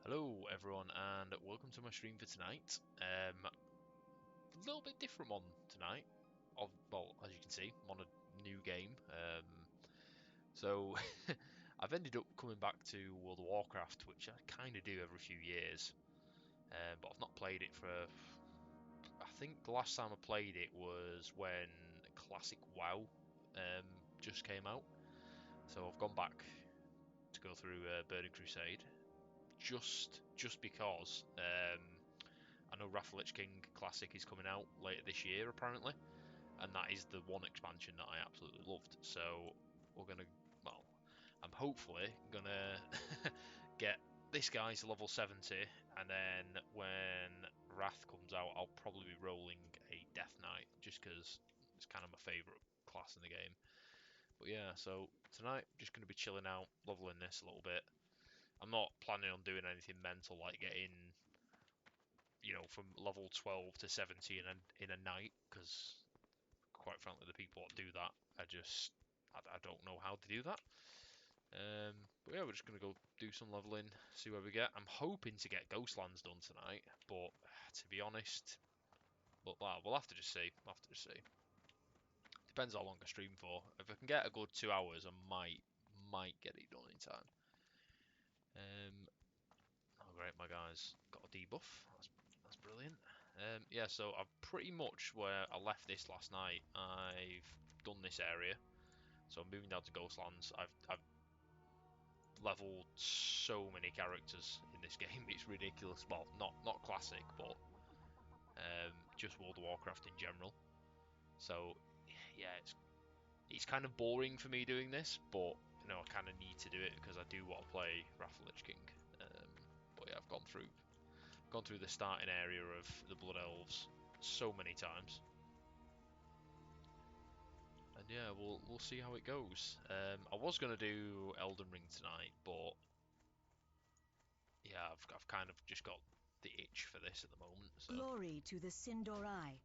Hello everyone and welcome to my stream for tonight. A little bit different one tonight. Well, as you can see, I'm on a new game. So I've ended up coming back to World of Warcraft, which I kind of do every few years. But I've not played it for... I think the last time I played it was when Classic WoW just came out. So I've gone back to go through Burning Crusade. Just because I know Wrath of the Lich King Classic is coming out later this year apparently, and that is the one expansion that I absolutely loved. So we're gonna, well, I'm hopefully gonna get this guy's level 70, and then when Wrath comes out, I'll probably be rolling a Death Knight just because it's kind of my favourite class in the game. But yeah, so tonight I'm just gonna be chilling out, leveling this a little bit. I'm not planning on doing anything mental like getting, from level 12 to 70 in a night, because quite frankly, the people that do that, I don't know how to do that. But yeah, we're just gonna go do some leveling, see where we get. I'm hoping to get Ghostlands done tonight, but to be honest, we'll have to just see. We'll have to just see. Depends how long I stream for. If I can get a good 2 hours, I might get it done in time. Oh great, my guy's got a debuff. That's brilliant. Yeah, so I've pretty much where I left this last night. I've done this area, so I'm moving down to Ghostlands. I've leveled so many characters in this game. It's ridiculous. Well, not classic, but just World of Warcraft in general. So yeah, it's kind of boring for me doing this, but I kind of need to do it because I do want to play Wrath of the Lich King. But yeah, I've gone through the starting area of the Blood Elves so many times, and yeah, we'll see how it goes. I was gonna do Elden Ring tonight, but yeah, I've kind of just got the itch for this at the moment, so Glory to the Sin'dorei.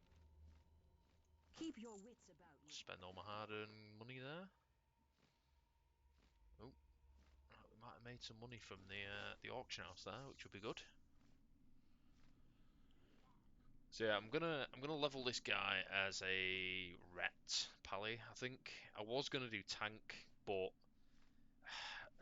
Keep your wits about you. spend all my hard-earned money there. Oh, we might have made some money from the auction house there, which would be good. So yeah, I'm gonna level this guy as a Ret Pally. I think I was gonna do tank, but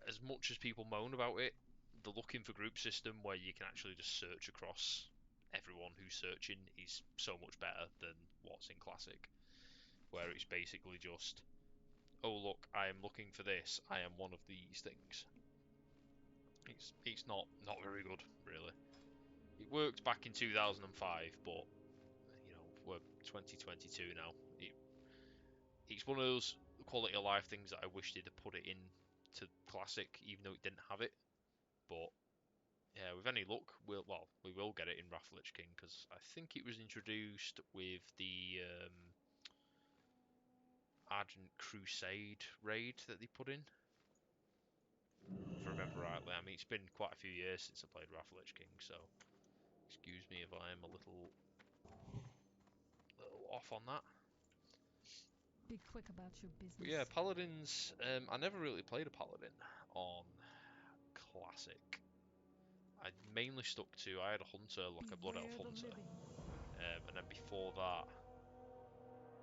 as much as people moan about it, the looking for group system where you can actually just search across everyone who's searching is so much better than what's in Classic, where it's basically just, oh look, I am looking for this, I am one of these things. It's not very good, really. It worked back in 2005, but we're 2022 now. It's one of those quality of life things that I wish they'd have put it in to Classic, even though it didn't have it. But yeah, with any luck, we will get it in Wrath of the Lich King, because I think it was introduced with the Ardent Crusade raid that they put in, if I remember rightly. I mean, it's been quite a few years since I played Wrath of the Lich King, so excuse me if I am a little off on that. Be quick about your But yeah, business. Paladins, I never really played a Paladin on Classic. I mainly stuck to, I had a Hunter, like a Blood Elf Beware the Hunter, living. and then before that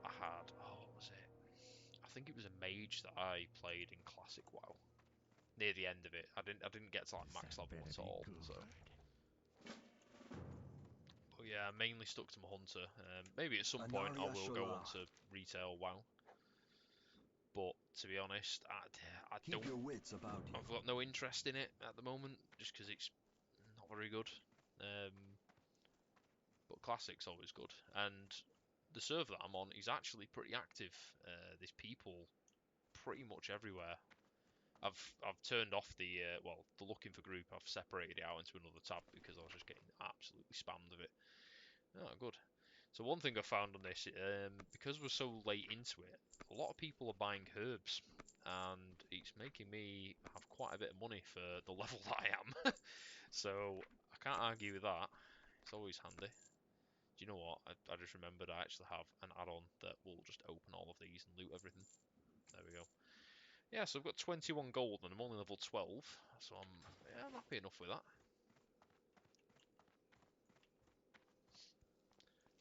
I had, oh, what was it? I think it was a Mage that I played in Classic WoW. Near the end of it, I didn't get to like max level at all. So, but yeah, I mainly stuck to my Hunter. Maybe at some point I Analia will go on Shola. to retail WoW. But to be honest, I Keep don't. your wits about you. I've got no interest in it at the moment, just because it's not very good. But Classic's always good, and the server that I'm on is actually pretty active. There's people pretty much everywhere. I've turned off the the looking for group. I've separated it out into another tab because I was just getting absolutely spammed of it. Oh, good. So one thing I found on this, because we're so late into it, a lot of people are buying herbs, and it's making me have quite a bit of money for the level that I am. So I can't argue with that. It's always handy. Do you know what? I just remembered I actually have an add-on that will just open all of these and loot everything. There we go. Yeah, so I've got 21 gold and I'm only level 12, so I'm happy enough with that.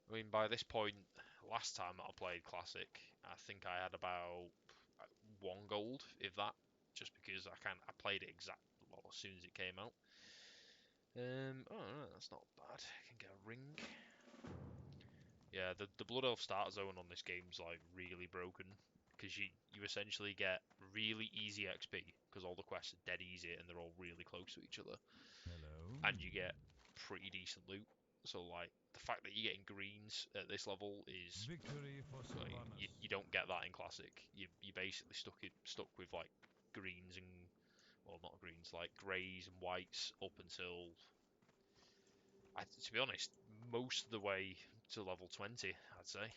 I mean, by this point, last time that I played Classic, I think I had about 1 gold, if that, just because I played it well as soon as it came out. Oh no, that's not bad. I can get a ring. Yeah, the Blood Elf start zone on this game's like really broken because you essentially get really easy XP because all the quests are dead easy and they're all really close to each other, Hello. and you get pretty decent loot. So like the fact that you're getting greens at this level is Victory for like Sylvanas. you don't get that in Classic. You basically stuck with like greens and, well, not greens, like greys and whites up until, to be honest, most of the way to level 20, I'd say.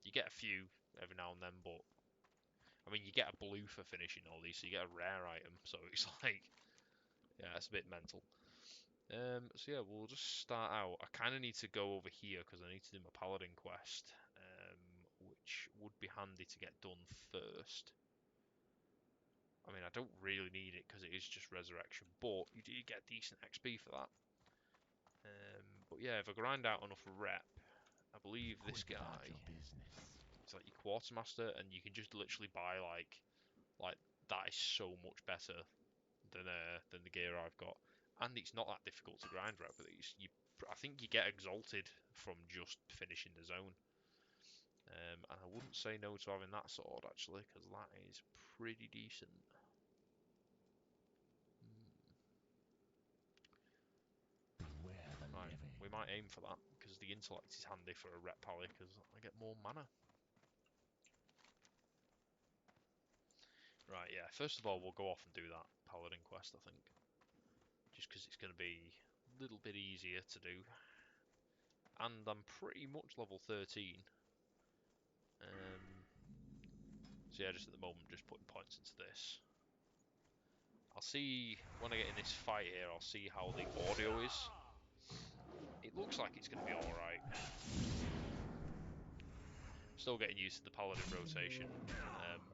You get a few every now and then, but I mean, you get a blue for finishing all these, so you get a rare item. So it's like, yeah, it's a bit mental. So yeah, we'll just start out. I kind of need to go over here because I need to do my paladin quest, which would be handy to get done first. I mean, I don't really need it because it is just resurrection, but you do get decent XP for that. But yeah, if I grind out enough rep, I believe this guy is like your quartermaster, and you can just literally buy like that is so much better than the gear I've got, and it's not that difficult to grind rep with these. I think you get exalted from just finishing the zone, and I wouldn't say no to having that sword actually, because that is pretty decent. Right, we might aim for that because the intellect is handy for a rep pally because I get more mana. Right, yeah. First of all, we'll go off and do that paladin quest, I think, just because it's going to be a little bit easier to do. And I'm pretty much level 13. So yeah, just at the moment, just putting points into this. I'll see when I get in this fight here. I'll see how the audio is. It looks like it's going to be all right. Still getting used to the paladin rotation.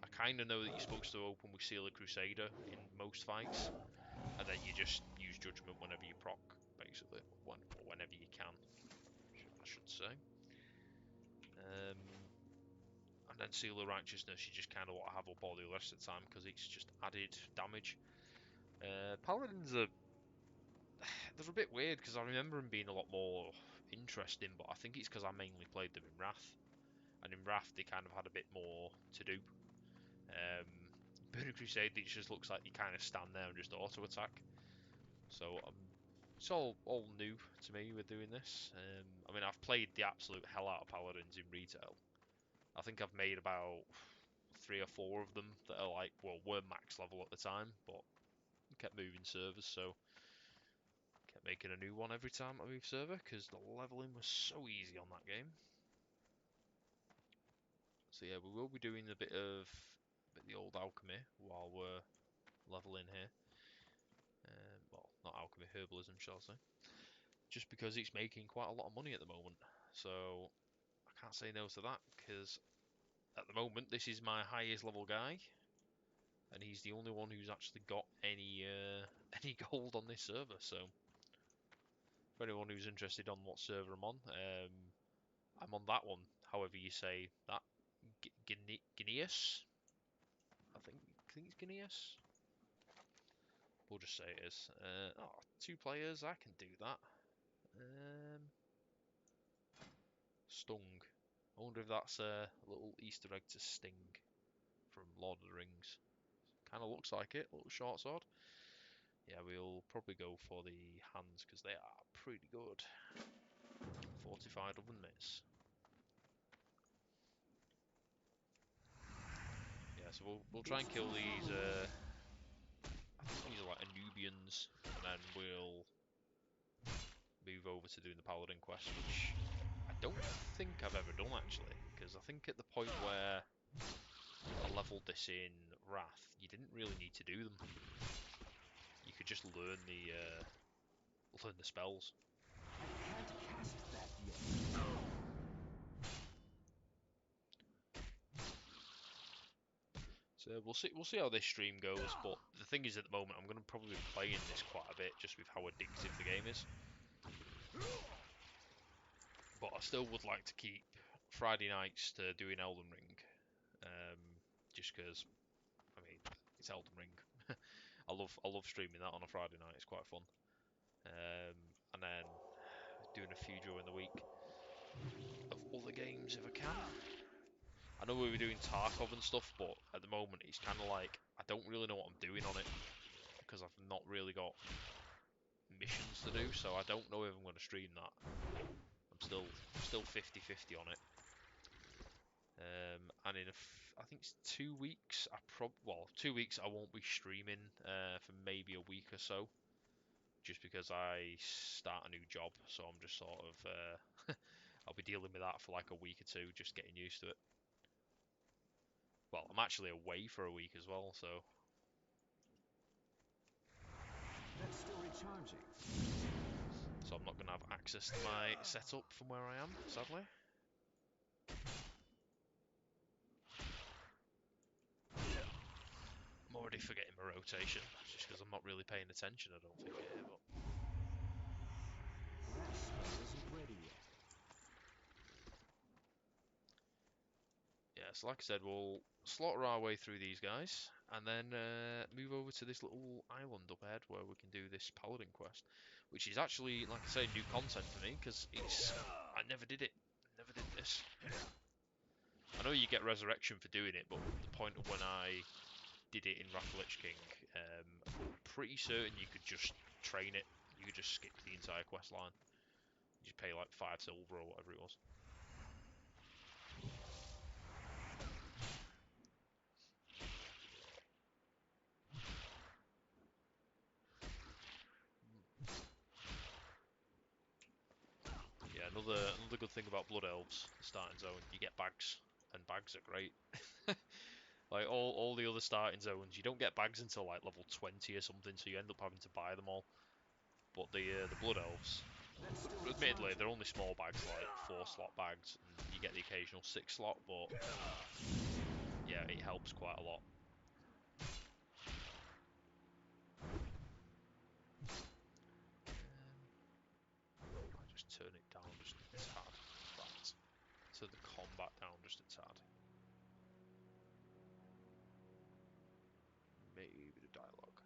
I kind of know that you're supposed to open with Seal of Crusader in most fights, and then you just use Judgment whenever you proc, basically, whenever you can, I should say. And then Seal of Righteousness, you just kind of want to have up all the rest of the time because it's just added damage. Paladins are they're a bit weird because I remember them being a lot more interesting, but I think it's because I mainly played them in Wrath, and in Wrath they kind of had a bit more to do. Burning Crusade, it just looks like you kind of stand there and just auto attack. So it's all new to me with doing this. I mean, I've played the absolute hell out of Paladins in retail. I think I've made about 3 or 4 of them that are like, well, were max level at the time, but kept moving servers, so kept making a new one every time I moved server because the leveling was so easy on that game. So yeah, we will be doing a bit of the old alchemy while we're leveling here. Well, not alchemy, herbalism, shall I say? Just because it's making quite a lot of money at the moment, so I can't say no to that because at the moment this is my highest level guy, and he's the only one who's actually got any any gold on this server. So for anyone who's interested on what server I'm on that one, however you say that, Gneus. I think it's Gneus. We'll just say it is. 2 players, I can do that. Stung. I wonder if that's a little Easter egg to Sting from Lord of the Rings. Kind of looks like it, little short sword. Yeah, we'll probably go for the hands because they are pretty good. Fortified oven mitts. Yeah, so we'll try and kill these. I think these are like Anubians, and then we'll move over to doing the Paladin quest, which I don't think I've ever done actually, because I think at the point where I leveled this in Wrath, you didn't really need to do them. You could just learn the spells. I can't cast that yet. So we'll see how this stream goes. But the thing is, at the moment, I'm going to probably be playing this quite a bit, just with how addictive the game is. But I still would like to keep Friday nights to doing Elden Ring, um, just because I mean it's Elden Ring. I love streaming that on a Friday night. It's quite fun. And then doing a few during the week of other games if I can. I know we were doing Tarkov and stuff, but at the moment it's kind of like I don't really know what I'm doing on it because I've not really got missions to do, so I don't know if I'm going to stream that. I'm still 50-50 on it. And in I think it's 2 weeks. 2 weeks I won't be streaming for maybe a week or so, just because I start a new job. So I'm just sort of I'll be dealing with that for like a week or two, just getting used to it. Well, I'm actually away for a week as well, so That's still recharging. I'm not going to have access to my setup from where I am, sadly. I'm already forgetting my rotation, just because I'm not really paying attention, I don't think here, but That spell isn't ready yet. yeah, so like I said, we'll slaughter our way through these guys, and then move over to this little island up ahead where we can do this paladin quest, which is actually, like I say, new content for me, because I never did it, never did this. I know you get resurrection for doing it, but the point of when I did it in Wrath of Lich King, I'm pretty certain you could just train it, you could just skip the entire quest line. You just pay like 5 silver or whatever it was. Yeah, another good thing about Blood Elves, the starting zone, you get bags, and bags are great. Like all the other starting zones, you don't get bags until like level 20 or something, so you end up having to buy them all. But the Blood Elves, That's still admittedly, recharging. they're only small bags, like 4-slot bags, and you get the occasional 6-slot, but yeah, it helps quite a lot. I just turn it down just a tad. Right. So the combat down just a tad. Maybe the dialogue.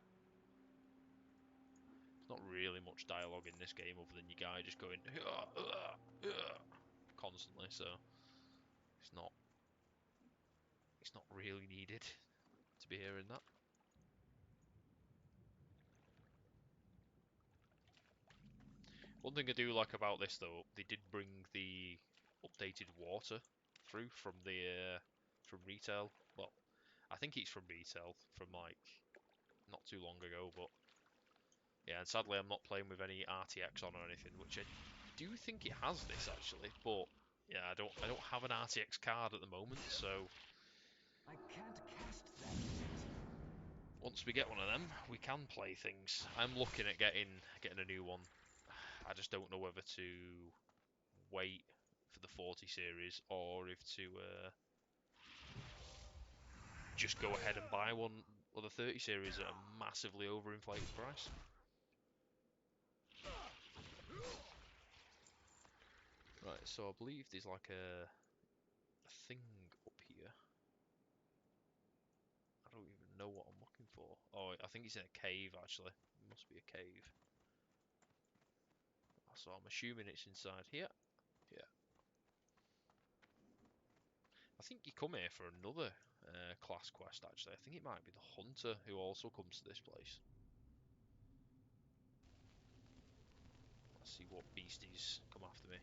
There's not really much dialogue in this game other than your guy just going constantly, so it's not really needed to be hearing that. One thing I do like about this though, they did bring the updated water through from retail. Well, I think it's from retail from like not too long ago, but yeah, and sadly I'm not playing with any RTX on or anything, which I do think it has this actually, but yeah, I don't have an RTX card at the moment, so I can't cast that yet. once we get one of them, we can play things. I'm looking at getting a new one. I just don't know whether to wait for the 40 series or if to just go ahead and buy one of the 30 series at a massively overinflated price. Right, so I believe there's like a thing up here. I don't even know what I'm looking for. Oh, I think it's in a cave actually. It must be a cave. So I'm assuming it's inside here. Yeah. I think you come here for another class quest actually. I think it might be the hunter who also comes to this place. Let's see what beasties come after me.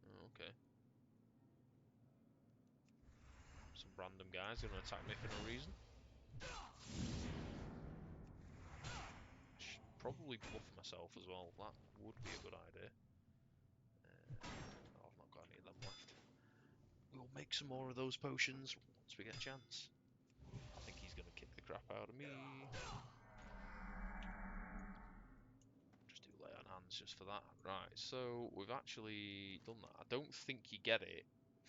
Oh, okay. Some random guys gonna attack me for no reason. I should probably buff myself as well. That would be a good idea. Oh, I've not got any of them left. We'll make some more of those potions once we get a chance. I think he's gonna kick the crap out of me. Just do lay on hands just for that. Right, so we've actually done that. I don't think you get it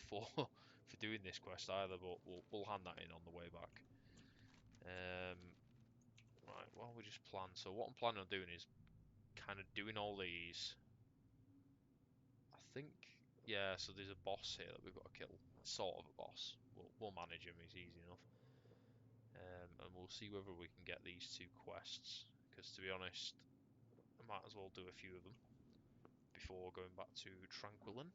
for for doing this quest either, but we'll hand that in on the way back. Right, well we just plan. So what I'm planning on doing is kind of doing all these. I think, yeah, so there's a boss here that we've got to kill. Sort of a boss. We'll manage him, he's easy enough. And we'll see whether we can get these 2 quests, because to be honest, I might as well do a few of them before going back to Tranquillin.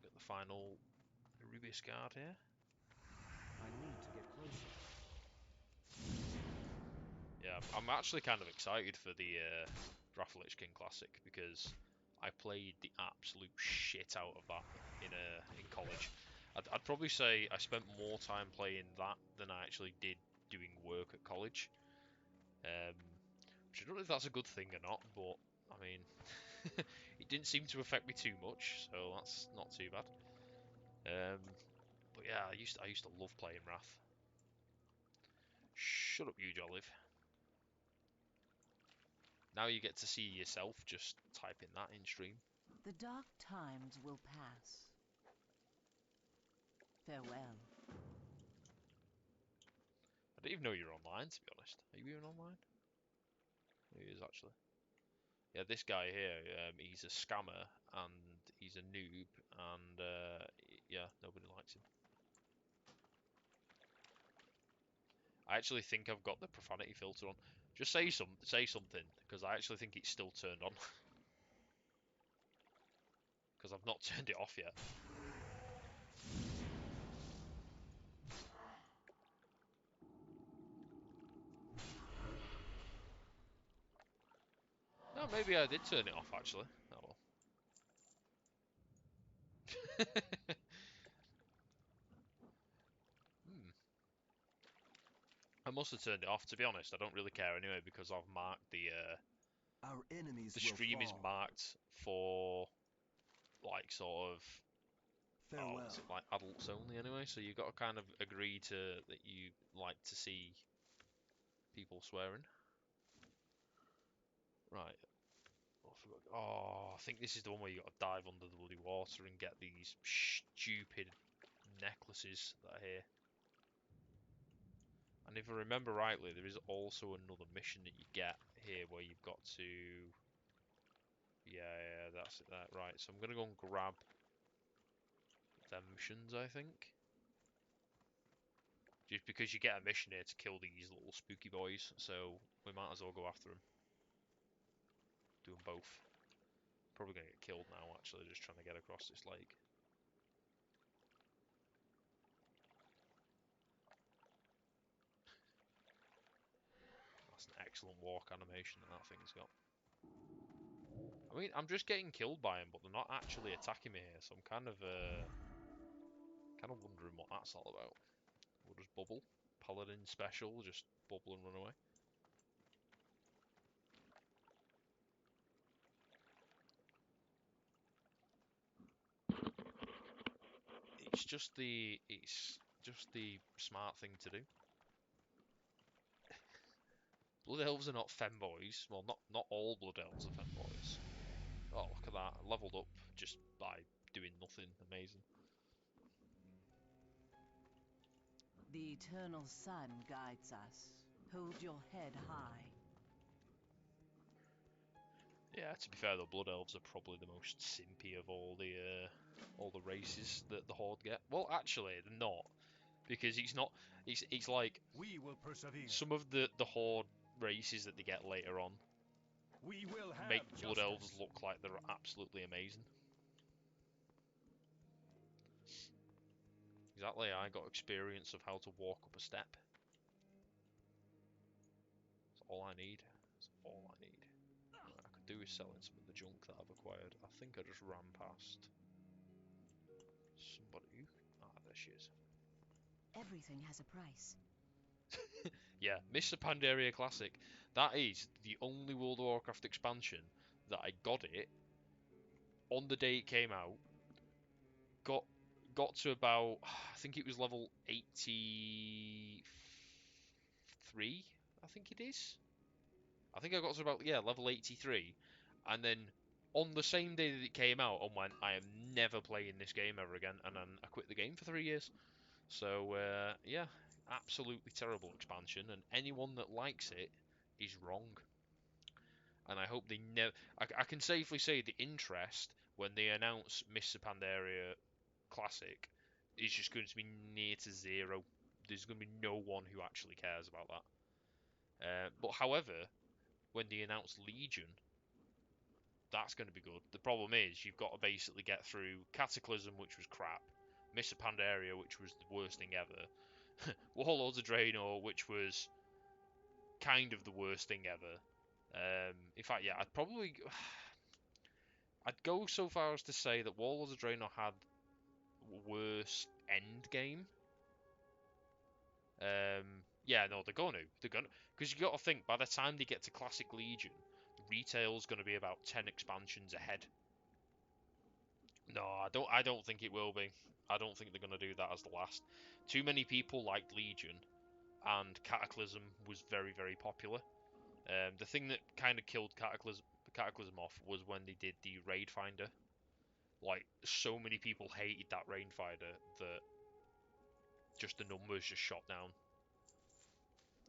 Get the final Rubius guard here. I need to get closer. Yeah, I'm actually kind of excited for the Wrath of Lich King Classic, because I played the absolute shit out of that in college. I'd probably say I spent more time playing that than I actually did doing work at college. Which I don't know if that's a good thing or not, but I mean, it didn't seem to affect me too much, so that's not too bad. But yeah, I used to love playing Wrath. Shut up, you Jollive. Now you get to see yourself just typing that in stream. The dark times will pass. Farewell. I didn't even know you were online, to be honest. Are you even online? He is actually. Yeah, this guy here, he's a scammer and he's a noob, and yeah, nobody likes him. I actually think I've got the profanity filter on. Just say something, because I actually think it's still turned on. Because I've not turned it off yet. No, maybe I did turn it off actually. Oh well. Hmm. I must have turned it off. To be honest, I don't really care anyway, because I've marked Our enemies the will stream is fall. marked for like sort of, oh, Farewell. is it like adults only anyway? So you've got to kind of agree to that you like to see people swearing. Right. Oh, I think this is the one where you got to dive under the bloody water and get these stupid necklaces that are here. And if I remember rightly, there is also another mission that you get here where you've got to... Yeah, that's it, right. So I'm going to go and grab them missions, I think. Just because you get a mission here to kill these little spooky boys, so we might as well go after them. Do them both. Probably going to get killed now, actually, just trying to get across this lake. That's an excellent walk animation that thing's got. I mean, I'm just getting killed by them, but they're not actually attacking me here, so I'm kind of wondering what that's all about. We'll just bubble. Paladin special, just bubble and run away. It's just the smart thing to do. Blood elves are not femboys. Well, not all blood elves are femboys. Oh, look at that! I leveled up just by doing nothing. Amazing. The eternal sun guides us. Hold your head high. Yeah, to be fair though, blood elves are probably the most simpy of all the races that the Horde get. Well, actually, they're not, because it's not. It's like We will persevere. some of the Horde races that they get later on We will have make blood justice. elves look like they're absolutely amazing. Exactly, I got experience of how to walk up a step. That's all I need. That's all I need. What I could do is selling some of the junk that I've acquired. I think I just ran past somebody. Ah, there she is. Everything has a price. Yeah, Mr. Pandaria Classic. That is the only World of Warcraft expansion that I got it on the day it came out. Got to about, I think it was level 83, I think it is. I think I got to about, yeah, level 83. And then on the same day that it came out, I went, I am never playing this game ever again. And then I quit the game for 3 years. So, yeah, absolutely terrible expansion, and anyone that likes it is wrong. And I hope they never. I can safely say the interest when they announce Mr. Pandaria Classic is just going to be near to zero. There's going to be no one who actually cares about that. But however, when they announce Legion, that's going to be good. The problem is you've got to basically get through Cataclysm, which was crap, Mr. Pandaria, which was the worst thing ever, Warlords of Draenor, which was kind of the worst thing ever. In fact, yeah, I'd go so far as to say that Warlords of Draenor had worse end game. Yeah, no, they're gonna, because you got to think by the time they get to Classic Legion, retail's going to be about 10 expansions ahead. No, I don't think it will be. I don't think they're going to do that as the last. Too many people liked Legion, and Cataclysm was very, very popular. The thing that kind of killed Cataclysm off was when they did the Raid Finder. Like, so many people hated that Raid Finder that just the numbers just shot down.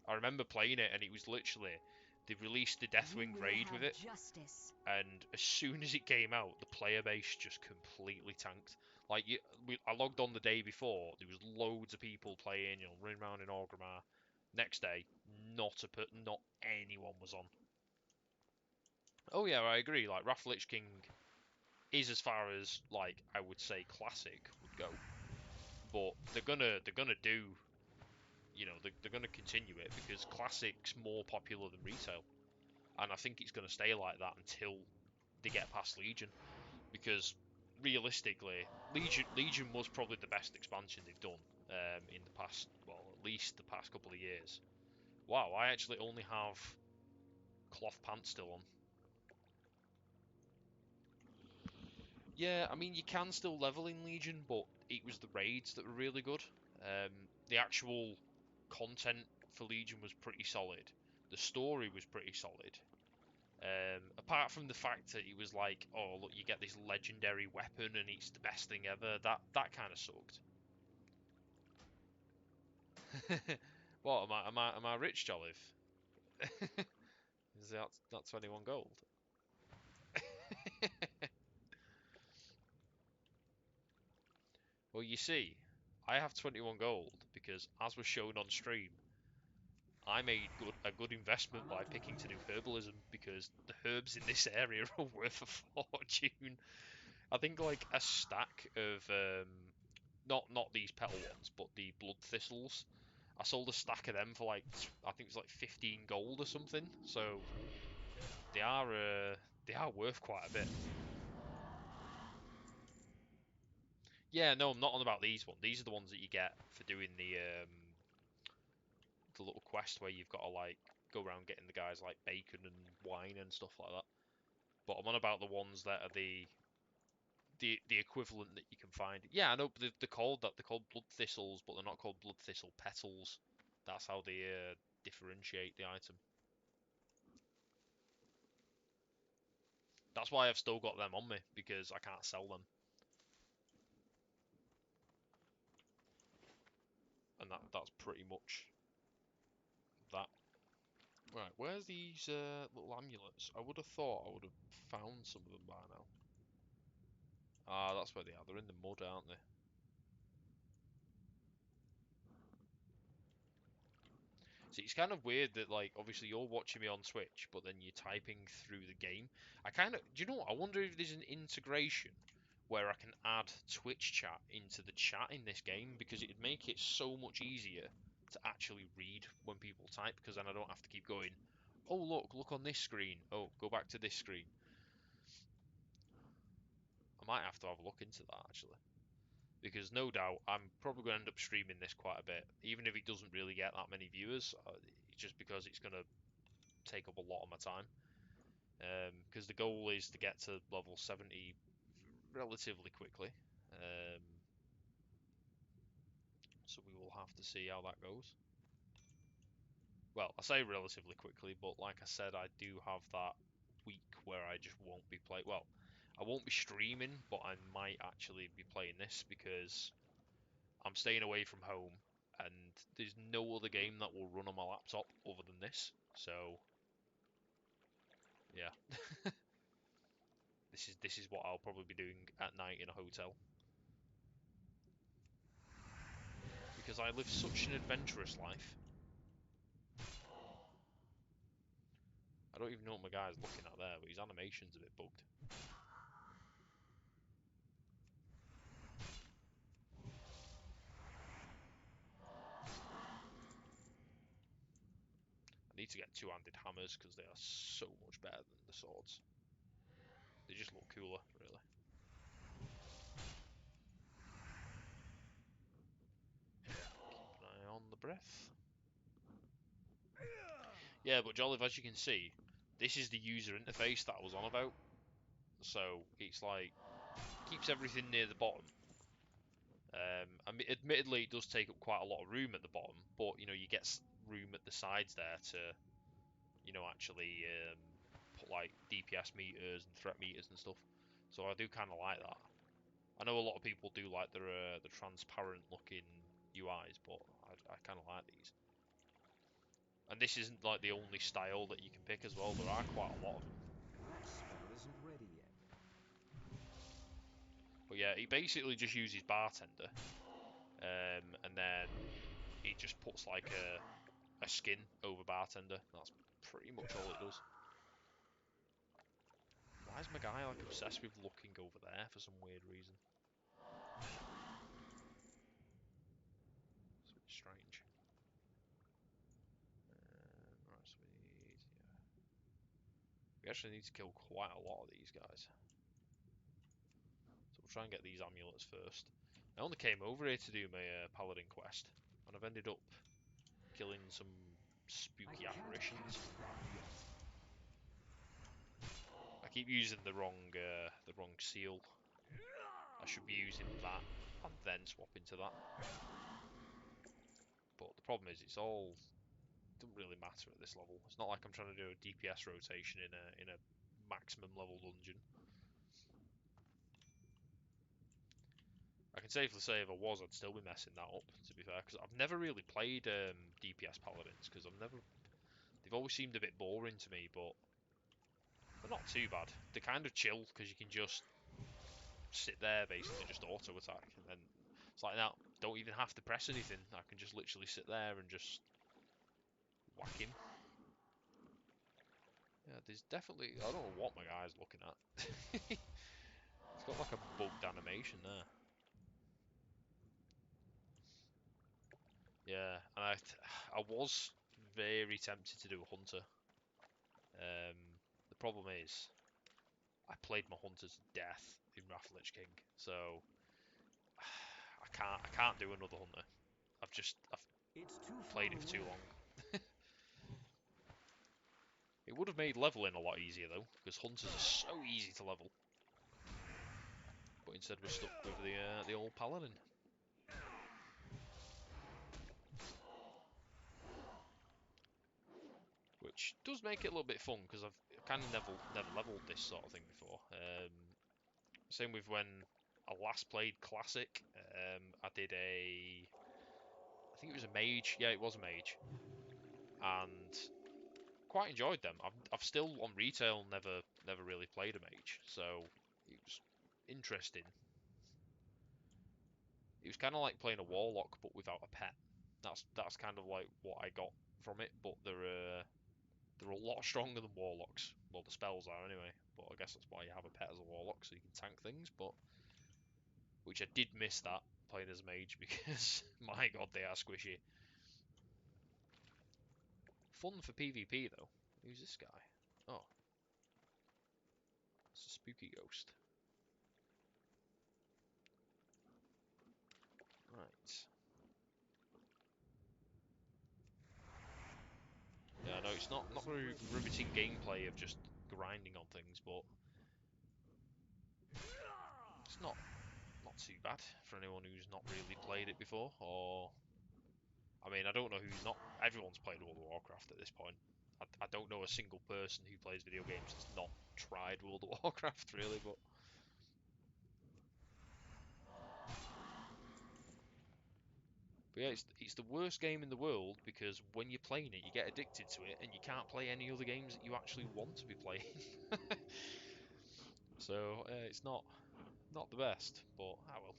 I remember playing it, and it was literally, they released the Deathwing Raid with it, and as soon as it came out, the player base just completely tanked. Like, I logged on the day before, there was loads of people playing, running around in Orgrimmar. Next day, not anyone was on. Oh yeah, I agree. Like, Wrath Lich King is as far as, like, I would say Classic would go, but they're gonna do, they're gonna continue it because Classic's more popular than retail, and I think it's gonna stay like that until they get past Legion, because realistically, Legion was probably the best expansion they've done in the past, well, at least the past couple of years. Wow, I actually only have cloth pants still on. Yeah, I mean, you can still level in Legion, but it was the raids that were really good. The actual content for Legion was pretty solid. The story was pretty solid. Apart from the fact that it was like, oh look, you get this legendary weapon and it's the best thing ever. That kind of sucked. What am I rich, Jolliv? Is that not 21 gold? Well, you see, I have 21 gold because, as was shown on stream, I made a good investment by picking to do herbalism because the herbs in this area are worth a fortune. I think like a stack of not these petal ones, but the blood thistles. I sold a stack of them for like, I think it was like 15 gold or something. So they are worth quite a bit. Yeah, no, I'm not on about these ones. These are the ones that you get for doing the little quest where you've got to like go around getting the guys like bacon and wine and stuff like that. But I'm on about the ones that are the equivalent that you can find. Yeah, I know they're called that. They're called blood thistles, but they're not called blood thistle petals. That's how they differentiate the item. That's why I've still got them on me, because I can't sell them. And that's pretty much that. Right, where's these little amulets? I would have thought I would have found some of them by now. Ah, that's where they are. They're in the mud, aren't they? See, it's kind of weird that, like, obviously you're watching me on Twitch, but then you're typing through the game. Do you know what? I wonder if there's an integration where I can add Twitch chat into the chat in this game, because it'd make it so much easier to actually read when people type, because then I don't have to keep going, oh, look on this screen. Oh, go back to this screen. I might have to have a look into that, actually. Because no doubt I'm probably going to end up streaming this quite a bit, even if it doesn't really get that many viewers. It's just because it's going to take up a lot of my time. Because the goal is to get to level 70 relatively quickly. So we will have to see how that goes. Well, I say relatively quickly, but like I said, I do have that week where I just won't be playing. Well, I won't be streaming, but I might actually be playing this because I'm staying away from home, and there's no other game that will run on my laptop other than this. So yeah, this is what I'll probably be doing at night in a hotel, because I live such an adventurous life. I don't even know what my guy's looking at there, but his animation's a bit bugged. I need to get two-handed hammers because they are so much better than the swords. They just look cooler, really. Keep an eye on the breath. Yeah, but Jolliv, as you can see, this is the user interface that I was on about. So it's like keeps everything near the bottom. I mean, admittedly, it does take up quite a lot of room at the bottom, but you know you get room at the sides there to, you know, actually put like DPS meters and threat meters and stuff. So I do kind of like that. I know a lot of people do like the transparent looking UIs, but I kind of like these. And this isn't like the only style that you can pick as well. There are quite a lot of them. That spell isn't ready yet. But yeah, he basically just uses bartender, and then he just puts like a skin over bartender. That's pretty much all it does. Why is my guy like obsessed with looking over there for some weird reason? It's a bit strange. Right, sweet. Yeah. We actually need to kill quite a lot of these guys. So we'll try and get these amulets first. I only came over here to do my paladin quest, and I've ended up killing some spooky apparitions. I keep using the wrong seal. I should be using that and then swapping to that. But the problem is, it doesn't really matter at this level. It's not like I'm trying to do a DPS rotation in a maximum level dungeon. I can safely say if I was, I'd still be messing that up, to be fair, because I've never really played DPS paladins, because they've always seemed a bit boring to me, but they're not too bad. They're kind of chill, because you can just sit there, basically, just auto-attack, and then it's like, now, don't even have to press anything. I can just literally sit there and just whack him. Yeah, there's definitely, I don't know what my guy's looking at. It's got like a bugged animation there. Yeah, and I was very tempted to do a hunter. The problem is, I played my hunter to death in Wrath of Lich King, so I can't do another hunter. I've played it for too long. It would have made leveling a lot easier though, because hunters are so easy to level. But instead we're stuck with the old paladin. Which does make it a little bit fun, because I've kind of never leveled this sort of thing before. Same with when I last played Classic. I did I think it was a mage. Yeah, it was a mage, and quite enjoyed them. I've still on retail never really played a mage, so it was interesting. It was kind of like playing a warlock but without a pet. That's kind of like what I got from it. But they're a lot stronger than warlocks. Well, the spells are anyway. But I guess that's why you have a pet as a warlock, so you can tank things. But which I did miss that playing as a mage, because my god, they are squishy. Fun for PvP though. Who's this guy? Oh, it's a spooky ghost. Right. Yeah, no, it's not very riveting gameplay of just grinding on things, but it's not too bad for anyone who's not really played it before. Or, I mean, I don't know who's not. Everyone's played World of Warcraft at this point. I don't know a single person who plays video games that's not tried World of Warcraft, really, but But yeah, it's the worst game in the world because when you're playing it, you get addicted to it, and you can't play any other games that you actually want to be playing. So it's not the best, but ah well.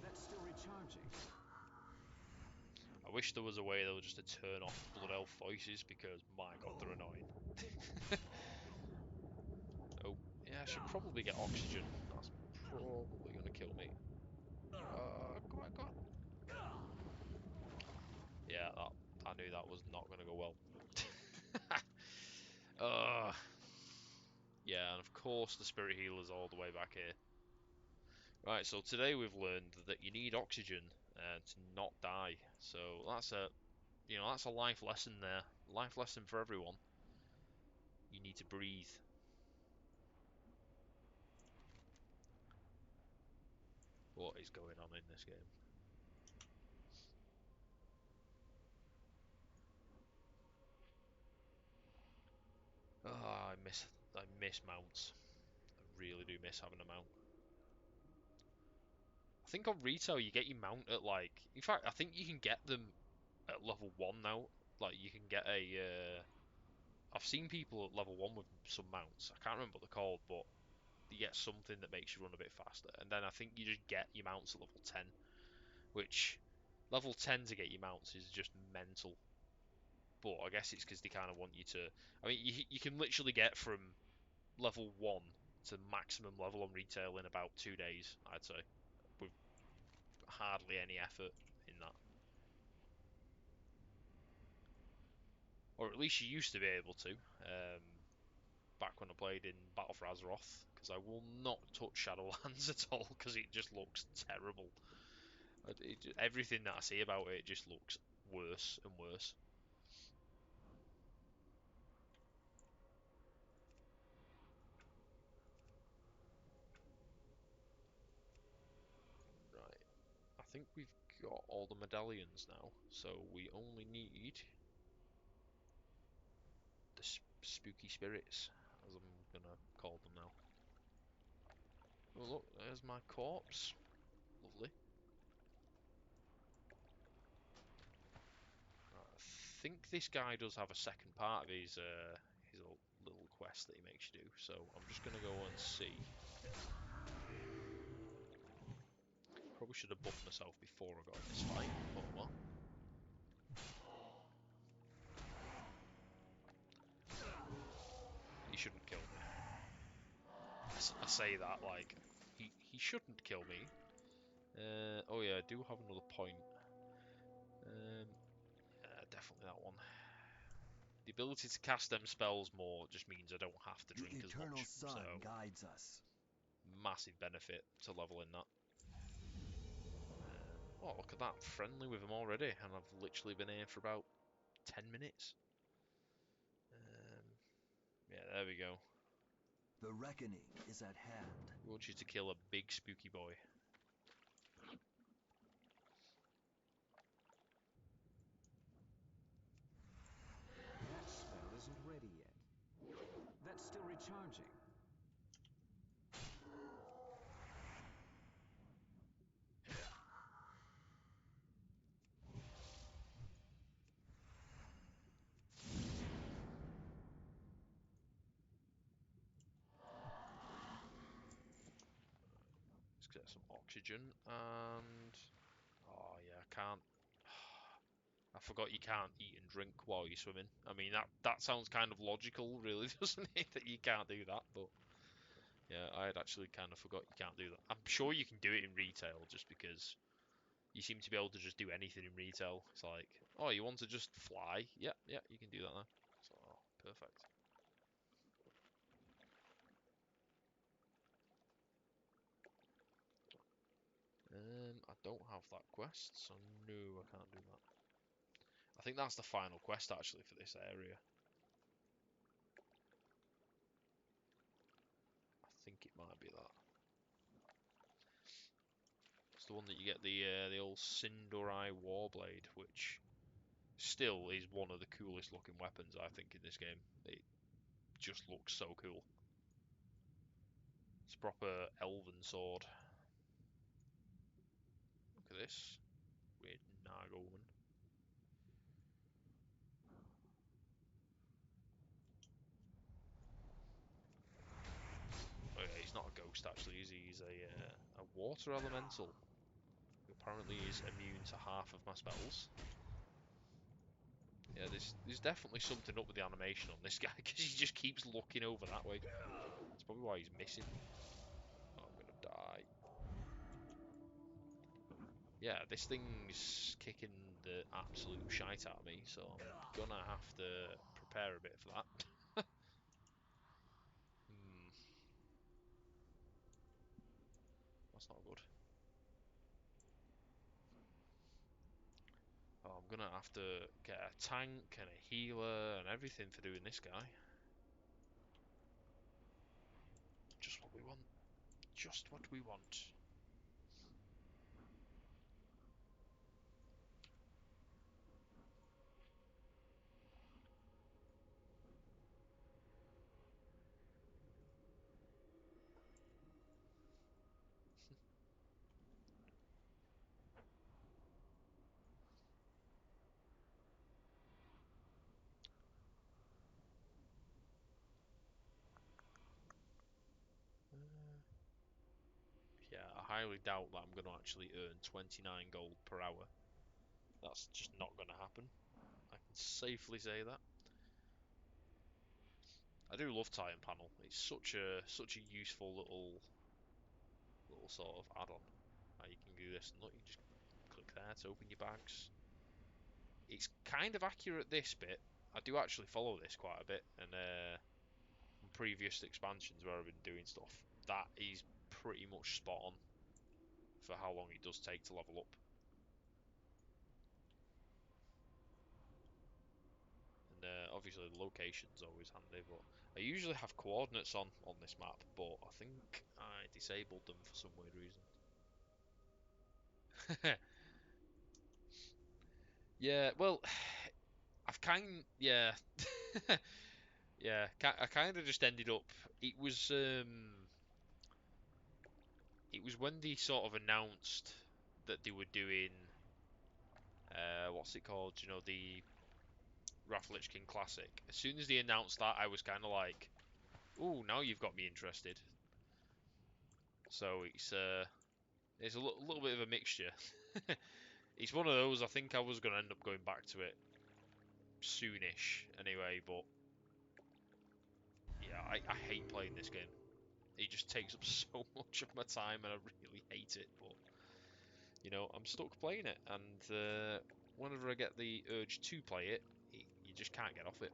That's still recharging. I wish there was a way though just to turn off Blood Elf voices because my god, they're annoying. Oh, yeah, I should probably get oxygen. That's probably gonna kill me. Come on, come on. Yeah, I knew that was not gonna go well. uh, yeah, and of course the spirit healer's all the way back here. Right, so today we've learned that you need oxygen to not die. So that's that's a life lesson there. Life lesson for everyone. You need to breathe. What is going on in this game? Ah, I miss mounts. I really do miss having a mount. I think on retail you get your mount at like, in fact, I think you can get them at level 1 now. Like you can get I've seen people at level 1 with some mounts. I can't remember what they're called, but you get something that makes you run a bit faster. And then I think you just get your mounts at level 10, which level 10 to get your mounts is just mental. But I guess it's because they kind of want you to. I mean, you can literally get from level 1 to maximum level on retail in about 2 days, I'd say, with hardly any effort in that. Or at least you used to be able to, back when I played in Battle for Azeroth, because I will not touch Shadowlands at all, because it just looks terrible. Everything that I see about it just looks worse and worse. Right, I think we've got all the medallions now, so we only need the spooky spirits, as I'm gonna call them now. Oh look, there's my corpse. Lovely. Right, I think this guy does have a second part of his little quest that he makes you do, so I'm just gonna go and see. Probably should have buffed myself before I got in this fight, but well. He shouldn't kill me. I say that like he shouldn't kill me. Oh yeah, I do have another point. Definitely that one. The ability to cast them spells more just means I don't have to drink The as eternal much. sun So guides us. massive benefit to leveling that. Oh, look at that. Friendly with him already, and I've literally been here for about 10 minutes. Yeah, there we go. The reckoning is at hand. We want you to kill a big spooky boy. That spell isn't ready yet. That's still recharging. Let's get some oxygen and... Oh yeah, I can't... I forgot you can't eat and drink while you're swimming. I mean, that sounds kind of logical, really, doesn't it? That you can't do that, but... Yeah, I had actually kind of forgot you can't do that. I'm sure you can do it in retail, just because you seem to be able to just do anything in retail. It's like, oh, you want to just fly? Yeah, yeah, you can do that now. So, oh, perfect. I don't have that quest, so no, I can't do that. I think that's the final quest actually for this area. I think it might be that. It's the one that you get the old Sindorai Warblade, which still is one of the coolest looking weapons, I think, in this game. It just looks so cool. It's a proper elven sword. Look at this. Weird Naga woman. Oh yeah, he's not a ghost actually, is he? He's a water elemental. Who apparently is immune to half of my spells. Yeah, there's definitely something up with the animation on this guy, because he just keeps looking over that way. That's probably why he's missing. Oh, I'm gonna die. Yeah, this thing's kicking the absolute shite out of me, so I'm gonna have to prepare a bit for that. That's not good. Oh, I'm gonna have to get a tank and a healer and everything for doing this guy. Just what we want. Just what we want. Yeah, I highly doubt that I'm going to actually earn 29 gold per hour. That's just not going to happen. I can safely say that. I do love Titan Panel. It's such a useful little sort of add-on. You can do this and look, you just click there to open your bags. It's kind of accurate, this bit. I do actually follow this quite a bit, and previous expansions where I've been doing stuff, that is pretty much spot on for how long it does take to level up. And obviously the location's always handy, but I usually have coordinates on this map, but I think I disabled them for some weird reason. Yeah, well, yeah, yeah, I kind of just ended up. It was when they sort of announced that they were doing what's it called? You know, the Wrath Lich King Classic. As soon as they announced that, I was kind of like, "Ooh, now you've got me interested." So it's a little bit of a mixture. It's one of those. I think I was going to end up going back to it soonish anyway, but yeah, I hate playing this game. It just takes up so much of my time, and I really hate it. But you know, I'm stuck playing it, and whenever I get the urge to play it, you just can't get off it.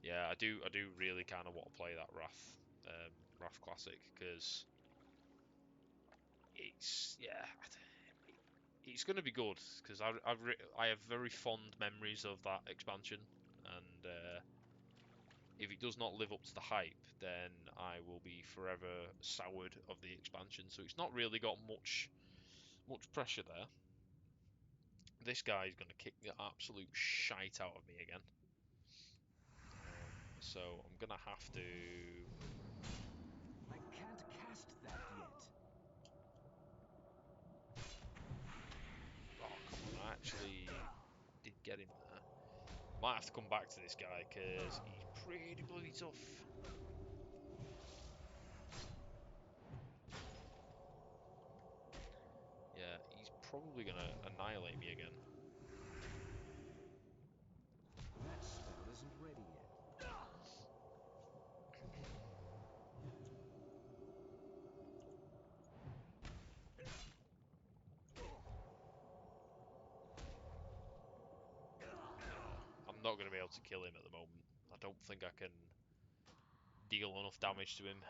Yeah, I do really kind of want to play that Wrath Classic, because it's going to be good, because I have very fond memories of that expansion, and if it does not live up to the hype, then I will be forever soured of the expansion. So it's not really got much pressure there. This guy is going to kick the absolute shite out of me again. So I'm going to have to. I can't cast that yet. Oh, come on, I actually did get him there. Might have to come back to this guy, because he's pretty bloody tough. Yeah, he's probably going to annihilate me again. That spell isn't ready yet. I'm not going to be able to kill him at the moment. I don't think I can deal enough damage to him.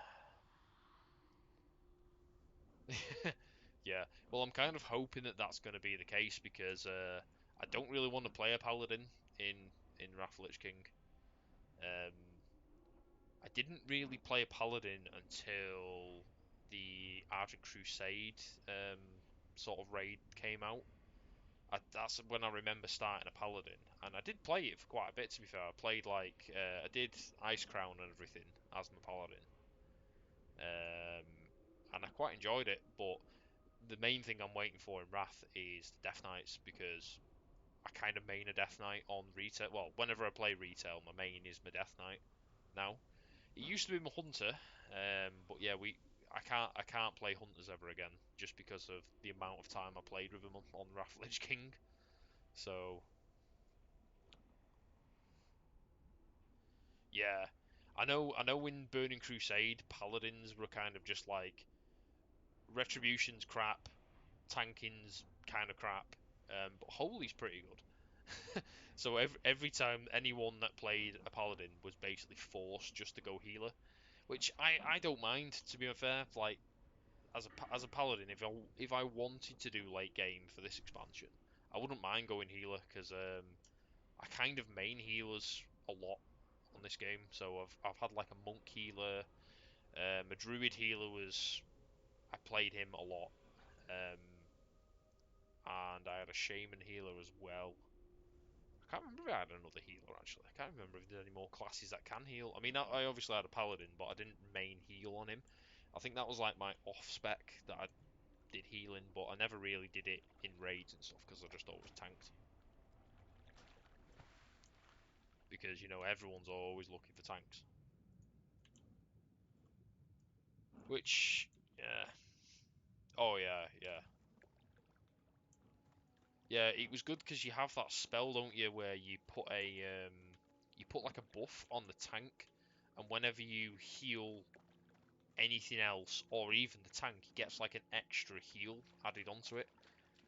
Yeah, well, I'm kind of hoping that that's going to be the case, because I don't really want to play a paladin in Wrath Lich King. I didn't really play a paladin until the Ardent Crusade sort of raid came out. That's when I remember starting a paladin, and I did play it for quite a bit. To be fair, I played like I did Ice Crown and everything as my paladin, and I quite enjoyed it. But the main thing I'm waiting for in Wrath is the Death Knights, because I kind of main a Death Knight on retail. Well, whenever I play retail, my main is my Death Knight now. It used to be my Hunter, but yeah, I can't play Hunters ever again just because of the amount of time I played with them on Wrath Lich King. So yeah, I know in Burning Crusade, Paladins were kind of just like Retribution's crap, tanking's kind of crap, but Holy's pretty good. So every time anyone that played a Paladin was basically forced just to go healer, which I don't mind, to be fair. Like as a Paladin, if I wanted to do late game for this expansion, I wouldn't mind going healer, because I kind of main healers a lot on this game. So I've had like a monk healer, a druid healer was I played him a lot, um, and I had a shaman healer as well. I can't remember if I had another healer actually. I can't remember if there any more classes that can heal. I mean, I obviously had a paladin, but I didn't main heal on him. I think that was like my off spec that I did healing, but I never really did it in raids and stuff because I just always tanked. Because you know everyone's always looking for tanks. Which, yeah. Oh yeah, yeah. Yeah, it was good because you have that spell, don't you, where you put like a buff on the tank, and whenever you heal anything else or even the tank, it gets like an extra heal added onto it.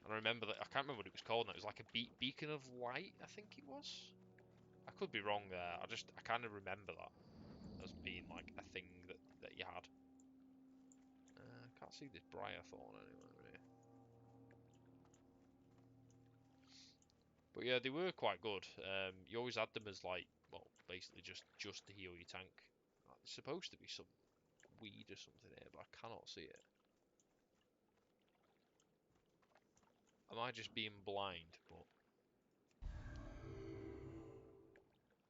And I remember that I can't remember what it was called now. It was like a beacon of light, I think it was. I could be wrong there. I kind of remember that as being like a thing that you had. Can't see this Briar Thorn anywhere really. But yeah, they were quite good. You always had them as like, well, basically just to heal your tank. There's supposed to be some weed or something here, but I cannot see it. Am I just being blind? But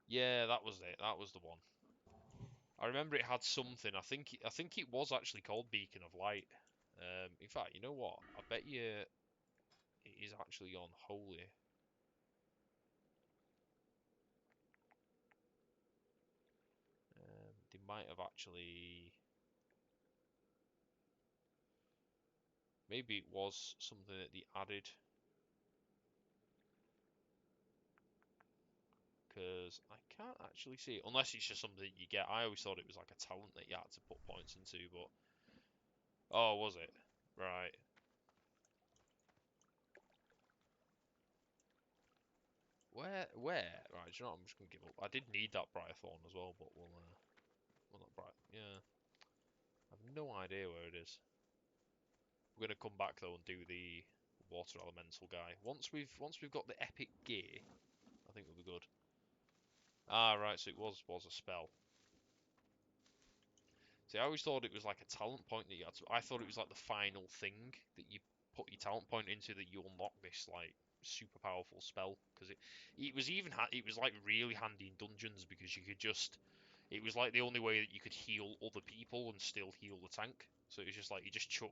yeah, that was it. That was the one. I remember it had something. I think it was actually called Beacon of Light. In fact, you know what? I bet you it is actually on Holy. They might have actually. Maybe it was something that they added. Because I can't actually see it. Unless it's just something you get. I always thought it was like a talent that you had to put points into, but. Oh, was it? Right. Where? Right, do you know what? I'm just gonna give up. I did need that Briarthorn as well, but well, not Briar. Yeah. I have no idea where it is. We're gonna come back though and do the water elemental guy. Once we've got the epic gear, I think we'll be good. Ah, right, so it was a spell. See, I always thought it was like a talent point that you had to. I thought it was like the final thing that you put your talent point into that you unlock this like super powerful spell, because it was even it was like really handy in dungeons because you could just it was like the only way that you could heal other people and still heal the tank. So it was just like you just chuck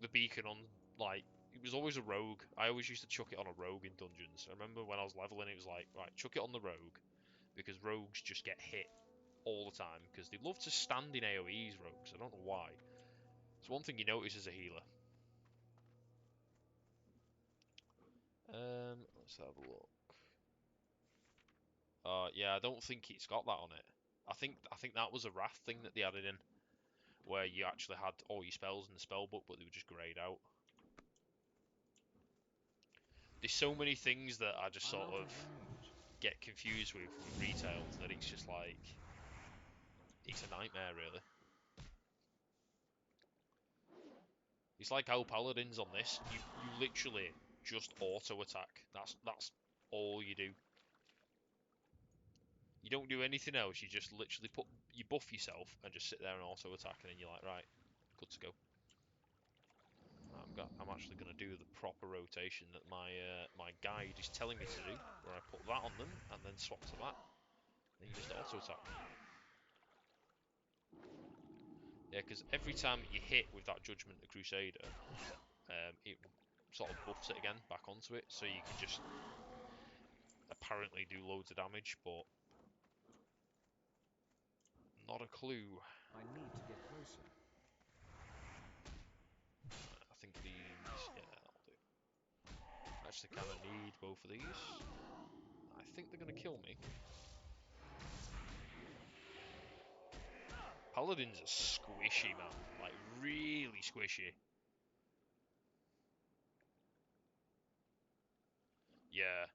the beacon on, like it was always a rogue. I always used to chuck it on a rogue in dungeons. I remember when I was leveling, it was like, right, chuck it on the rogue, because rogues just get hit all the time because they love to stand in AoEs. Rogues, I don't know why. It's one thing you notice as a healer. Let's have a look. Yeah, I don't think it's got that on it. I think that was a Wrath thing that they added in, where you actually had all your spells in the spell book, but they were just greyed out. There's so many things that I just sort of get confused with retail that it's just like it's a nightmare really. It's like how paladins on this, you literally just auto attack. That's all you do. You don't do anything else. You just literally you buff yourself and just sit there and auto attack, and then you're like, right, good to go. I'm I'm actually going to do the proper rotation that my guide is telling me to do, where I put that on them and then swap to that. And you just auto attack. Yeah, because every time that you hit with that Judgment of Crusader, it sort of buffs it again back onto it, so you can just apparently do loads of damage, but not a clue. I need to get closer. I think these, yeah, that'll do. Actually, kind of need both of these. I think they're going to kill me. Paladins are squishy, man. Like, really squishy. Yeah.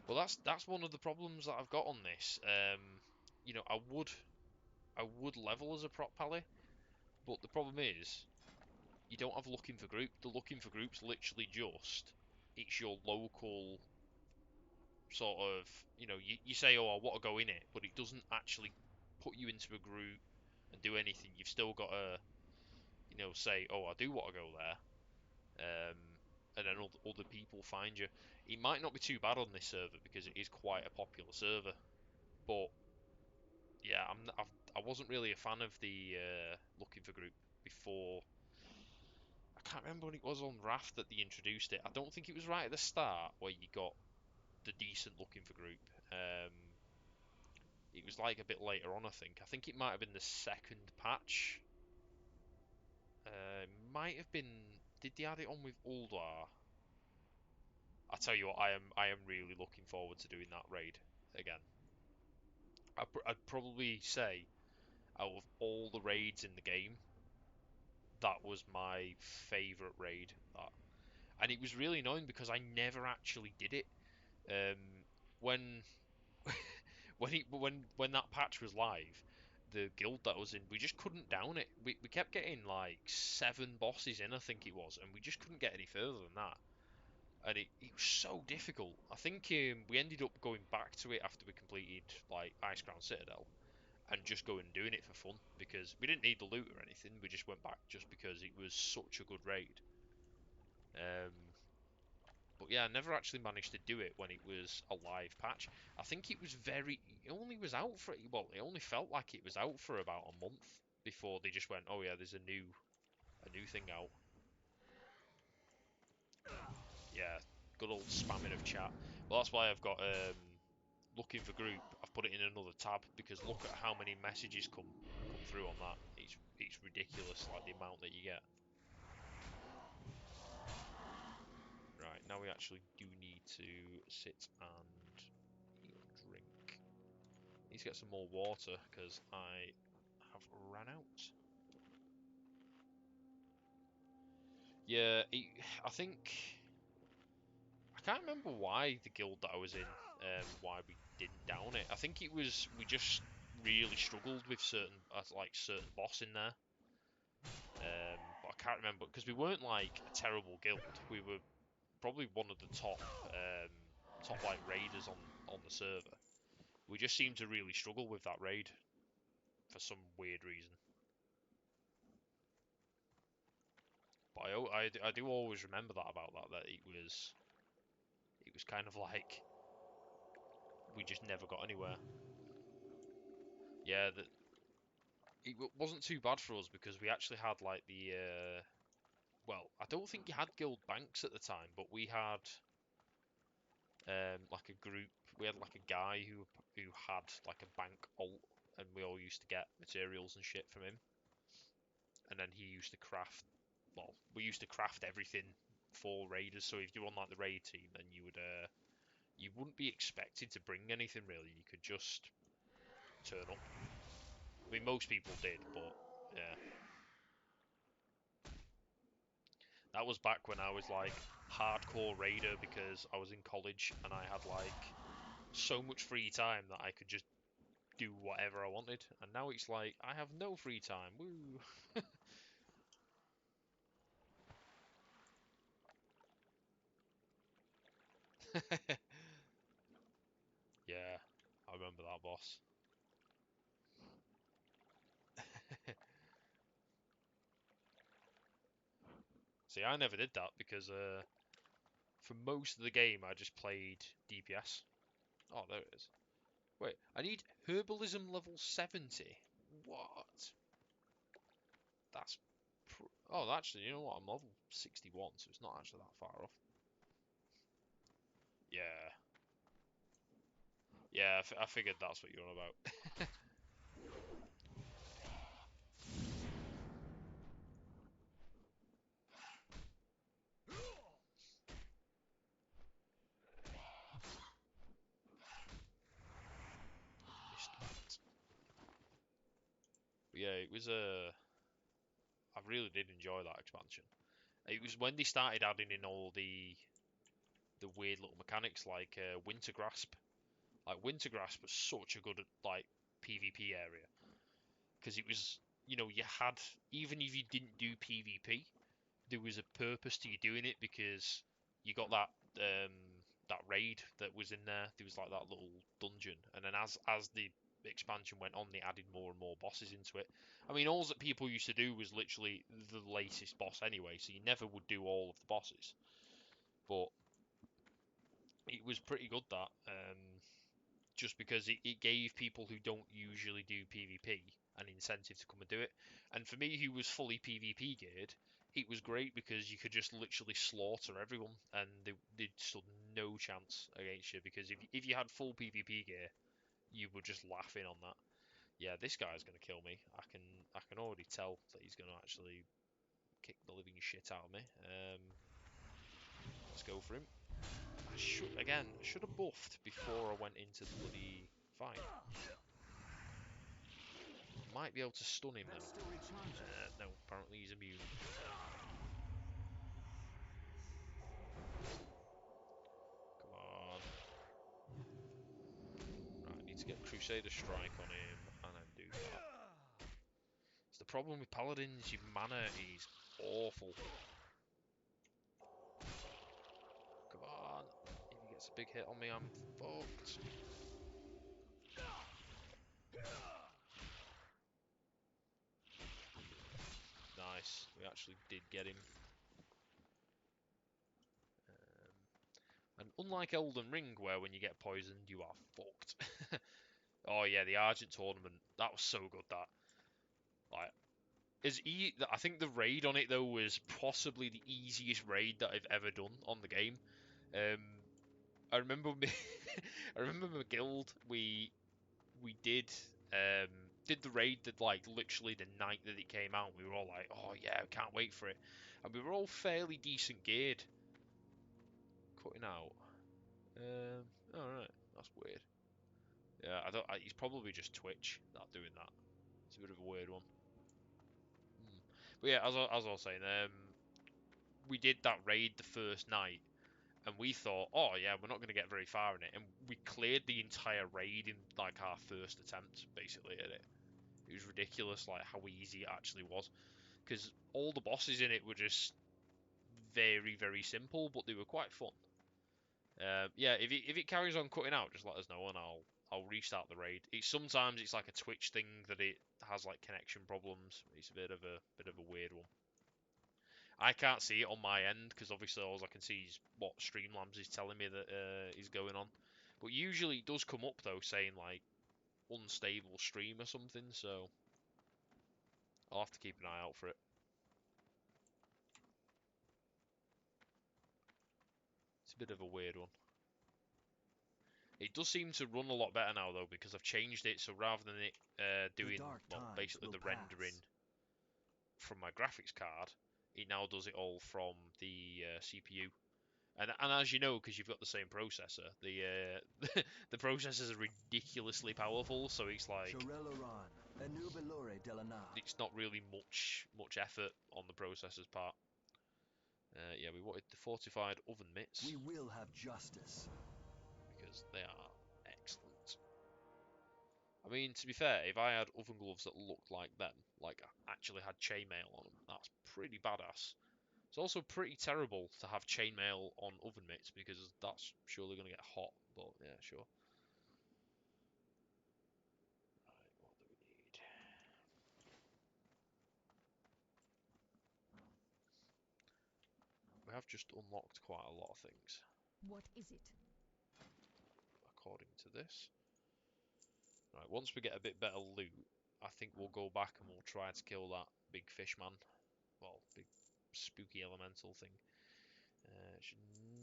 Well, that's one of the problems that I've got on this. You know, I would level as a prop pally, but the problem is you don't have looking for group. The looking for group's literally just it's your local sort of, you know, you say, oh, I want to go in it, but it doesn't actually put you into a group and do anything. You've still got to, you know, say, oh, I do want to go there, and then other people find you. It might not be too bad on this server because it is quite a popular server, but yeah, I wasn't really a fan of the looking for group before. I can't remember when it was on Raft that they introduced it. I don't think it was right at the start where you got the decent looking for group. It was like a bit later on, I think. I think it might have been the second patch. Might have been. Did they add it on with Ulduar? I tell you what, I am really looking forward to doing that raid again. I'd probably say out of all the raids in the game, that was my favourite raid. And it was really annoying because I never actually did it. Um, when when that patch was live, the guild that I was in, we just couldn't down it. We kept getting like 7 bosses in, I think it was, and we just couldn't get any further than that. And it was so difficult. I think we ended up going back to it after we completed like Icecrown Citadel, and just going and doing it for fun because we didn't need the loot or anything. We just went back just because it was such a good raid. Um, but yeah, I never actually managed to do it when it was a live patch. I think it was it only was out for, well, it only felt like it was out for about a month before they just went, oh yeah, there's a new thing out. Yeah, good old spamming of chat. Well, that's why I've got looking for group. I've put it in another tab because look at how many messages come through on that. It's ridiculous, like the amount that you get. Right, now we actually do need to sit and eat a drink. Need to get some more water because I have ran out. Yeah, I think I can't remember why the guild that I was in, why we didn't down it. I think it was we just really struggled with certain boss in there. But I can't remember because we weren't like a terrible guild. We were probably one of the top like raiders on the server. We just seemed to really struggle with that raid for some weird reason. But I do always remember that about that it was kind of like we just never got anywhere. Yeah, that it wasn't too bad for us because we actually had like the well, I don't think you had guild banks at the time, but we had like a group. We had like a guy who had like a bank alt, and we all used to get materials and shit from him. And then he used to craft. Well, we used to craft everything for raiders. So if you're on like the raid team, then you wouldn't be expected to bring anything really. You could just turn up. I mean, most people did, but yeah. That was back when I was like hardcore raider because I was in college and I had like so much free time that I could just do whatever I wanted. And now it's like I have no free time. Woo! Yeah, I remember that boss. See, I never did that because for most of the game I just played DPS. Oh, there it is. Wait, I need herbalism level 70. What? That's... Oh, actually, you know what? I'm level 61, so it's not actually that far off. Yeah. Yeah, I figured that's what you're on about. But yeah, it was I really did enjoy that expansion. It was when they started adding in all the weird little mechanics like Winter Grasp. Like Winter Grasp was such a good like PvP area because it was, you know, you had, even if you didn't do PvP, there was a purpose to you doing it because you got that raid that was in there. There was like that little dungeon, and then as the expansion went on, they added more and more bosses into it. I mean, all that people used to do was literally the latest boss anyway, so you never would do all of the bosses. But it was pretty good that, just because it gave people who don't usually do PvP an incentive to come and do it. And for me, who was fully PvP geared, it was great because you could just literally slaughter everyone and they stood no chance against you, because if you had full PvP gear, you were just laughing on that. Yeah, this guy's going to kill me. I can already tell that he's going to actually kick the living shit out of me. Let's go for him. I should have buffed before I went into the bloody fight. Might be able to stun him though. No, apparently he's immune. Come on. Right, I need to get Crusader Strike on him and then do that. It's the problem with Paladins, your mana is awful. Come on. If he gets a big hit on me, I'm fucked. Nice. We actually did get him. And unlike Elden Ring, where when you get poisoned, you are fucked. Oh yeah, the Argent tournament. That was so good, that. Like, I think the raid on it though was possibly the easiest raid that I've ever done on the game. Um, I remember me, I remember my guild. We did the raid that, like, literally the night that it came out. We were all like, oh yeah, I can't wait for it, and we were all fairly decent geared. Cutting out. All right, that's weird. Yeah, I don't. It's probably just Twitch not doing that. It's a bit of a weird one. But yeah, as I was saying, we did that raid the first night, and we thought, oh yeah, we're not going to get very far in it, and we cleared the entire raid in like our first attempt, basically, at it. It was ridiculous, like how easy it actually was, because all the bosses in it were just very, very simple, but they were quite fun. Yeah, if it carries on cutting out, just let us know and I'll restart the raid. Sometimes it's like a Twitch thing that it has like connection problems. It's a bit of a weird one. I can't see it on my end because obviously all I can see is what Streamlabs is telling me that is going on. But usually it does come up though, saying like unstable stream or something. So I'll have to keep an eye out for it. It's a bit of a weird one. It does seem to run a lot better now though, because I've changed it. So rather than it doing, well, basically the rendering from my graphics card, it now does it all from the CPU. And as you know, because you've got the same processor, the processors are ridiculously powerful. So it's like it's not really much effort on the processor's part. Yeah, we wanted the fortified oven mitts. We will have justice. Because they are excellent. I mean, to be fair, if I had oven gloves that looked like them, like actually had chainmail on them, that's pretty badass. It's also pretty terrible to have chainmail on oven mitts because that's surely going to get hot, but yeah, sure. Right, what do we need? have just unlocked quite a lot of things, What is it? according to this. Right, once we get a bit better loot, I think we'll go back and we'll try to kill that big fish man. Well, big spooky elemental thing. It's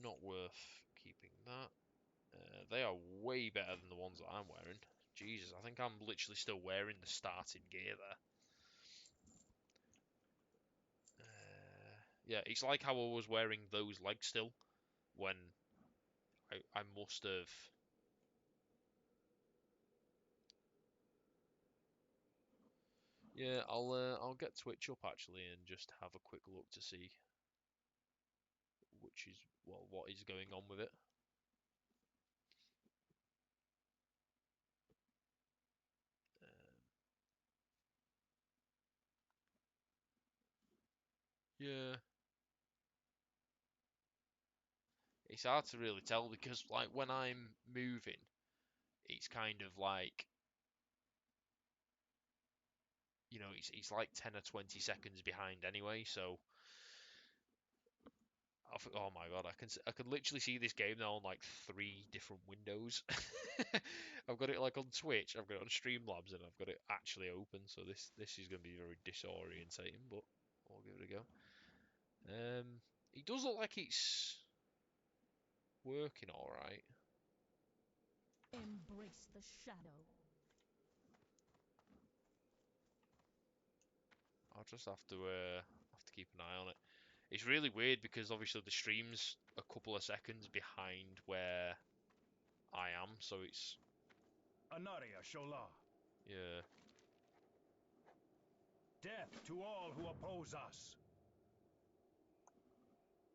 not worth keeping that. They are way better than the ones that I'm wearing. Jesus, I think I'm literally still wearing the starting gear there. Yeah, it's like how I was wearing those legs still when I must have. Yeah, I'll get Twitch up actually and just have a quick look to see which is what is going on with it. Yeah, it's hard to really tell because like when I'm moving, it's kind of like, you know, it's like 10 or 20 seconds behind anyway. So oh my god, I can literally see this game now on like 3 different windows. I've got it like on Twitch, I've got it on Streamlabs, and I've got it actually open. So this is going to be very disorientating, but I'll give it a go. It does look like it's working all right. Embrace the shadow. I'll just have to keep an eye on it. It's really weird because obviously the stream's a couple of seconds behind where I am, so it's Anaria Shola. yeah. Death to all who oppose us.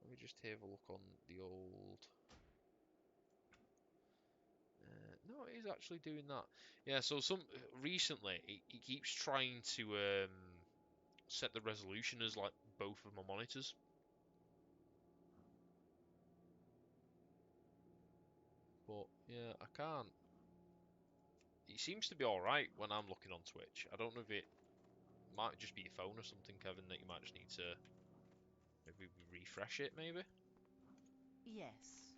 Let me just have a look on the old. No, it is actually doing that. Yeah, so recently it keeps trying to set the resolution as like both of my monitors. But yeah, I can't. It seems to be all right when I'm looking on Twitch. I don't know if it might just be your phone or something, Kevin, that you might just need to maybe refresh it, maybe. Yes.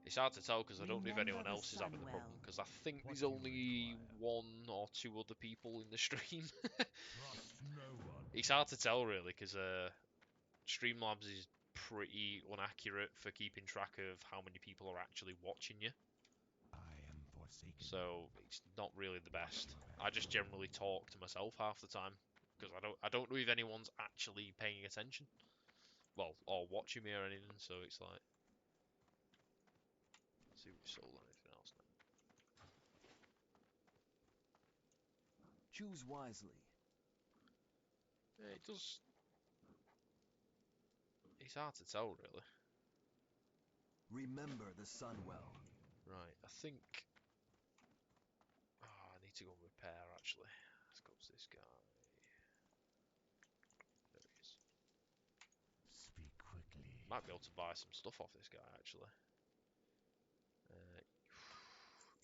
It's hard to tell because I don't know if Remember anyone the else is having the sun problem, well. because I think What there's do you only require? 1 or 2 other people in the stream. Trust no one. It's hard to tell really because Streamlabs is pretty inaccurate for keeping track of how many people are actually watching you. I am forsaken. So it's not really the best. I just generally talk to myself half the time because I don't know if anyone's actually paying attention, well, or watching me or anything. So it's like, let's see if we sold anything else now. Choose wisely. Yeah, it does. It's hard to tell really. Remember the sun well. Right, I think. Oh, I need to go and repair actually. Let's go to this guy. There he is. Speak quickly. Might be able to buy some stuff off this guy actually. Uh,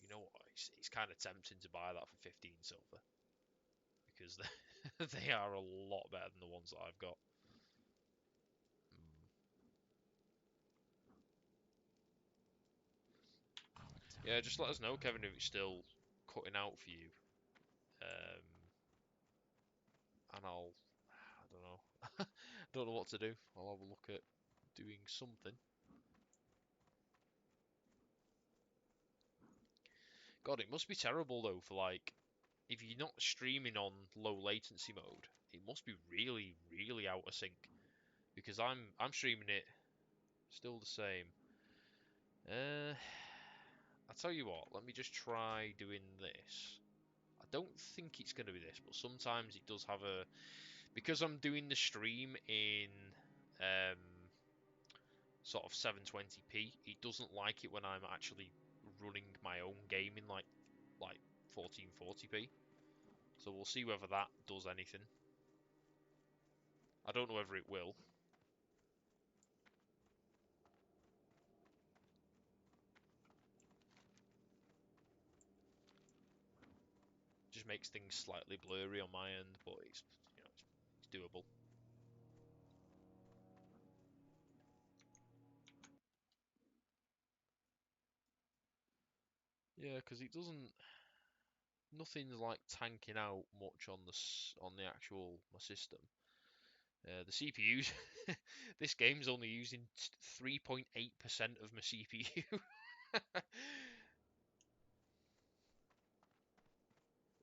you know what? It's kind of tempting to buy that for 15 silver because they are a lot better than the ones that I've got. Yeah, just let us know, Kevin, if it's still cutting out for you. And I don't know. I don't know what to do. I'll have a look at doing something. God, it must be terrible though for like, if you're not streaming on low latency mode, it must be really, really out of sync. Because I'm streaming it still the same. I tell you what, let me just try doing this. I don't think it's going to be this, but sometimes it does have a, because I'm doing the stream in um, sort of 720p, it doesn't like it when I'm actually running my own game in like 1440p. So we'll see whether that does anything. I don't know whether it will. Just makes things slightly blurry on my end, but it's, you know, it's doable. Yeah, because it doesn't. Nothing's like tanking out much on the actual my system. The CPU's this game's only using 3.8% of my CPU.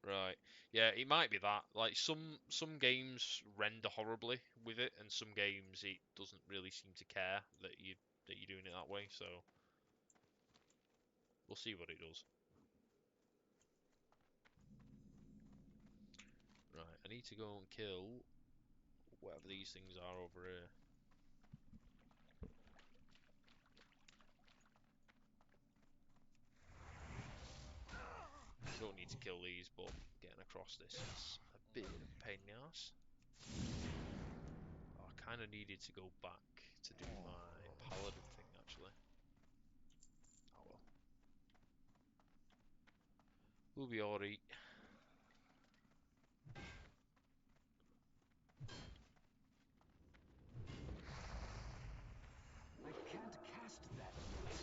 Right. Yeah, it might be that. Like some games render horribly with it, and some games it doesn't really seem to care that you're doing it that way. So we'll see what it does. Right. I need to go and kill whatever these things are over here. Don't need to kill these, but getting across this is a bit of a pain in the ass. Oh, I kind of needed to go back to do my paladin thing, actually. Oh well. We'll be alright. I can't cast that yet.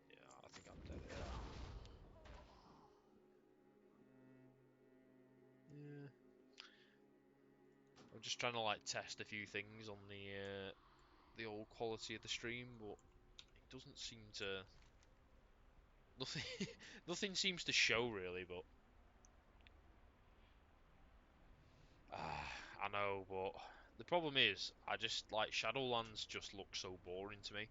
Yeah, I think I'm dead here. Yeah. I'm just trying to like test a few things on the old quality of the stream, but it doesn't seem to. Nothing, nothing seems to show really. But I know, but the problem is, I just like Shadowlands just looks so boring to me.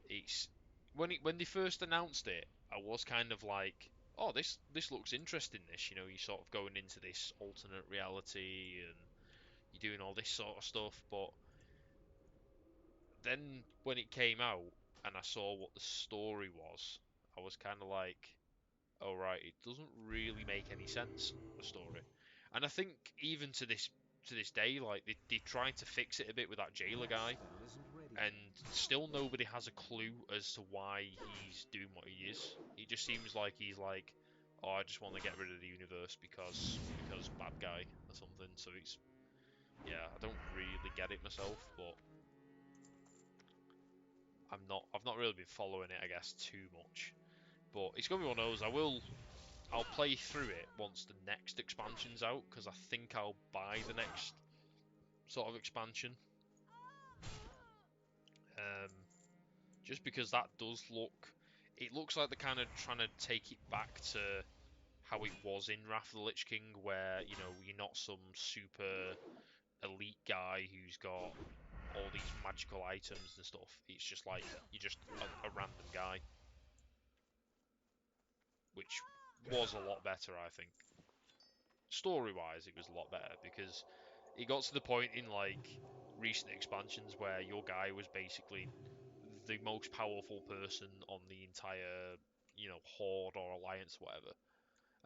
It's when they first announced it, I was kind of like, oh, this looks interesting. This, you're sort of going into this alternate reality and you're doing all this sort of stuff, but then when it came out and I saw what the story was, I was kind of like, oh right, it doesn't really make any sense, the story. And I think even to this day, like they tried to fix it a bit with that jailer That guy, spell isn't ready and yet. still nobody has a clue as to why he's doing what he is. It just seems like he's like, oh, I just want to get rid of the universe because bad guy or something. So it's yeah, I don't really get it myself, but I've not really been following it, I guess, too much. But it's gonna be one of those. I'll play through it once the next expansion's out because I think I'll buy the next sort of expansion. Um, just because that does it looks like they're kind of trying to take it back to how it was in Wrath of the Lich King, where you're not some super elite guy who's got all these magical items and stuff. It's just like you're just a random guy, which was a lot better, I think. Story-wise, it was a lot better because it got to the point in like recent expansions where your guy was basically the most powerful person on the entire, horde or alliance, or whatever.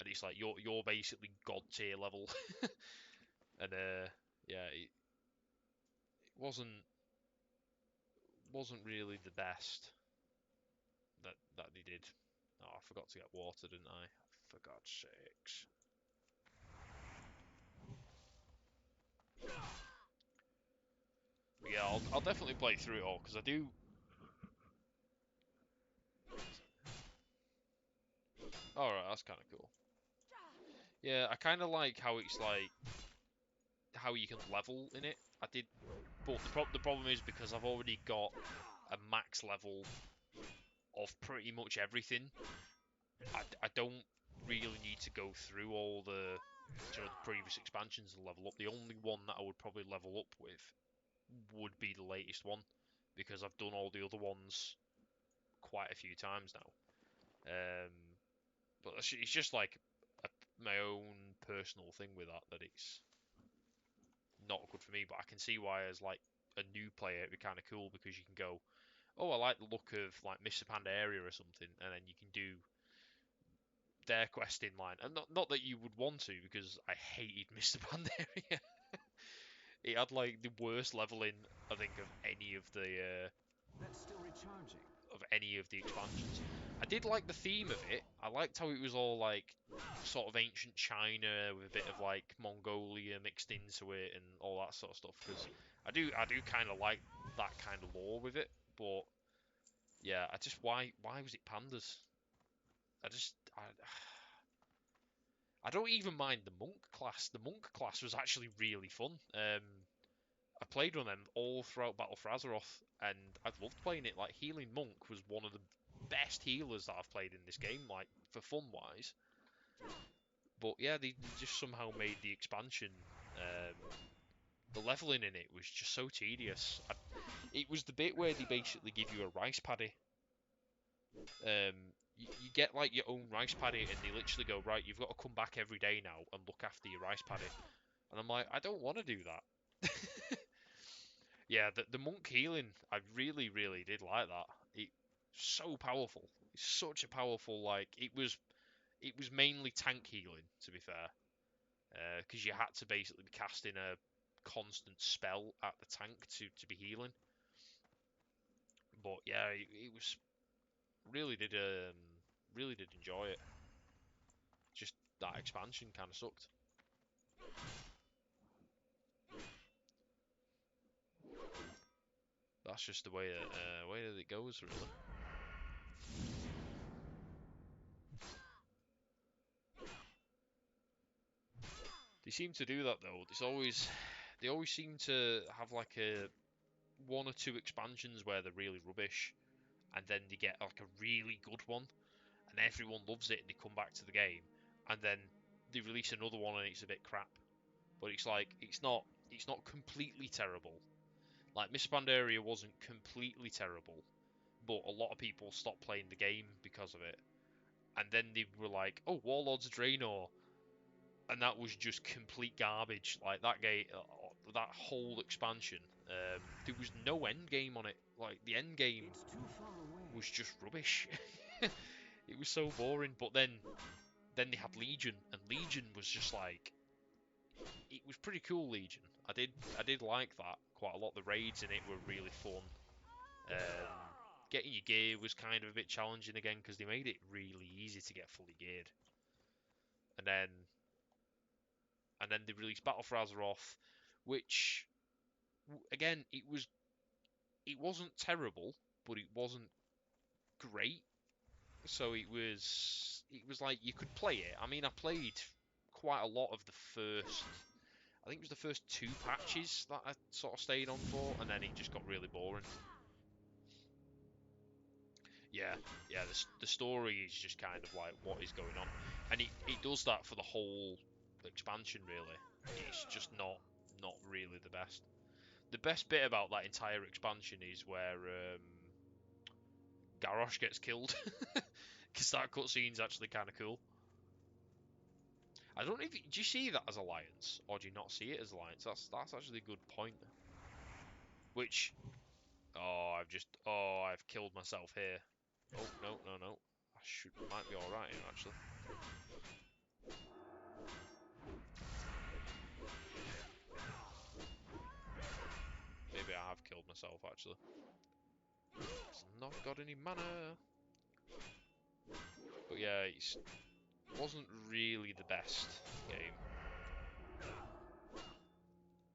And it's like you're basically god tier level, and yeah, it wasn't really the best that they did. Oh, I forgot to get water, didn't I? For God's sakes. But yeah, I'll definitely play through it all because I do. Alright, that's kind of cool. Yeah, I kind of like how it's like how you can level in it. I did, but the problem is because I've already got a max level of pretty much everything. I don't really need to go through all the previous expansions and level up. The only one that I would probably level up with would be the latest one because I've done all the other ones quite a few times now. But it's just like my own personal thing with that it's not good for me. But I can see why as like a new player it'd be kind of cool because you can go, oh, I like the look of like Mr. Pandaria or something, and then you can do their quest in line. And not that you would want to because I hated Mr. Pandaria. It had like the worst leveling I think of any of the That's still recharging. of any of the expansions. I did like the theme of it. I liked how it was all like sort of ancient China with a bit of like Mongolia mixed into it and all that sort of stuff. Because I do kind of like that kind of lore with it. But yeah, why was it pandas? I don't even mind the monk class. The monk class was actually really fun. I played on them all throughout Battle for Azeroth, and I loved playing it. Like, healing monk was one of the best healers that I've played in this game, like for fun wise. But yeah, they just somehow made the expansion. The leveling in it was just so tedious. It was the bit where they basically give you a rice paddy. You get like your own rice paddy, and they literally go, right, you've got to come back every day now and look after your rice paddy. And I'm like, I don't want to do that. Yeah, the monk healing, I really, really did like that. It's so powerful. It's such a powerful, like, it was mainly tank healing, to be fair, because you had to basically be casting a constant spell at the tank to be healing. But yeah, it was really did enjoy it. Just that expansion kind of sucked. That's just the way that it goes, really. They seem to do that though. They always seem to have like one or two expansions where they're really rubbish, and then they get like a really good one, and everyone loves it, and they come back to the game, and then they release another one and it's a bit crap. But it's like it's not completely terrible. Like Miss Pandaria wasn't completely terrible, but a lot of people stopped playing the game because of it. And then they were like, "Oh, Warlords of Draenor," and that was just complete garbage. Like that game, that whole expansion, there was no end game on it. Like the end game It's too far away. was just rubbish. It was so boring. But then they had Legion, and Legion was just like, it was pretty cool. Legion, I did like that quite a lot. The raids in it were really fun. Getting your gear was kind of a bit challenging again because they made it really easy to get fully geared. And then they released Battle for Azeroth, which again it wasn't terrible, but it wasn't great. So it was like you could play it. I mean, I played quite a lot of the first. I think it was the first two patches that I sort of stayed on for, and then it just got really boring. Yeah, yeah. The story is just kind of like what is going on, and it does that for the whole expansion. Really, it's just not really the best. The best bit about that entire expansion is where Garrosh gets killed, because that cutscene's actually kind of cool. I don't know if do you see that as Alliance or do you not see it as Alliance? That's actually a good point. Which I've killed myself here. Oh no. Might be all right here actually. Maybe I have killed myself actually. It's not got any mana. But yeah, it wasn't really the best game.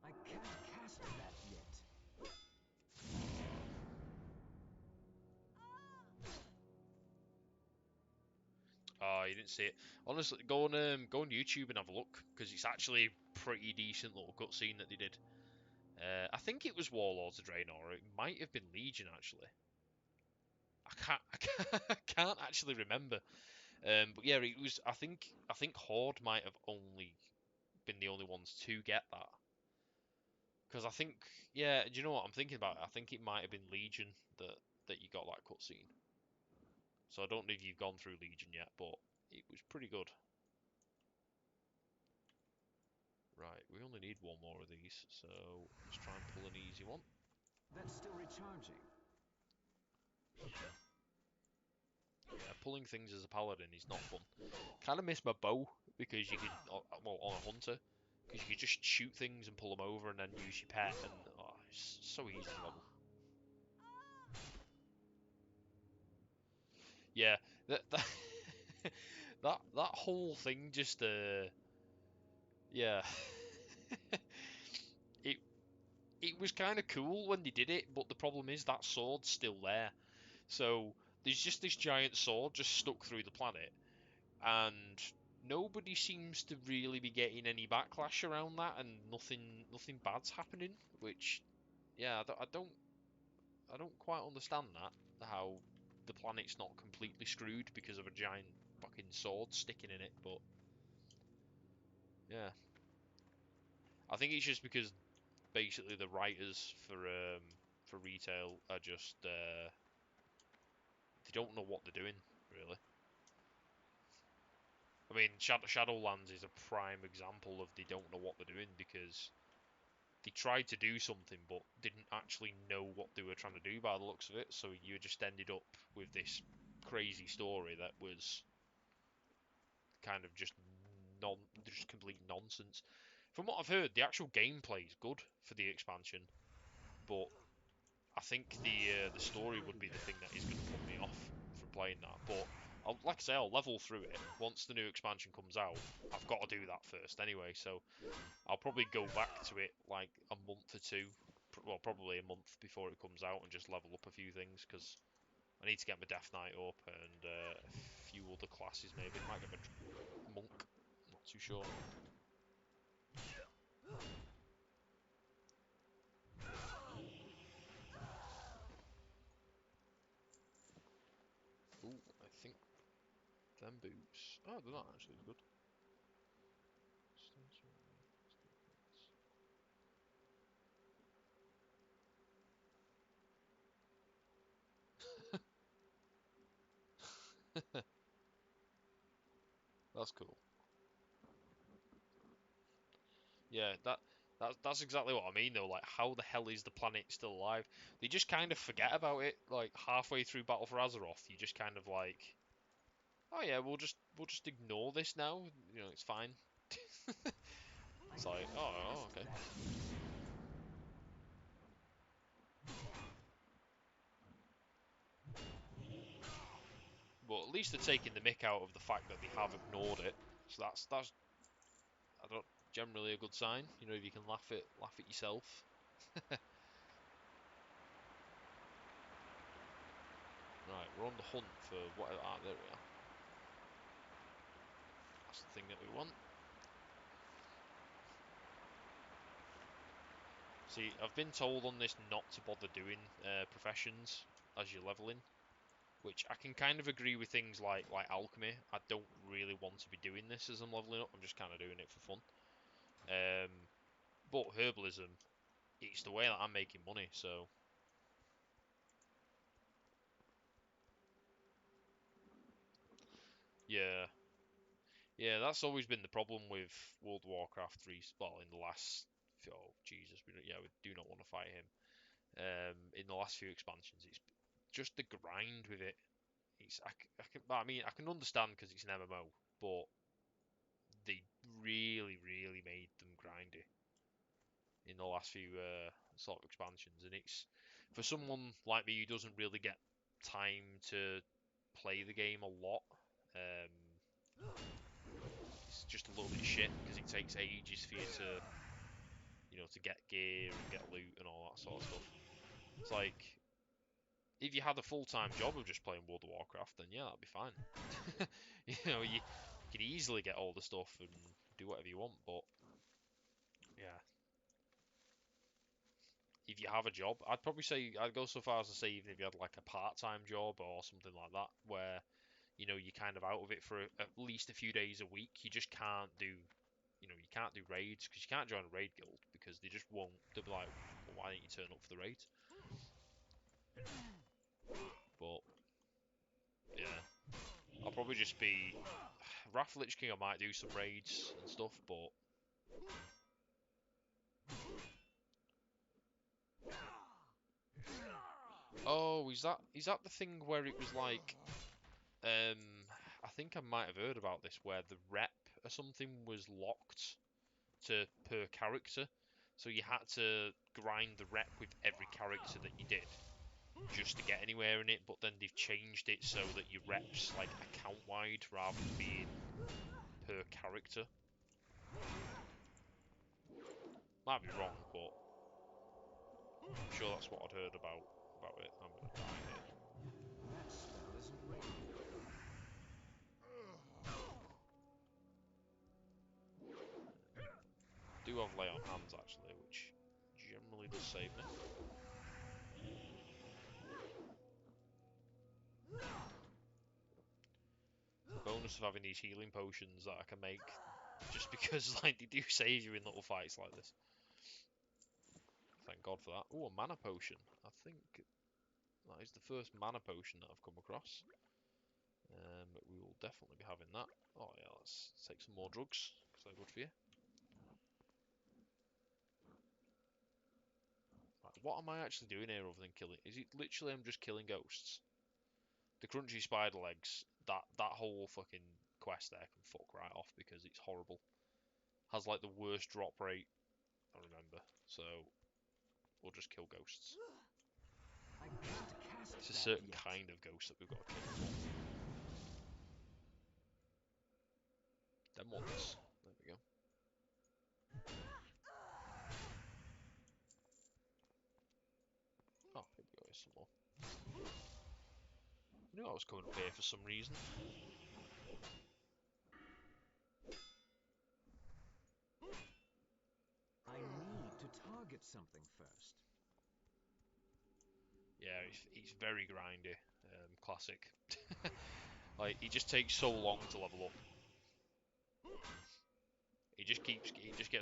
I can't cast that yet. Oh, you didn't see it. Honestly, go on YouTube and have a look because it's actually a pretty decent little cutscene that they did. I think it was Warlords of Draenor. It might have been Legion actually. I can't actually remember. But yeah, it was. I think Horde might have only been the only ones to get that. Because I think, yeah, do you know what I'm thinking about? I think it might have been Legion that you got that cutscene. So I don't know if you've gone through Legion yet, but it was pretty good. Right, we only need one more of these, so let's try and pull an easy one. That's still recharging. Yeah, pulling things as a paladin is not fun. Kind of miss my bow because you can, well, on a hunter, because you can just shoot things and pull them over and then use your pet, and it's so easy to level. Yeah, that that whole thing just yeah, it it was kind of cool when they did it, but the problem is that sword's still there. So there's just this giant sword just stuck through the planet, and nobody seems to really be getting any backlash around that, and nothing bad's happening. Which, yeah, I don't quite understand that, how the planet's not completely screwed because of a giant fucking sword sticking in it. But yeah, I think it's just because basically the writers for retail are just they don't know what they're doing really. I mean, Shadowlands is a prime example of they don't know what they're doing, because they tried to do something but didn't actually know what they were trying to do by the looks of it. So you just ended up with this crazy story that was kind of just complete nonsense. From what I've heard, the actual gameplay is good for the expansion, but I think the story would be the thing that is going to put me off from playing that. But like I say, I'll level through it once the new expansion comes out. I've got to do that first anyway, so I'll probably go back to it like a month or two, well, probably a month before it comes out, and just level up a few things, because I need to get my Death Knight up and a few other classes maybe. Might get my Monk, not too sure. Ooh, I think them boots. Oh, they're not actually as good. That's cool. Yeah, that's exactly what I mean though. Like, how the hell is the planet still alive? They just kind of forget about it. Like halfway through Battle for Azeroth, you just kind of like, oh yeah, we'll just ignore this now. You know, it's fine. It's like, oh, okay. But at least they're taking the mick out of the fact that they have ignored it. So that's I don't generally a good sign. You know, if you can laugh at yourself. Right, we're on the hunt for whatever. Ah, there we are. That's the thing that we want. See, I've been told on this not to bother doing professions as you're leveling, which I can kind of agree with. Things like alchemy. I don't really want to be doing this as I'm leveling up. I'm just kind of doing it for fun. Um, but herbalism, it's the way that I'm making money. So yeah, yeah, that's always been the problem with World of Warcraft 3. Well, in the last, oh Jesus, yeah, we do not want to fight him. In the last few expansions, it's just the grind with it. I mean, I can understand because it's an MMO, but they really made them grindy in the last few sort of expansions, and it's for someone like me who doesn't really get time to play the game a lot. Um, it's just a little bit shit because it takes ages for you to get gear and get loot and all that sort of stuff. It's like, if you had a full-time job of just playing World of Warcraft, then yeah, that'd be fine. You can easily get all the stuff and do whatever you want, but yeah, if you have a job, I'd probably say, I'd go so far as to say, even if you had like a part-time job or something like that, where you're kind of out of it for at least a few days a week, you just can't do, you can't do raids, because you can't join a raid guild, because they just won't. They'll be like, well, why don't you turn up for the raids? But yeah, I'll probably just be Wrath Lich King. I might do some raids and stuff, but oh, is that the thing where it was like, um, I think I might have heard about this, where the rep or something was locked to per character, so you had to grind the rep with every character that you did. just to get anywhere in it, but then they've changed it so that your reps like account wide rather than being per character. Might be wrong, but I'm sure that's what I'd heard about it. I'm gonna die here. That spell isn't ready yet. Do have lay on hands actually, which generally does save me. The bonus of having these healing potions that I can make just because like they do save you in little fights like this. Thank God for that. Oh, a mana potion. I think that is the first mana potion that I've come across. We will definitely be having that. Oh yeah, let's take some more drugs because they're good for you. Right, what am I actually doing here other than killing? Is it literally I'm just killing ghosts? The crunchy spider legs, that whole fucking quest there can fuck right off because it's horrible. Has like the worst drop rate I remember, so we'll just kill ghosts. I can't cast It's a that certain yet. kind of ghost that we've got to kill. Them ones. There we go. Oh, here we go. Here's some more. I knew I was coming up here for some reason. I need to target something first. Yeah, he's very grindy. Classic. Like he just takes so long to level up. He just gets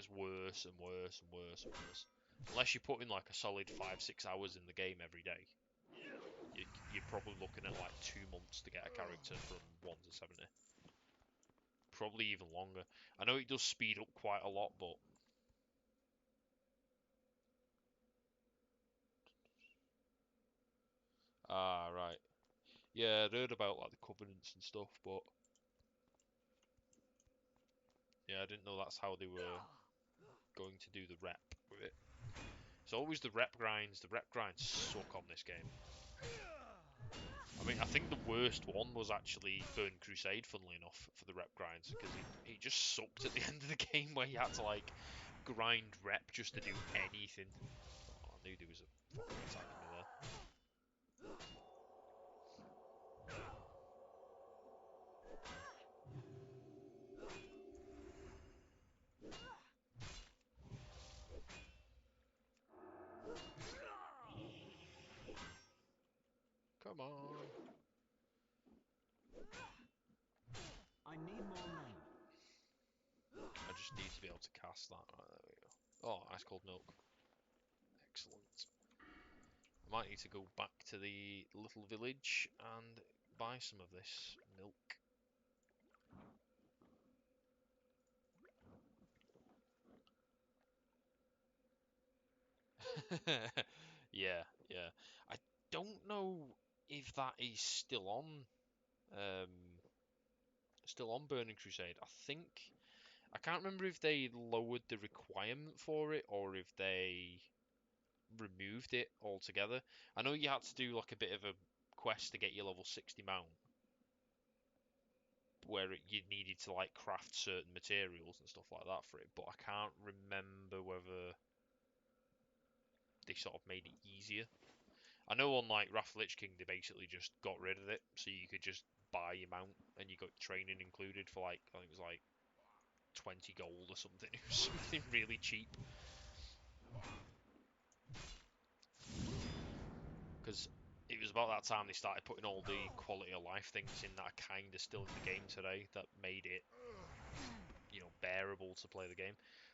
worse and worse and worse and worse. Unless you put in like a solid 5-6 hours in the game every day, you're probably looking at like 2 months to get a character from 1 to 70. Probably even longer. I know it does speed up quite a lot, but ah, right. Yeah, I heard about like the covenants and stuff, but yeah, I didn't know that's how they were going to do the rep with it. It's always the rep grinds. The rep grinds suck on this game. I mean, I think the worst one was actually Burn Crusade, funnily enough, for the rep grinds, because it just sucked at the end of the game where you had to like grind rep just to do anything. Oh, I knew there was a fucking attacking me there. Come on. I need more mana. I just need to be able to cast that. Right, there we go. Oh, ice cold milk. Excellent. I might need to go back to the little village and buy some of this milk. Yeah, yeah. I don't know if that is um, still on Burning Crusade. I can't remember if they lowered the requirement for it or if they removed it altogether. I know you had to do like a bit of a quest to get your level 60 mount, where you needed to like craft certain materials and stuff like that for it, but I can't remember whether they sort of made it easier. I know on like Wrath of Lich King they basically just got rid of it, so you could just buy your mount and you got training included for like I think it was like 20 gold or something. It was something really cheap. Because it was about that time they started putting all the quality of life things in that are kind of still in the game today that made it, you know, bearable to play the game.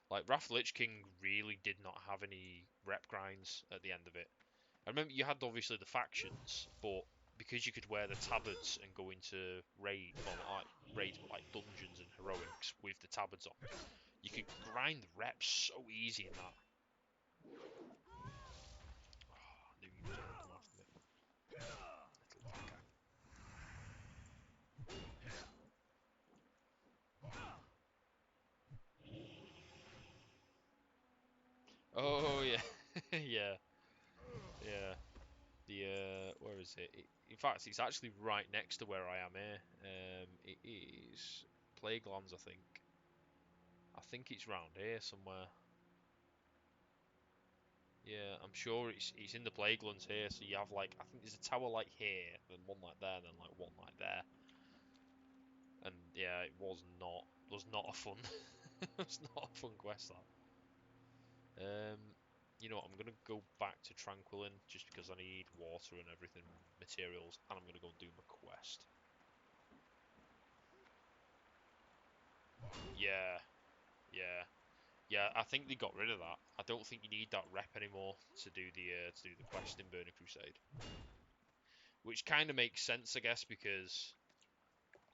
Like Wrath of Lich King really did not have any rep grinds at the end of it. I remember you had obviously the factions, but because you could wear the tabards and go into raids, but like dungeons and heroics with the tabards on, you could grind the reps so easy in that. Oh, I knew he was going to come after me. Little fucker. Oh yeah, yeah, yeah. The is it? In fact, it's actually right next to where I am here. It is Plaguelands, I think. I think it's round here somewhere. Yeah, I'm sure it's in the Plaguelands here. So you have like, I think there's a tower like here, then one like there, and then like one like there. And yeah, it was not a fun, it was not a fun quest that. You know what? I'm gonna go back to Tranquillin just because I need water and everything, materials, and I'm gonna go do my quest. Yeah, yeah, yeah. I think they got rid of that. I don't think you need that rep anymore to do the quest in Burning Crusade, which kind of makes sense, I guess, because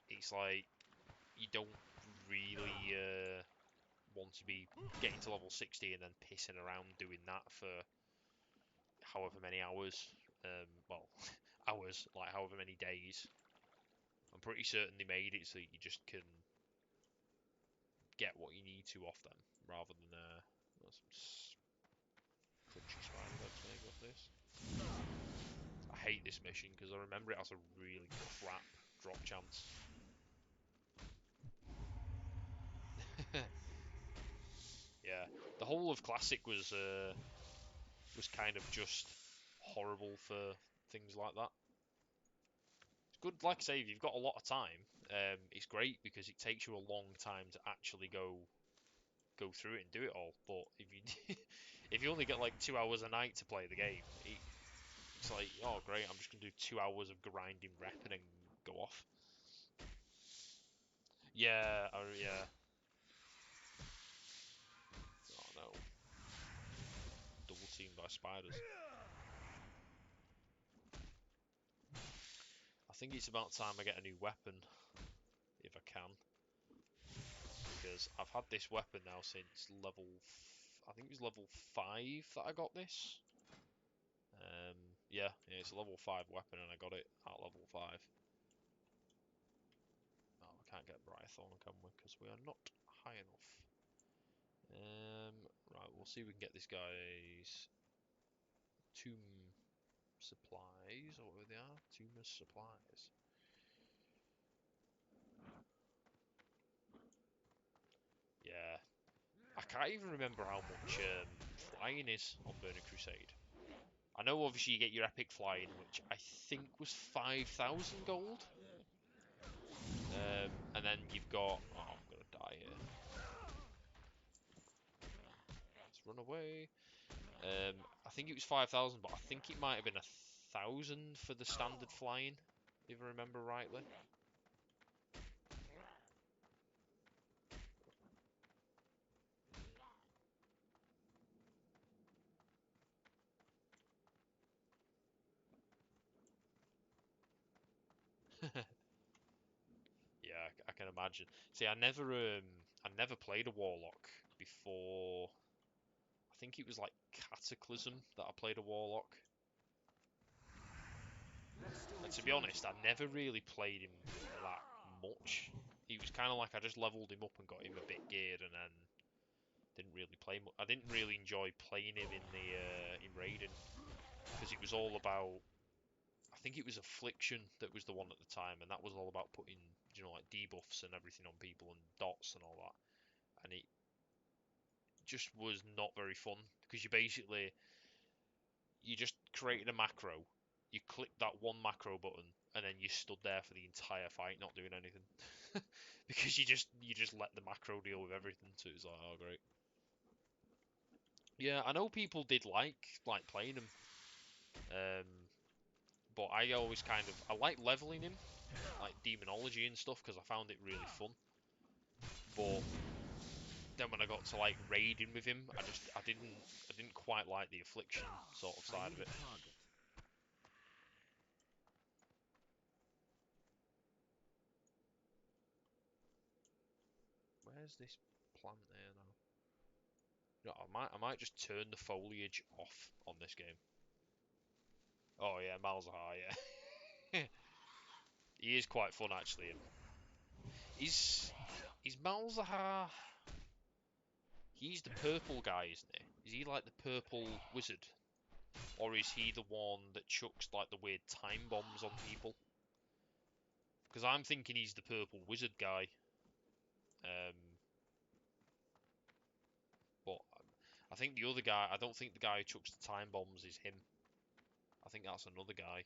it's like you don't really want to be getting to level 60 and then pissing around doing that for however many hours. Well, hours, like however many days. I'm pretty certain they made it so you just can get what you need to off them, rather than some crunchy spider webs maybe off this. I hate this mission because I remember it has a really crap drop chance. Yeah, the whole of Classic was kind of just horrible for things like that. It's good, like I say, if you've got a lot of time, it's great because it takes you a long time to actually go through it and do it all. But if you if you only get like 2 hours a night to play the game, it's like, oh great, I'm just gonna do 2 hours of grinding rep and then go off. Yeah, yeah. Oh no, double teamed by spiders. I think it's about time I get a new weapon, if I can, because I've had this weapon now since level, I think it was level 5 that I got this. Yeah, it's a level 5 weapon and I got it at level 5. Oh, we can't get Brythorn, can we? Because we are not high enough. Right, we'll see if we can get this guy's tomb supplies, or whatever they are. Tombus supplies. Yeah, I can't even remember how much flying is on Burning Crusade. I know obviously you get your epic flying, which I think was 5,000 gold. And then you've got, oh, I'm gonna die here. Let's run away. I think it was 5,000, but I think it might have been 1,000 for the standard flying, if I remember rightly. Yeah, I can imagine. See, I never played a warlock before. I think it was like Cataclysm that I played a warlock. And to be honest, I never really played him that much. He was kind of like I just leveled him up and got him a bit geared, and then didn't really play much. I didn't really enjoy playing him in the in raiding because it was all about. I think it was Affliction that was the one at the time, and that was all about putting, you know, like debuffs and everything on people and dots and all that. And it just was not very fun because you just created a macro, you clicked that one macro button, and then you stood there for the entire fight not doing anything because you just let the macro deal with everything. So it's like, oh great. Yeah, I know people did like playing him, um, but I always I like leveling him, like demonology and stuff, because I found it really fun. But then when I got to like raiding with him, I didn't quite like the affliction sort of side of it. Where's this plant here now? No, I might just turn the foliage off on this game. Oh yeah, Malzahar, yeah. He is quite fun actually. Is Malzahar? He's the purple guy, isn't he? Is he like the purple wizard? or is he the one that chucks like the weird time bombs on people? Because I'm thinking he's the purple wizard guy. But I think the other guy, I don't think the guy who chucks the time bombs is him. I think that's another guy.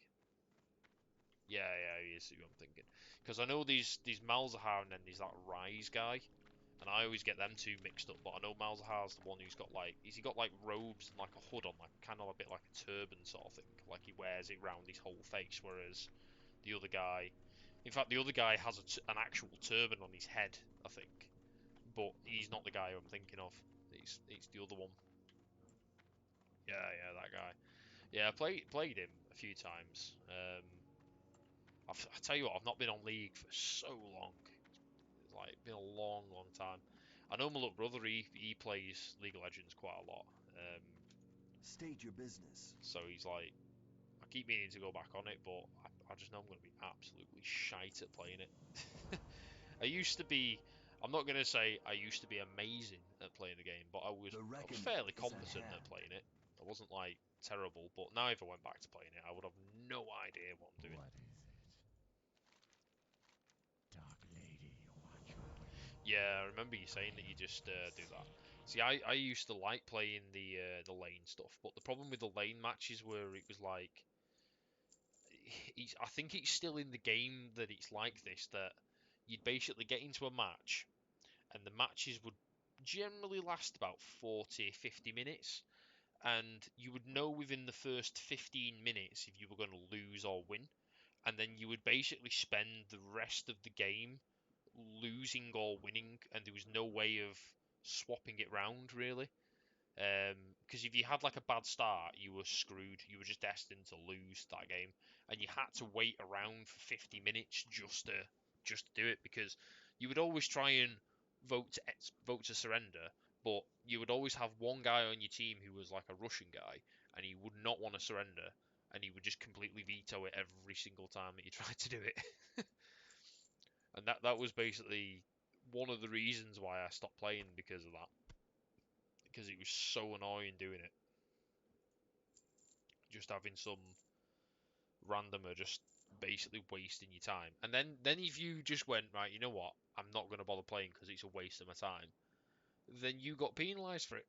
Yeah, he is who I'm thinking. Because I know these Malzahar and then there's that Rise guy. And I always get them two mixed up, but I know Malzahar's the one who's got like, he got like robes and like a hood on, like kind of a bit like a turban sort of thing, like he wears it round his whole face, whereas the other guy, in fact the other guy has an actual turban on his head, I think, but he's not the guy I'm thinking of. It's the other one. Yeah, that guy. Yeah, I played him a few times. I tell you what, I've not been on League for so long. It's like been a long time. I know my little brother, he plays League of Legends quite a lot. State your business. So he's like, I keep meaning to go back on it, but I just know I'm going to be absolutely shite at playing it. I used to be, I'm not going to say I used to be amazing at playing the game, but I was fairly competent at playing it. I wasn't like terrible, but now if I went back to playing it, I would have no idea what I'm doing. What is it? Dark Lady, watch your way. Yeah, I remember you saying that you just do that. See, I used to like playing the lane stuff, but the problem with the lane matches were it was like, I think it's still in the game that it's like this, that you'd basically get into a match, and the matches would generally last about 40, 50 minutes, and you would know within the first 15 minutes if you were going to lose or win, and then you would basically spend the rest of the game losing or winning, and there was no way of swapping it round really. Because if you had like a bad start, you were screwed. You were just destined to lose that game, and you had to wait around for 50 minutes just to do it, because you would always try and vote to surrender, but you would always have one guy on your team who was like a Russian guy, and he would not want to surrender, and he would just completely veto it every single time that you tried to do it. And that was basically one of the reasons why I stopped playing, because of that. Because it was so annoying doing it. Just having some randomer just basically wasting your time. And then if you just went, right, you know what, I'm not going to bother playing because it's a waste of my time, then you got penalised for it.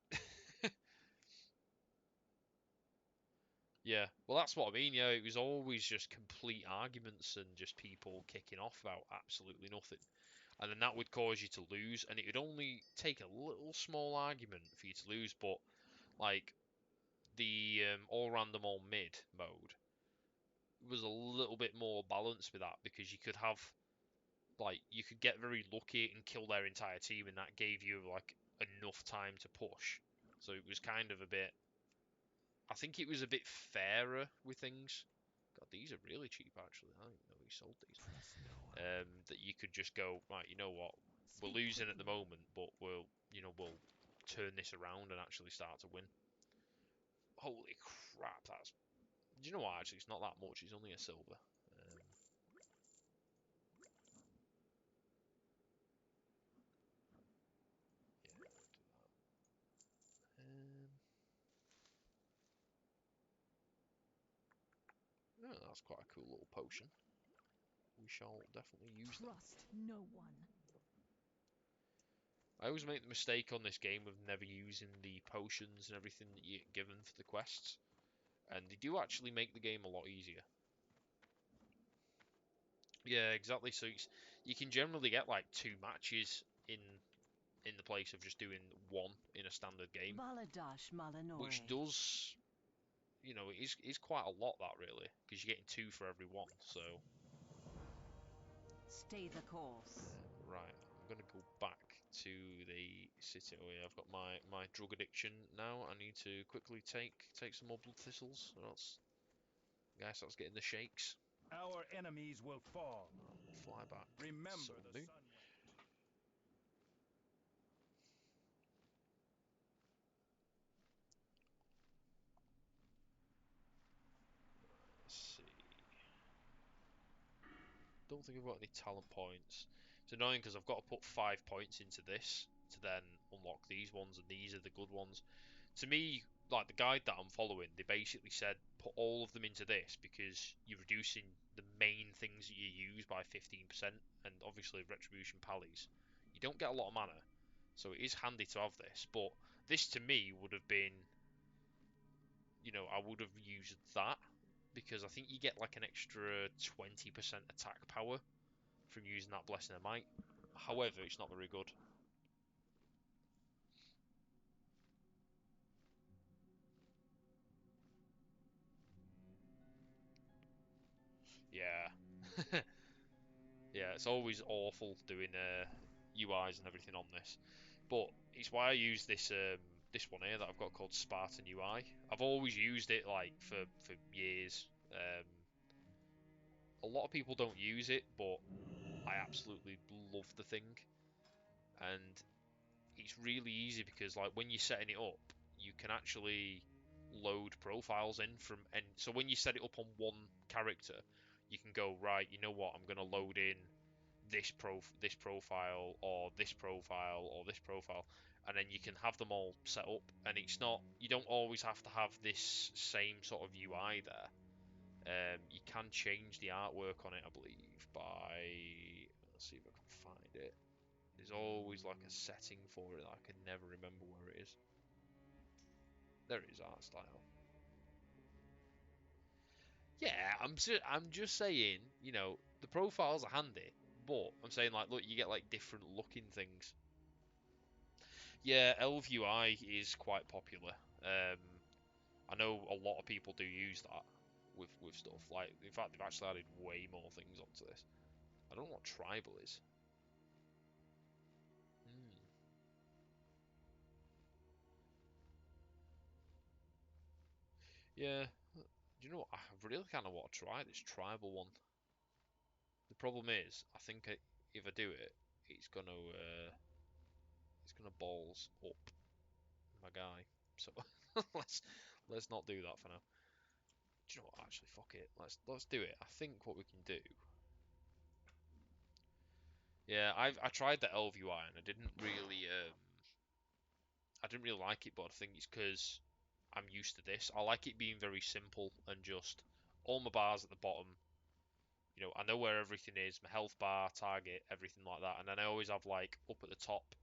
Yeah, well that's what I mean, yeah, it was always just complete arguments and just people kicking off about absolutely nothing. And then that would cause you to lose, and it would only take a little small argument for you to lose, but like the all random all mid mode was a little bit more balanced with that, because you could have, like, you could get very lucky and kill their entire team, and that gave you like enough time to push. So it was kind of a bit, I think it was a bit fairer with things. God, these are really cheap actually. I didn't know he sold these. That you could just go, right, you know what, we're losing at the moment, but we'll turn this around and actually start to win. Holy crap, that's, do you know what, actually it's not that much, it's only a silver. Oh, that's quite a cool little potion. We shall definitely use that. Trust no one. I always make the mistake on this game of never using the potions and everything that you get given for the quests, and they do actually make the game a lot easier. Yeah, exactly. So you can generally get like 2 matches in the place of just doing one in a standard game, Valadash Malanori. which does, is quite a lot, that really, because you're getting 2 for every one. So Stay the course. right, I'm gonna go back to the city. Oh yeah, I've got my drug addiction now. I need to quickly take some more blood thistles, or else guy starts getting the shakes. Our enemies will fall. Fly back. Remember the Sunday. sun. Let's see. Don't think I've got any talent points. It's annoying because I've got to put 5 points into this to then unlock these ones, and these are the good ones. To me, like the guide that I'm following, they basically said put all of them into this because you're reducing the main things that you use by 15%, and obviously Retribution Pallies. You don't get a lot of mana, so it is handy to have this. But this to me would have been, I would have used that because I think you get like an extra 20% attack power from using that Blessing of Might. However, it's not very good. Yeah. Yeah, it's always awful doing UIs and everything on this. But it's why I use this one here that I've got called Spartan UI. I've always used it like for years. A lot of people don't use it, but I absolutely love the thing. And it's really easy because like when you're setting it up, you can actually load profiles in from, and so when you set it up on one character, you can go, right, you know what, I'm gonna load in this profile or this profile or this profile, and then you can have them all set up, and it's not, you don't always have to have this same sort of UI there. You can change the artwork on it, I believe, by, let's see if I can find it. There's always like a setting for it that I can never remember where it is. There it is, art style. Yeah, I'm just saying, the profiles are handy, but I'm saying like, look, you get like different looking things. Yeah, Elf UI is quite popular. I know a lot of people do use that with stuff. Like, in fact, they've actually added way more things onto this. I don't know what tribal is. Hmm. Yeah, do you know what? I really kind of want to try this tribal one. The problem is, I think if I do it, it's gonna balls up my guy. So let's not do that for now. Do you know what? Actually, fuck it. Let's do it. I think what we can do. Yeah, I tried the LVI and I didn't really like it, but I think it's because I'm used to this. I like it being very simple and just all my bars at the bottom. I know where everything is, my health bar, target, everything like that, and then I always have like up at the top.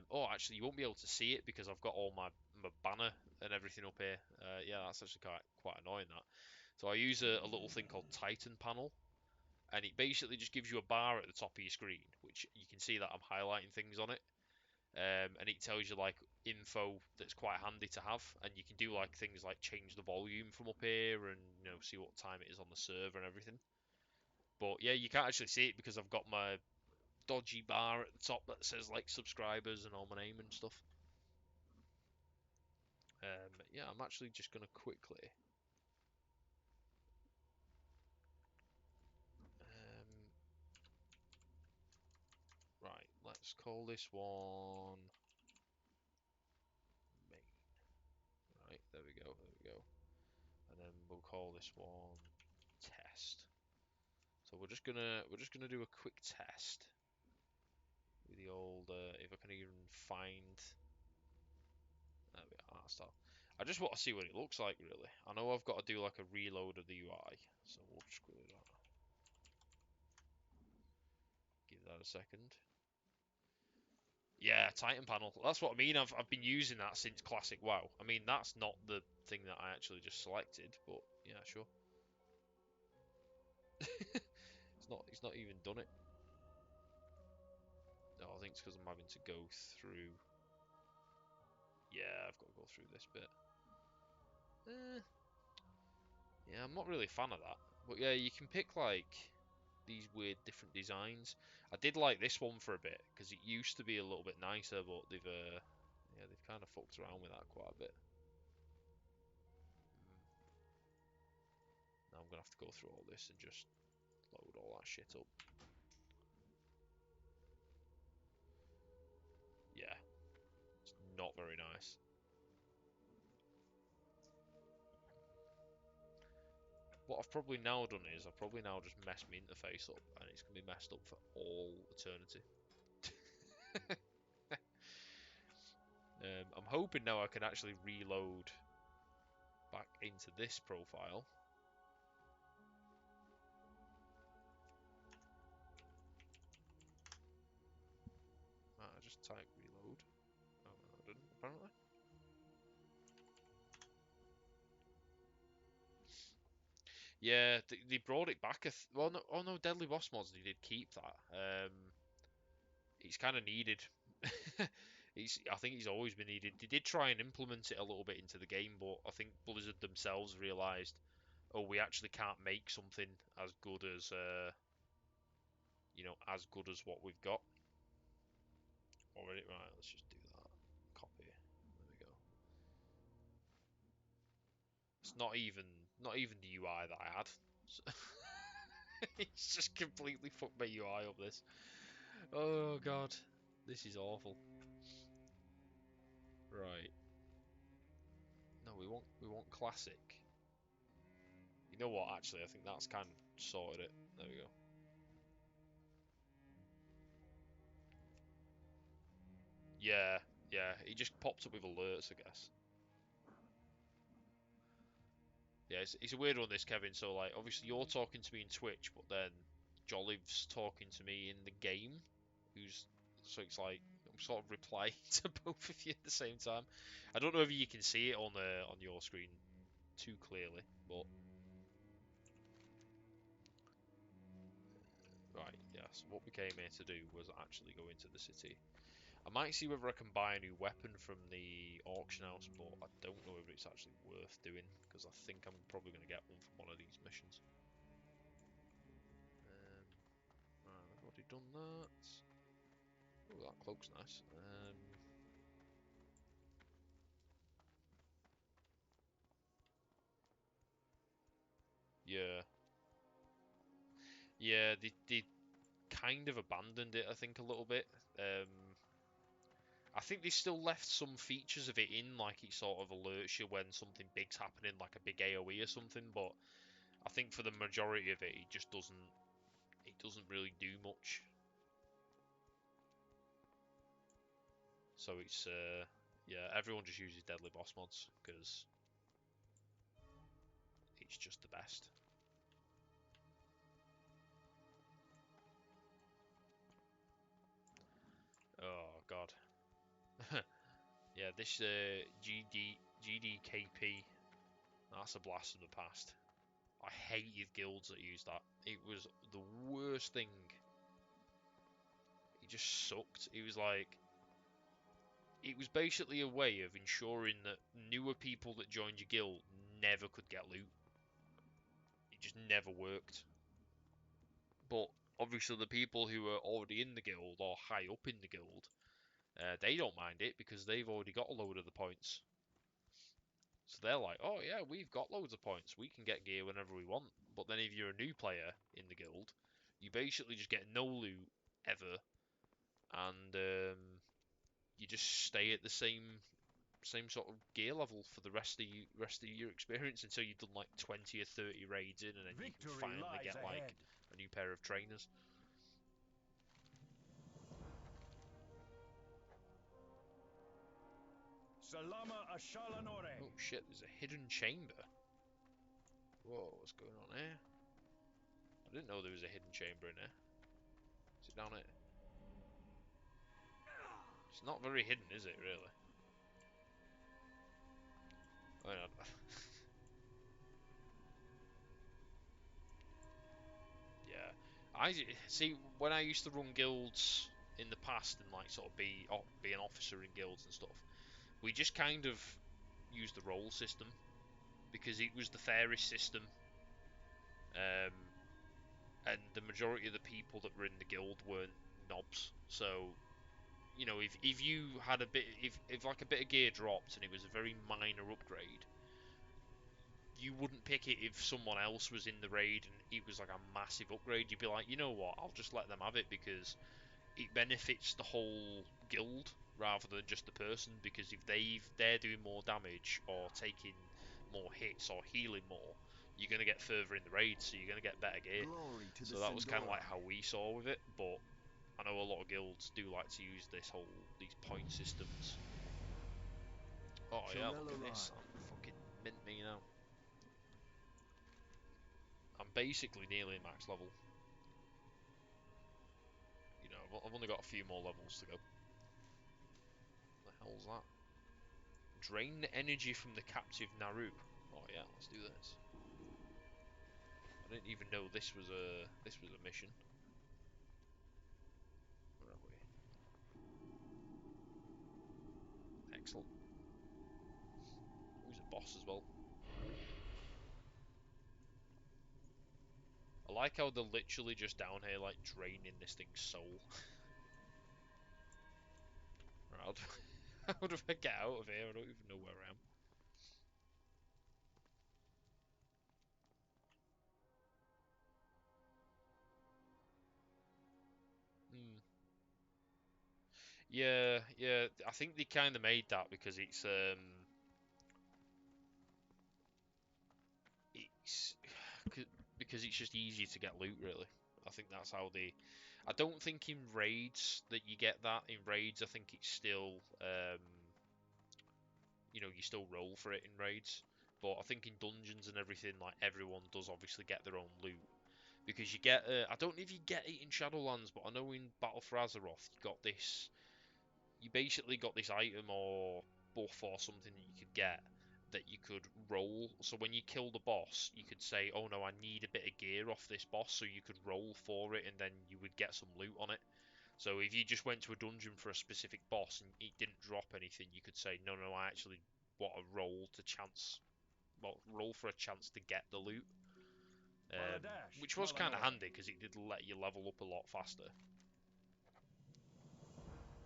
Oh, actually, you won't be able to see it because I've got all my banner and everything up here. Yeah, that's actually quite annoying that. So I use a little thing called Titan Panel, and it basically just gives you a bar at the top of your screen, which you can see that I'm highlighting things on it. And it tells you like info that's quite handy to have, and you can do like things like change the volume from up here and see what time it is on the server and everything. But yeah, you can't actually see it because I've got my dodgy bar at the top that says like subscribers and all my name and stuff. Yeah, I'm actually just gonna quickly. Right, let's call this one main. Right, there we go, and then we'll call this one test. So we're just gonna do a quick test with the old if I can even find. There we are, art style. I just want to see what it looks like really. I know I've got to do like a reload of the UI, so we'll just quickly do that. Give that a second. Yeah, Titan panel. That's what I mean. I've been using that since Classic WoW. I mean, that's not the thing that I actually just selected, but yeah, sure. It's not even done it. No, I think it's because I'm having to go through. Yeah, I've got to go through this bit. Yeah, I'm not really a fan of that. But yeah, you can pick like these weird different designs. I did like this one for a bit because it used to be a little bit nicer, but they've kind of fucked around with that quite a bit. Now I'm gonna have to go through all this and just load all that shit up. Yeah, it's not very nice. What I've probably now done is I've probably now just messed my interface up, and it's gonna be messed up for all eternity. I'm hoping now I can actually reload back into this profile. I just type reload. Oh, no, I didn't, apparently. Yeah, they brought it back. Well, no, oh no, Deadly Boss Mods, they did keep that. It's kind of needed. I think he's always been needed. They did try and implement it a little bit into the game, but I think Blizzard themselves realised, oh, we actually can't make something as good as, as good as what we've got already. Right, let's just do that. Copy. There we go. It's not even the UI that I had. It's just completely fucked my UI up. This. Oh god, this is awful. Right. No, we want classic. You know what? Actually, I think that's kind of sorted it. There we go. Yeah, yeah. It just pops up with alerts, I guess. Yeah, it's a weird one, this, Kevin. So, like, obviously you're talking to me in Twitch, but then Jolliv's talking to me in the game. So it's like I'm sort of replying to both of you at the same time. I don't know if you can see it on your screen too clearly, but right, yeah. So what we came here to do was actually go into the city. I might see whether I can buy a new weapon from the auction house, but I don't know if it's actually worth doing, because I think I'm probably going to get one from one of these missions. Right, I've already done that. Oh, that cloak's nice. Yeah. Yeah, they kind of abandoned it, I think, a little bit. I think they still left some features of it in, like it sort of alerts you when something big's happening, like a big AoE or something, but I think for the majority of it, it doesn't really do much. So it's yeah, everyone just uses Deadly Boss Mods because it's just the best. Oh god. Yeah, this GDKP, that's a blast from the past. I hated guilds that used that. It was the worst thing. It just sucked. It was basically a way of ensuring that newer people that joined your guild never could get loot. It just never worked. But obviously the people who are already in the guild or high up in the guild, they don't mind it because they've already got a load of the points. So they're like, oh yeah, we've got loads of points. We can get gear whenever we want. But then if you're a new player in the guild, you basically just get no loot ever, and you just stay at the same sort of gear level for the rest of your experience until you've done like 20 or 30 raids in, and then you can finally get like a new pair of trainers. Salama Ashalanore. Oh shit, there's a hidden chamber. Whoa, what's going on here? I didn't know there was a hidden chamber in here. Is it down here? It's not very hidden, is it, really? Oh, no. Yeah. I see, when I used to run guilds in the past and like sort of be an officer in guilds and stuff, we just kind of used the role system because it was the fairest system. And the majority of the people that were in the guild weren't knobs. So, if you had if like a bit of gear dropped and it was a very minor upgrade, you wouldn't pick it if someone else was in the raid and it was like a massive upgrade. You'd be like, you know what, I'll just let them have it because it benefits the whole guild rather than just the person. Because if they're doing more damage or taking more hits or healing more, you're gonna get further in the raid, so you're gonna get better gear. So that was kind of like how we saw with it. But I know a lot of guilds do like to use these point systems Oh yeah, look Shalala at this. Rai. I'm fucking mint me now. I'm basically nearly max level. You know, I've only got a few more levels to go. What the hell's that? Drain the energy from the captive Naru. Oh yeah, let's do this. I didn't even know this was a mission. Where are we? Excellent. Who's a boss as well? I like how they're literally just down here, like, draining this thing's soul. Right, how do I get out of here? I don't even know where I am. Hmm. Yeah, yeah. I think they kind of made that because it's because it's just easier to get loot, really. I think that's how they. I don't think in raids that you get that. In raids, I think it's still, you still roll for it in raids. But I think in dungeons and everything, like everyone does obviously get their own loot because you get. I don't know if you get it in Shadowlands, but I know in Battle for Azeroth you got this. You basically got this item or buff or something that you could get that you could roll. So when you kill the boss, you could say, "Oh no, I need a bit of gear off this boss," so you could roll for it, and then you would get some loot on it. So if you just went to a dungeon for a specific boss and it didn't drop anything, you could say, "No, no, I actually want a roll for a chance to get the loot." Baladash, Which was kind of Malanore. handy because it did let you level up a lot faster.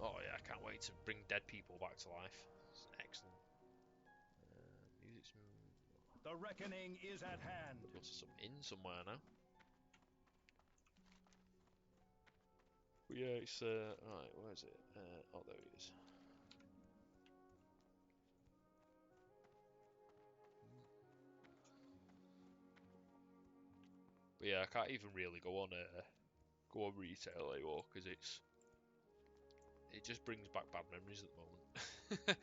Oh yeah, I can't wait to bring dead people back to life. It's excellent. Music's The reckoning is at hand. go to some inn somewhere now. But yeah, it's right. Where is it? Oh, there it is. But yeah, I can't even really go on retail anymore because it just brings back bad memories at the moment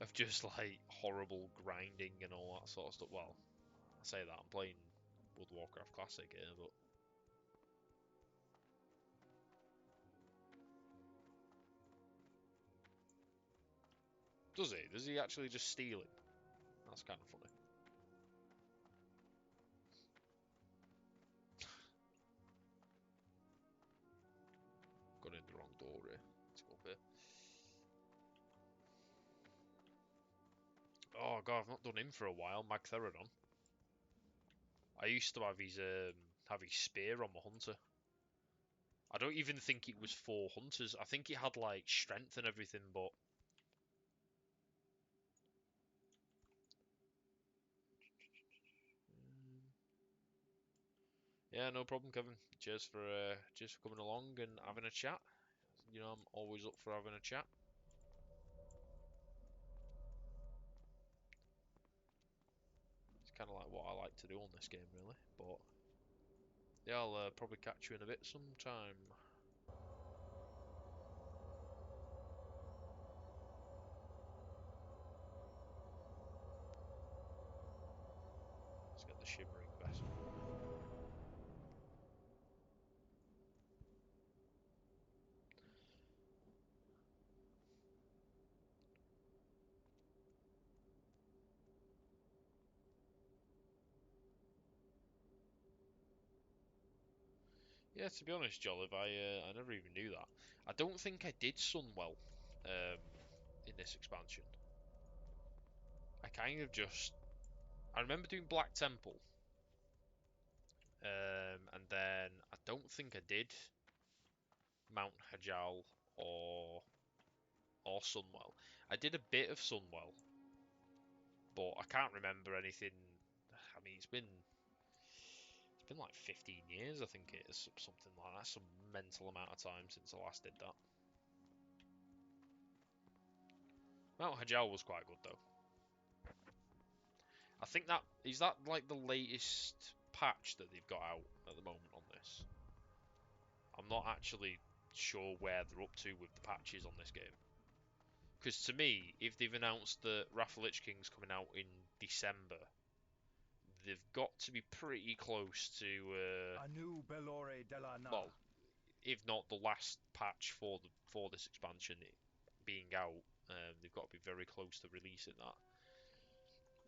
of just like horrible grinding and all that sort of stuff. Well, I say that I'm playing World of Warcraft Classic here, but does he? Does he actually just steal him? That's kind of funny. Got in the wrong door here. Let's go up here. Oh god, I've not done him for a while. Magtheridon. I used to have his spear on my hunter. I don't even think it was for hunters. I think it had like strength and everything, but yeah, no problem, Kevin. Cheers for coming along and having a chat. You know, I'm always up for having a chat. It's kind of like what I like to do on this game, really. But yeah, I'll probably catch you in a bit sometime. Let's get the shimmering vessel. Yeah, to be honest, Jolliv, I never even knew that. I don't think I did Sunwell um, in this expansion. I kind of just I remember doing Black Temple, and then I don't think I did Mount Hajal or Sunwell. I did a bit of Sunwell, but I can't remember anything. I mean, it's been like 15 years, I think it is, something like that. Some mental amount of time since I last did that. Mount Hajal was quite good though. I think that is that like the latest patch that they've got out at the moment on this. I'm not actually sure where they're up to with the patches on this game. Because to me, if they've announced that Wrath of the Lich King's coming out in December, they've got to be pretty close to, A new Belore Delana. well, if not the last patch for this expansion being out, they've got to be very close to releasing that.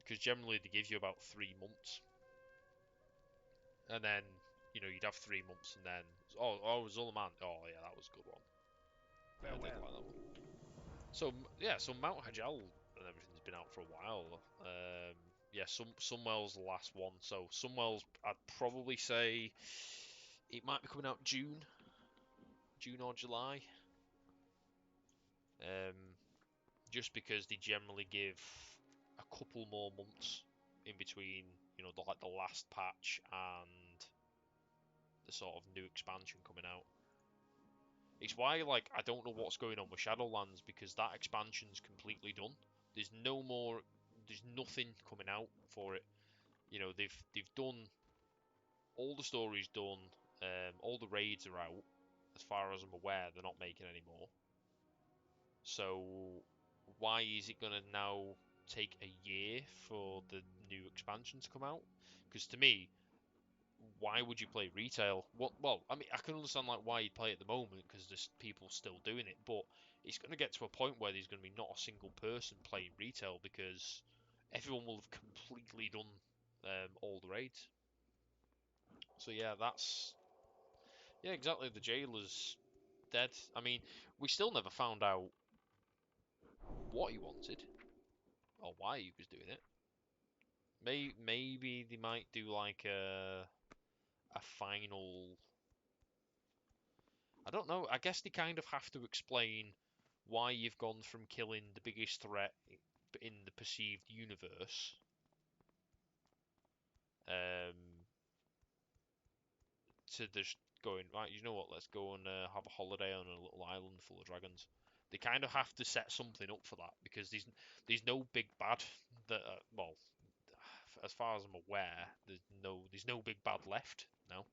Because generally they give you about 3 months, and then you'd have 3 months, and then Zul'Aman. Oh yeah, that was a good one. Yeah, I did like that one. So yeah, so Mount Hajal and everything's been out for a while. Yeah, Sunwell's the last one. So Sunwell's, I'd probably say it might be coming out June or July. Just because they generally give a couple more months in between, the last patch and the sort of new expansion coming out. It's why, like, I don't know what's going on with Shadowlands, because that expansion's completely done. There's nothing coming out for it. They've done all the stories done, all the raids are out. As far as I'm aware, they're not making any more. So why is it gonna now take a year for the new expansion to come out? Because to me, why would you play retail? Well, I mean, I can understand like why you'd play it at the moment, because there's people still doing it, but it's going to get to a point where there's going to be not a single person playing retail, because everyone will have completely done all the raids. So yeah, exactly. The jailer's dead. I mean, we still never found out what he wanted or why he was doing it. Maybe they might do like a final. I don't know. I guess they kind of have to explain why you've gone from killing the biggest threat in the perceived universe, to just going, right, you know what, let's go and have a holiday on a little island full of dragons. They kind of have to set something up for that, because there's no big bad that, well, as far as I'm aware, there's no big bad left now.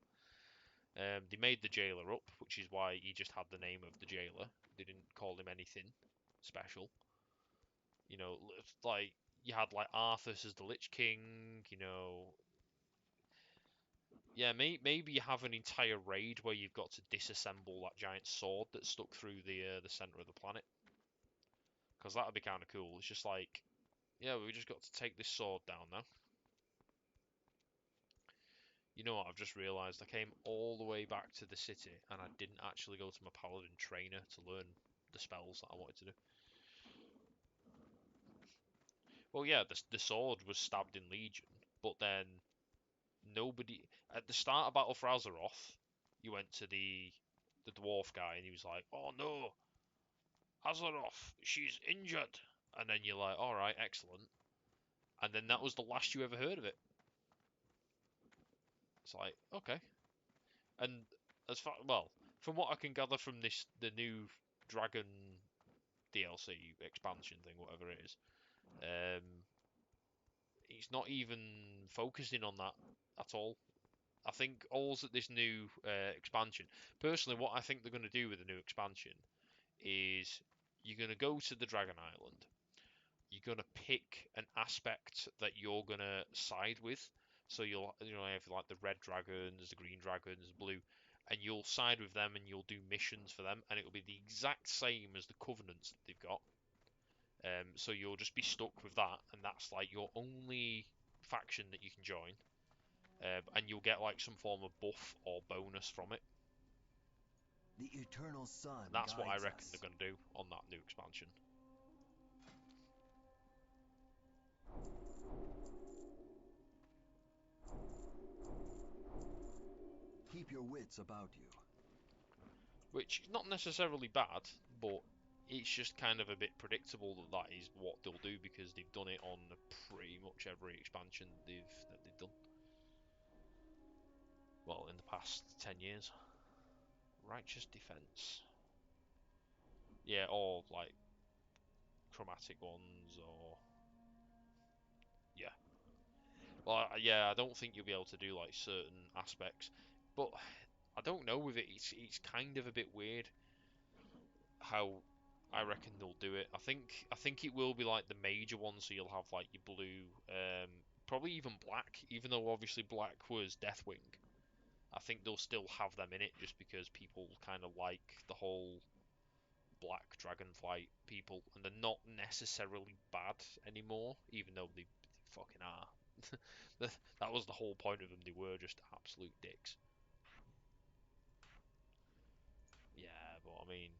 They made the jailer up, which is why he just had the name of the jailer. They didn't call him anything special. Like you had like Arthas as the Lich King. Yeah, maybe you have an entire raid where you've got to disassemble that giant sword that stuck through the center of the planet. Because that would be kind of cool. It's just like, yeah, we just got to take this sword down now. You know what, I've just realised I came all the way back to the city and I didn't actually go to my paladin trainer to learn the spells that I wanted to do. Well, yeah, the sword was stabbed in Legion, but then nobody... At the start of Battle for Azeroth, you went to the dwarf guy and he was like, oh no, Azeroth, she's injured. And then you're like, alright, excellent. And then that was the last you ever heard of it. It's like, okay. And as far, well, from what I can gather from the new Dragon DLC expansion thing, whatever it is, it's not even focusing on that at all. I think all that this new expansion, personally, what I think they're going to do with the new expansion is you're going to go to the Dragon Island. You're going to pick an aspect that you're going to side with. So you'll have like the red dragons, the green dragons, blue, and you'll side with them and you'll do missions for them, and it'll be the exact same as the covenants that they've got. So you'll just be stuck with that, and that's like your only faction that you can join, and you'll get like some form of buff or bonus from it. The eternal sun. And that's what I reckon us. they're going to do on that new expansion. Keep your wits about you. Which is not necessarily bad, but it's just kind of a bit predictable that is what they'll do, because they've done it on pretty much every expansion that they've done. Well, in the past 10 years. Righteous Defense. Yeah, or like chromatic ones, or yeah. Well, yeah, I don't think you'll be able to do like certain aspects, but I don't know with it. It's kind of a bit weird how I reckon they'll do it. I think it will be like the major ones, so you'll have like your blue, probably even black, even though obviously black was Deathwing. I think they'll still have them in it just because people kind of like the whole black Dragonflight people, and they're not necessarily bad anymore, even though they fucking are. That was the whole point of them. They were just absolute dicks. Yeah, but I mean,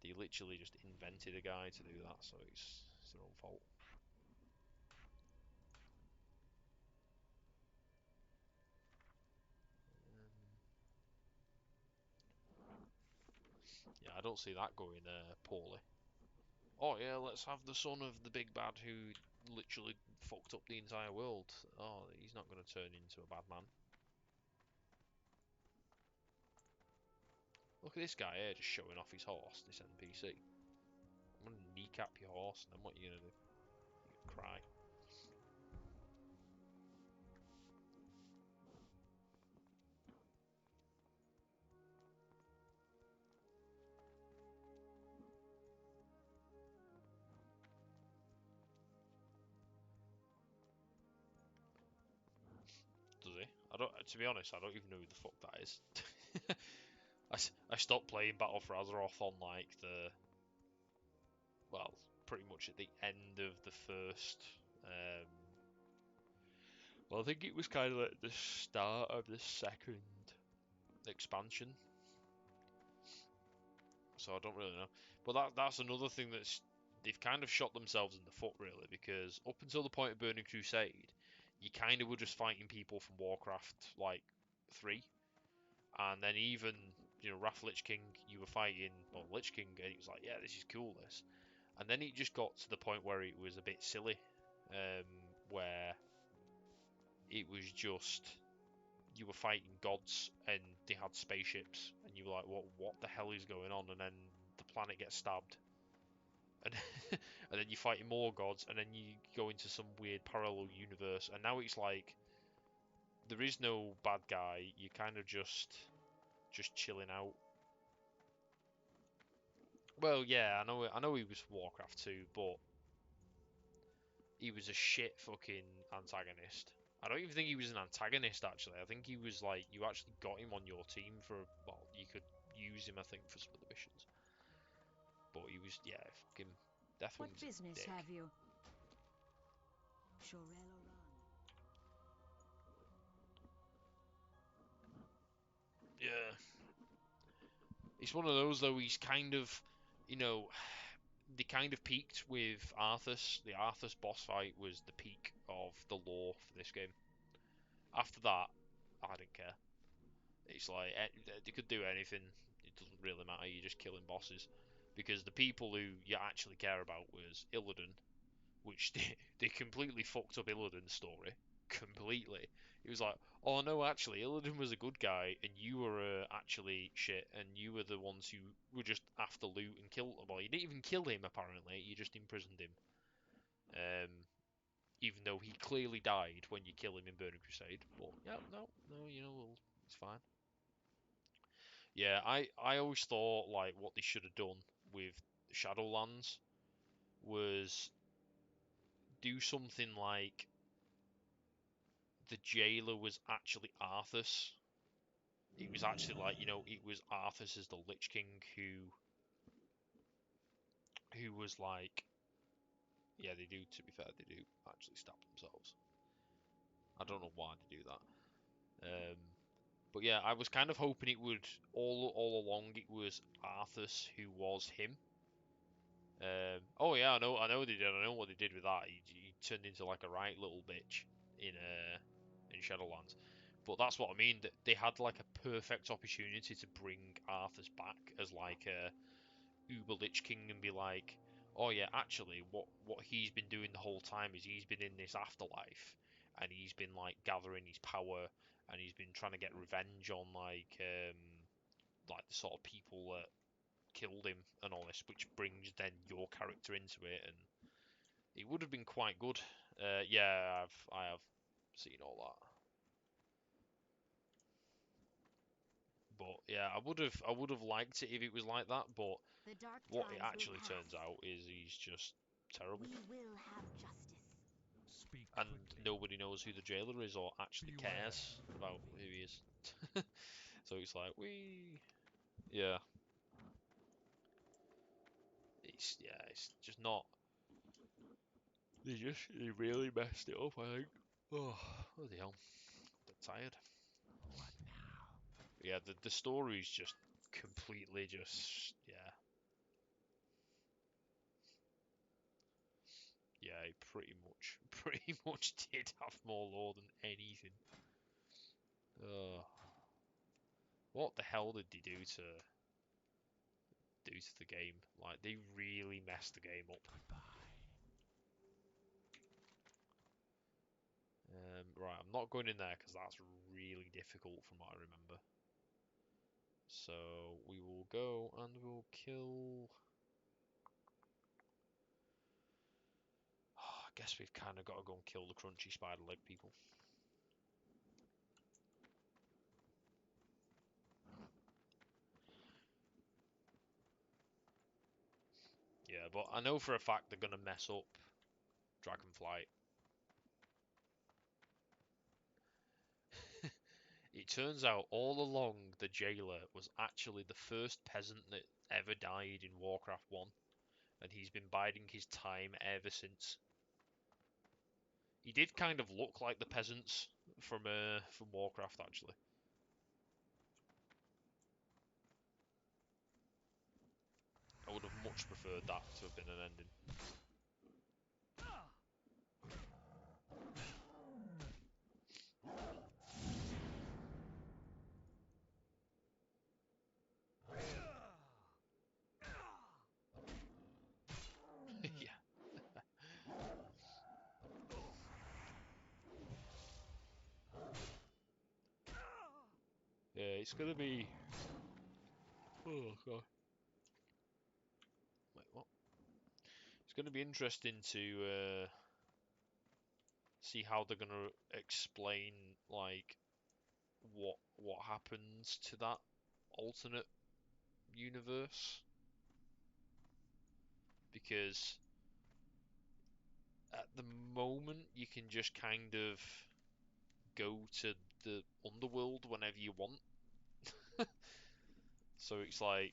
they literally just invented a guy to do that, so it's their own fault. Yeah, I don't see that going poorly. Oh yeah, let's have the son of the big bad who literally fucked up the entire world. Oh, he's not going to turn into a bad man. Look at this guy here just showing off his horse, this NPC. I'm going to kneecap your horse, and then what are you going to do? You cry. Does he? I don't. To be honest, I don't even know who the fuck that is. I stopped playing Battle for Azeroth on like the, well, pretty much at the end of the first. Well, I think it was kind of like the start of the second expansion. So I don't really know. But that's another thing they've kind of shot themselves in the foot really, because up until the point of Burning Crusade, you kind of were just fighting people from Warcraft like 3, and then even Wrath Lich King, you were fighting Lich King, and it was like, yeah, this is cool, this. And then it just got to the point where it was a bit silly, where it was just you were fighting gods and they had spaceships, and you were like, what the hell is going on? And then the planet gets stabbed, and and then you're fighting more gods, and then you go into some weird parallel universe, and now it's like there is no bad guy. You're kind of just chilling out. Well, yeah, I know he was Warcraft 2, but he was a shit fucking antagonist. I don't even think he was an antagonist, actually. I think he was like, you actually got him on your team for, well, you could use him, I think, for some of the missions. But he was, yeah, fucking Deathwing's What business dick. have you? Yeah. It's one of those, though, he's kind of, they kind of peaked with Arthas. The Arthas boss fight was the peak of the lore for this game. After that, I didn't care. It's like, they could do anything. It doesn't really matter. You're just killing bosses. Because the people who you actually care about was Illidan, which they completely fucked up Illidan's story. Completely. It was like, oh no, actually, Illidan was a good guy, and you were actually shit, and you were the ones who were just after loot and kill. Well, you didn't even kill him, apparently. You just imprisoned him. Even though he clearly died when you kill him in Burning Crusade. But yeah, no, well, it's fine. Yeah, I always thought like what they should have done with Shadowlands was do something like the jailer was actually Arthas. It was actually like, it was Arthas as the Lich King who was like, yeah, they do, to be fair, they do actually stab themselves. I don't know why they do that. But yeah, I was kind of hoping it would all along it was Arthas who was him. Oh yeah, I know they did. I know what they did with that. He turned into like a right little bitch in Shadowlands. But that's what I mean. That they had like a perfect opportunity to bring Arthas back as like a Uber Lich King and be like, oh yeah, actually, what he's been doing the whole time is he's been in this afterlife and he's been like gathering his power and he's been trying to get revenge on like the sort of people that killed him and all this, which brings then your character into it, and it would have been quite good. Yeah, I have seen all that. But yeah, I would have liked it if it was like that. But The dark What times it will actually pass. turns out is he's just terrible. We will have justice. Speak And quickly. nobody knows who the jailer is or actually Beware. cares about who he is. So it's like, yeah. It's just not. They really messed it up, I think. Oh, bloody hell. I'm tired. What now? Yeah, the story's just completely just, yeah. Yeah, it pretty much did have more lore than anything. What the hell did they do to the game? Like, they really messed the game up. Right, I'm not going in there because that's really difficult from what I remember. So we will go and we'll kill. I guess we've kind of got to go and kill the crunchy spider leg people. Yeah, but I know for a fact they're gonna mess up Dragonflight. It turns out all along the jailer was actually the first peasant that ever died in Warcraft 1, and he's been biding his time ever since. He did kind of look like the peasants from Warcraft, actually. I would have much preferred that to have been an ending. Yeah. Yeah, it's gonna be. Oh god. Wait, what? It's gonna be interesting to see how they're gonna explain like what happens to that alternate universe, because at the moment you can just kind of go to the underworld whenever you want. So it's like,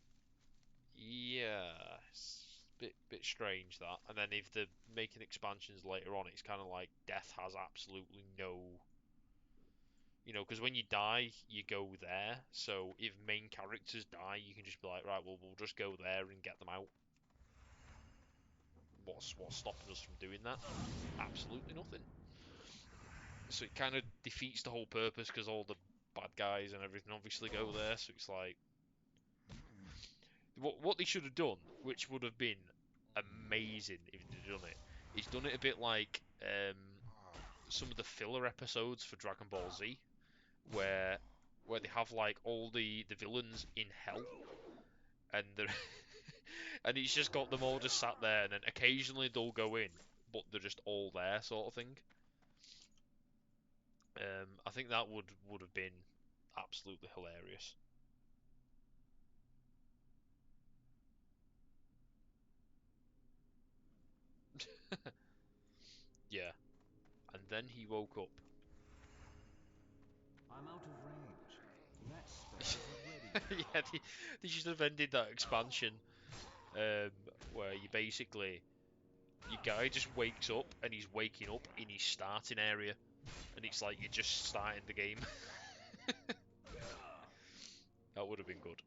yeah, it's a bit strange that. And then if they're making expansions later on, it's kind of like death has absolutely no, because when you die, you go there. So if main characters die, you can just be like, right, well, we'll just go there and get them out. What's stopping us from doing that? Absolutely nothing. So it kind of defeats the whole purpose because all the bad guys and everything obviously go there. So it's like, what they should have done, which would have been amazing if they'd done it, is done it a bit like some of the filler episodes for Dragon Ball Z, where they have like all the villains in hell, and they're and it's just got them all just sat there, and then occasionally they'll go in, but they're just all there, sort of thing. I think that would have been absolutely hilarious. Yeah, and then he woke up. I'm out of range. That spell isn't ready yet. Yeah, they should have ended that expansion where you basically your guy just wakes up and he's waking up in his starting area, and it's like you're just starting the game. That would have been good.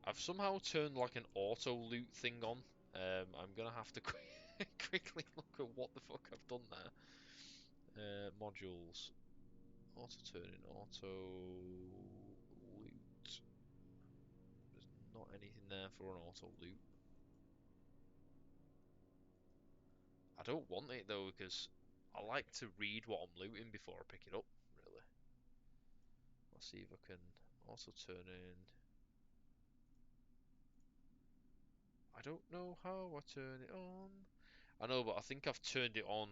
I've somehow turned like an auto loot thing on. I'm gonna have to quickly look at what the fuck I've done there. Modules, auto turning, auto loot. There's not anything there for an auto loot. I don't want it though, because I like to read what I'm looting before I pick it up, really. Let's see if I can also turn in. I don't know how I turn it on. I know, but I think I've turned it on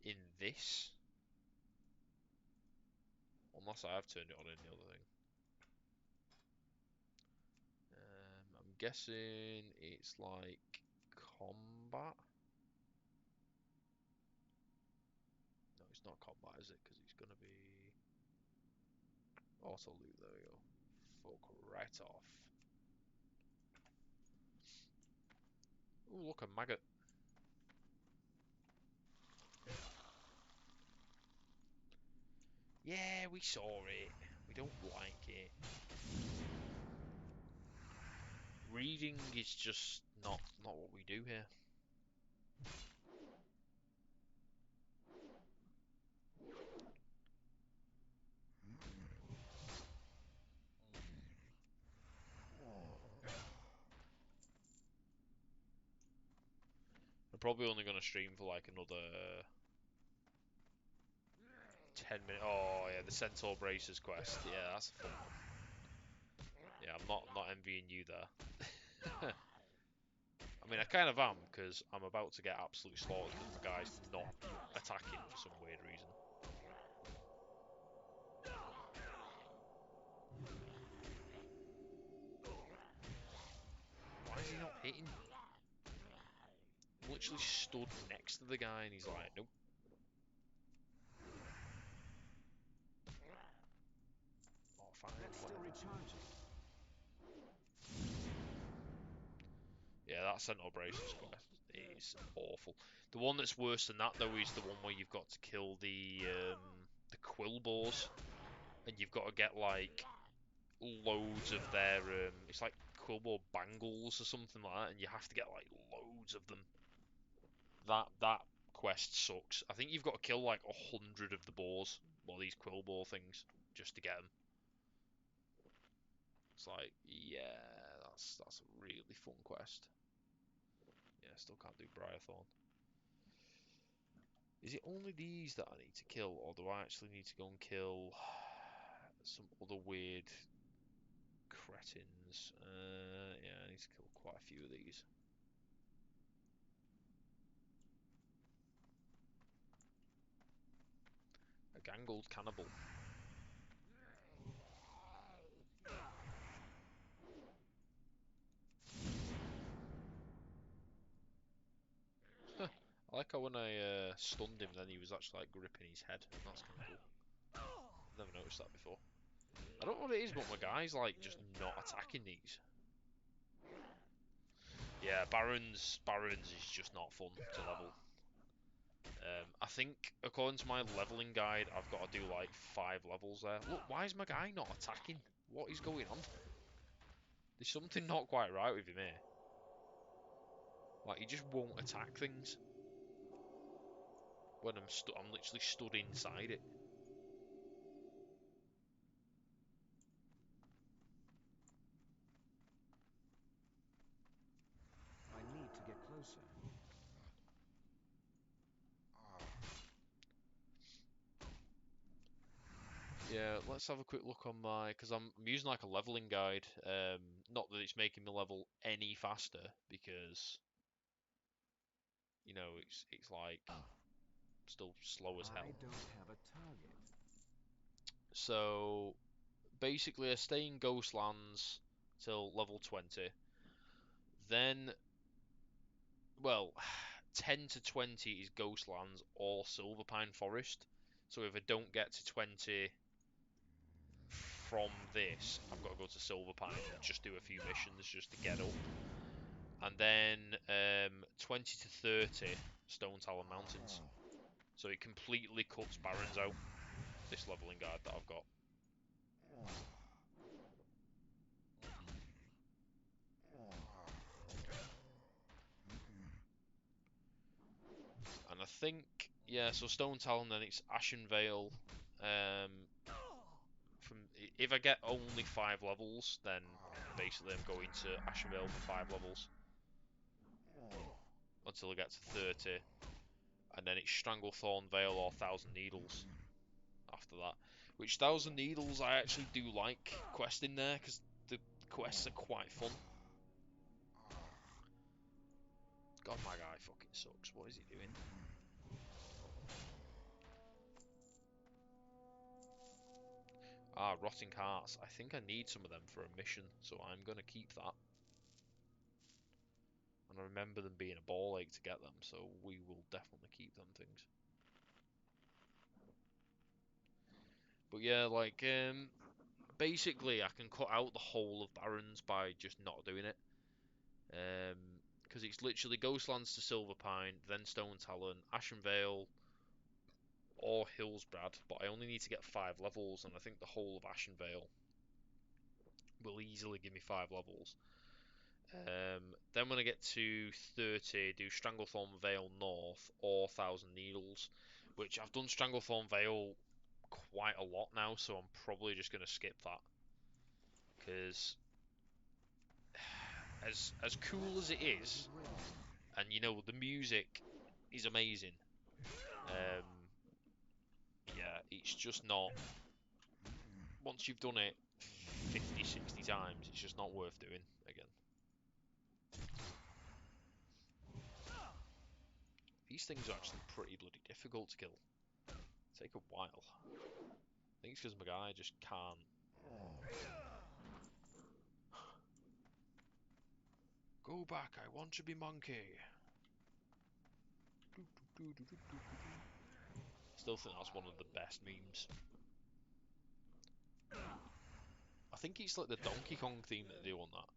in this. Unless I have turned it on in the other thing. guessing it's like combat. No, it's not combat, is it? Because it's gonna be auto loot. There we go. Fuck right off. Ooh, look, a maggot. Yeah, we saw it. We don't like it. Reading is just not what we do here. I'm probably only going to stream for like another 10 minutes. Oh yeah, the Centaur Bracers quest. Yeah, that's a fun one. Yeah, I'm not envying you there. I mean, I kind of am, because I'm about to get absolutely slaughtered because the guy's not attacking for some weird reason. Why is he not hitting? I'm literally stood next to the guy and he's like, nope. Oh, fine, That's still whatever. recharging. Yeah, that Centaur Bracers quest is awful. The one that's worse than that, though, is the one where you've got to kill the Quillboars, and you've got to get like loads of their it's like Quillboar bangles or something like that, and you have to get like loads of them. That quest sucks. I think you've got to kill like 100 of the boars, or these Quillboar things, just to get them. It's like, yeah, that's a really fun quest. Yeah, still can't do Briarthorn. Is it only these that I need to kill, or do I actually need to go and kill some other weird cretins? Yeah, I need to kill quite a few of these. A Gangled Cannibal. I like how when I stunned him, then he was actually like gripping his head. That's kind of cool. Never noticed that before. I don't know what it is, but my guy's like just not attacking these. Yeah, Barons is just not fun to level. I think according to my leveling guide, I've got to do like 5 levels there. Look, why is my guy not attacking? What is going on? There's something not quite right with him here. Like, he just won't attack things when I'm literally stood inside it. I need to get closer. Yeah, let's have a quick look on my, because I'm using like a leveling guide. Not that it's making me level any faster, because you know it's like still slow as hell. I don't have a target. So basically, I stay in Ghostlands till level 20. Then, well, 10 to 20 is Ghostlands or Silverpine Forest. So if I don't get to 20 from this, I've got to go to Silverpine and just do a few missions just to get up. And then 20 to 30, Stone Talon Mountains. So it completely cuts Barrens out, this leveling guide that I've got. And I think, yeah, so Stone Talon, then it's Ashen Vale. If I get only 5 levels, then basically I'm going to Ashen Vale for 5 levels until I get to 30, and then it's Stranglethorn Vale or Thousand Needles after that. Which Thousand Needles I actually do like questing there, because the quests are quite fun. God, my guy fucking sucks. What is he doing? Ah, Rotting Hearts. I think I need some of them for a mission, so I'm going to keep that. And I remember them being a ball ache to get them, so we will definitely keep them things. But yeah, like, basically I can cut out the whole of Barrens by just not doing it. Because it's literally Ghostlands to Silverpine, then Stone Talon, Ashenvale, or Hillsbrad, but I only need to get 5 levels, and I think the whole of Ashenvale will easily give me 5 levels. Then when I get to 30, do Stranglethorn Vale North or Thousand Needles, which I've done Stranglethorn Vale quite a lot now, so I'm probably just going to skip that. Because as cool as it is, and you know, the music is amazing, yeah, it's just not, once you've done it 50, 60 times, it's just not worth doing again. These things are actually pretty bloody difficult to kill. Take a while. I think it's because my guy just can't. Go back, I want to be monkey. Still think that's one of the best memes. I think it's like the Donkey Kong theme that they do on that.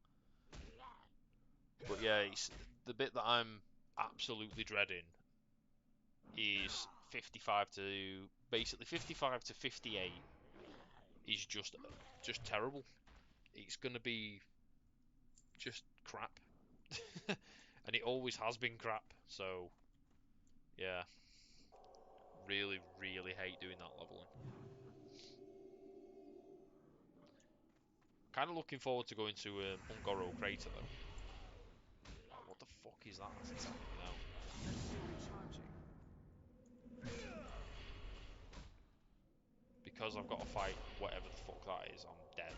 But yeah, it's the bit that I'm absolutely dreading is 55 to basically 55 to 58 is just terrible. It's gonna be just crap. And it always has been crap, so yeah. Really, really hate doing that leveling. Kind of looking forward to going to Ungoro Crater though. Oh, what the fuck is that? That's attacking me now. That's still recharging. Because I've got to fight whatever the fuck that is, I'm dead.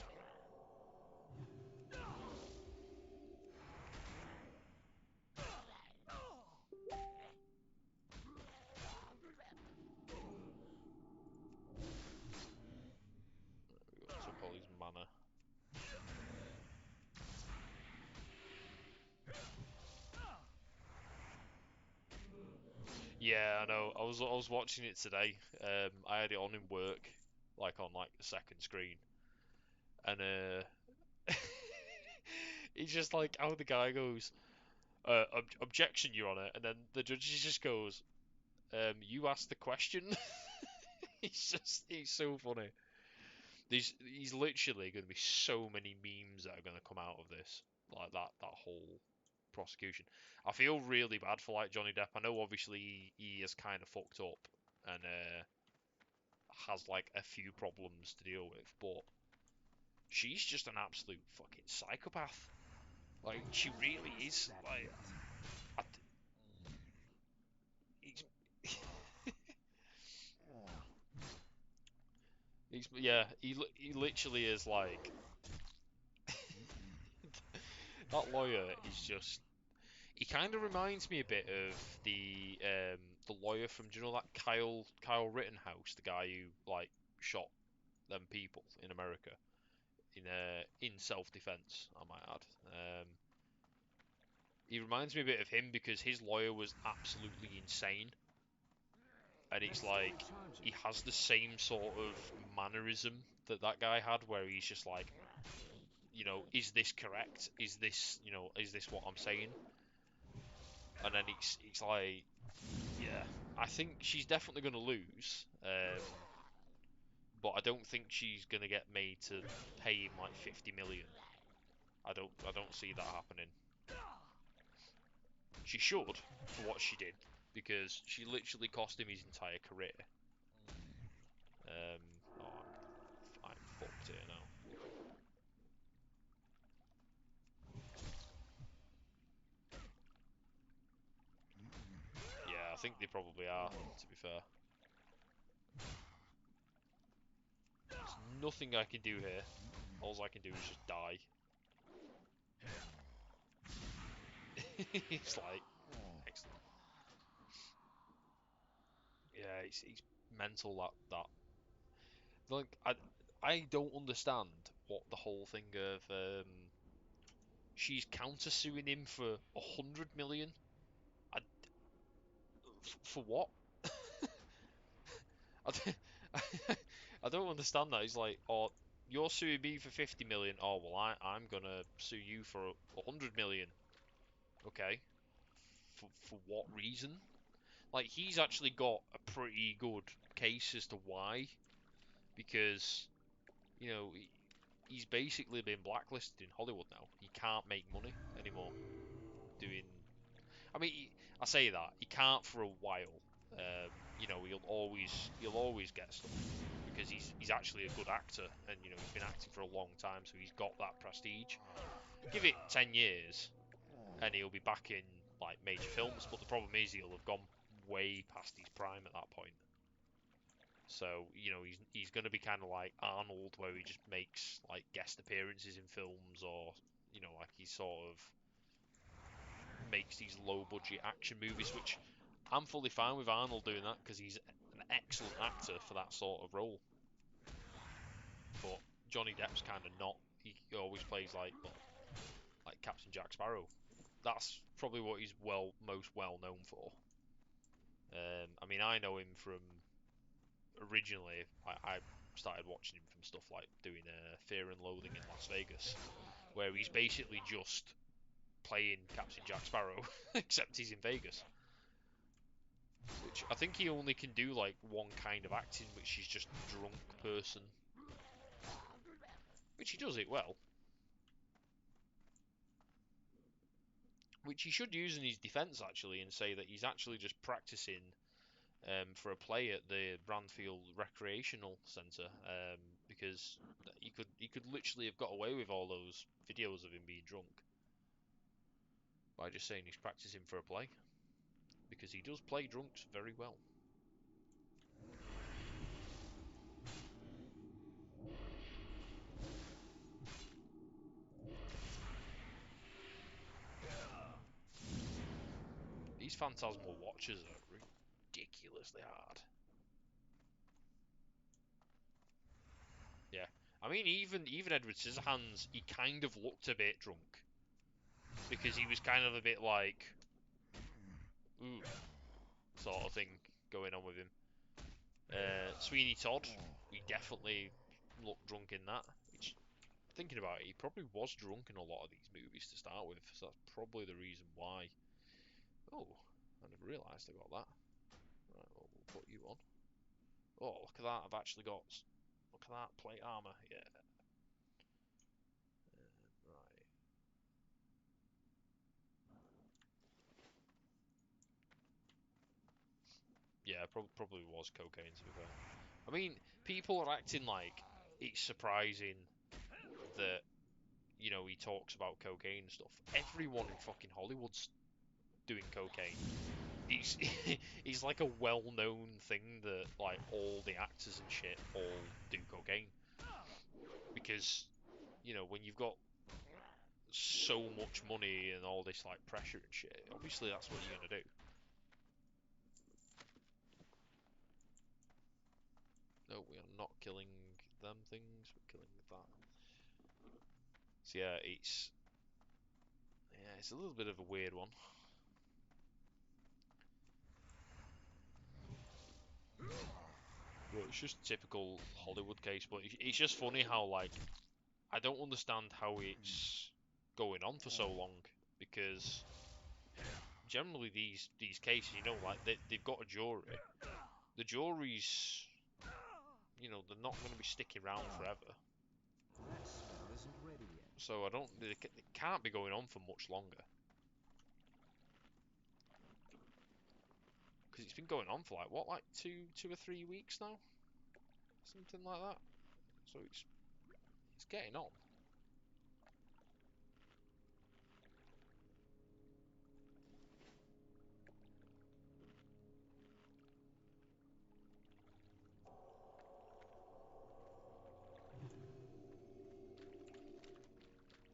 Took all his mana. Yeah, I know. I was watching it today. I had it on in work, like on like the second screen, and it's just like how the guy goes, objection, Your Honor, and then the judge just goes, you asked the question. He's so funny. He's literally going to be so many memes that are going to come out of this, like that whole prosecution. I feel really bad for like Johnny Depp. I know obviously he has kind of fucked up and has like a few problems to deal with, but she's just an absolute fucking psychopath. Like she really is. Like, yeah, he literally is like that lawyer is just. He kind of reminds me a bit of the lawyer from, do you know that Kyle Rittenhouse, the guy who like shot them people in America in self-defense, I might add. He reminds me a bit of him because his lawyer was absolutely insane, and it's like he has the same sort of mannerism that guy had, where he's just like, you know, is this correct? Is this, you know, is this what I'm saying? And then it's like, yeah, I think she's definitely going to lose, but I don't think she's going to get made to pay him like 50 million. I don't see that happening. She should for what she did, because she literally cost him his entire career. Oh, I'm fucked here now. Yeah, I think they probably are, to be fair. There's nothing I can do here. All I can do is just die. It's like, excellent. Yeah, it's mental that like I don't understand what the whole thing of she's countersuing him for 100 million. For what? I don't, I don't understand that. It's like, oh, you're suing me for 50 million. Oh, well, I'm gonna sue you for 100 million. Okay. For what reason? Like, he's actually got a pretty good case as to why. Because, you know, he's basically been blacklisted in Hollywood now. He can't make money anymore doing. I mean, I say that he can't for a while. You know, he'll always get stuff because he's actually a good actor, and you know he's been acting for a long time, so he's got that prestige. Give it 10 years, and he'll be back in like major films. But the problem is he'll have gone way past his prime at that point. So you know he's going to be kind of like Arnold, where he just makes like guest appearances in films, or you know like he sort of makes these low budget action movies, which I'm fully fine with Arnold doing that because he's an excellent actor for that sort of role. But Johnny Depp's kind of not. He always plays like Captain Jack Sparrow. That's probably what he's most well known for. I mean, I know him from originally. I started watching him from stuff like doing Fear and Loathing in Las Vegas, where he's basically just playing Captain Jack Sparrow, except he's in Vegas. Which I think he only can do like one kind of acting, which is just drunk person. Which he does it well. Which he should use in his defence actually, and say that he's actually just practicing for a play at the Brandfield Recreational Centre, because he could literally have got away with all those videos of him being drunk by just saying he's practicing for a play, because he does play drunks very well. These Phantasmal watches are ridiculously hard. Yeah, I mean even Edward Scissorhands, he kind of looked a bit drunk because he was kind of a bit like, ooh, sort of thing going on with him. Sweeney Todd, he definitely looked drunk in that. Which, thinking about it, he probably was drunk in a lot of these movies to start with, so that's probably the reason why. Oh, I never realised I got that. Right, well, we'll put you on. Oh, look at that! I've actually got. Look at that plate armor. Yeah. Right. Yeah, probably was cocaine to be fair. I mean, people are acting like it's surprising that you know he talks about cocaine and stuff. Everyone in fucking Hollywood's doing cocaine. He's he's like a well-known thing that like all the actors and shit all do cocaine because you know when you've got so much money and all this like pressure and shit, obviously that's what you're gonna do. No, we are not killing them things. We're killing that. So yeah, it's a little bit of a weird one. But it's just a typical Hollywood case. But it's just funny how like I don't understand how it's going on for so long because generally these cases, you know, like they've got a jury. The jury's, you know, they're not going to be sticking around forever. That spell isn't ready yet. So I don't, they can't be going on for much longer. Because it's been going on for like what, like two or 3 weeks now, something like that. So it's getting on.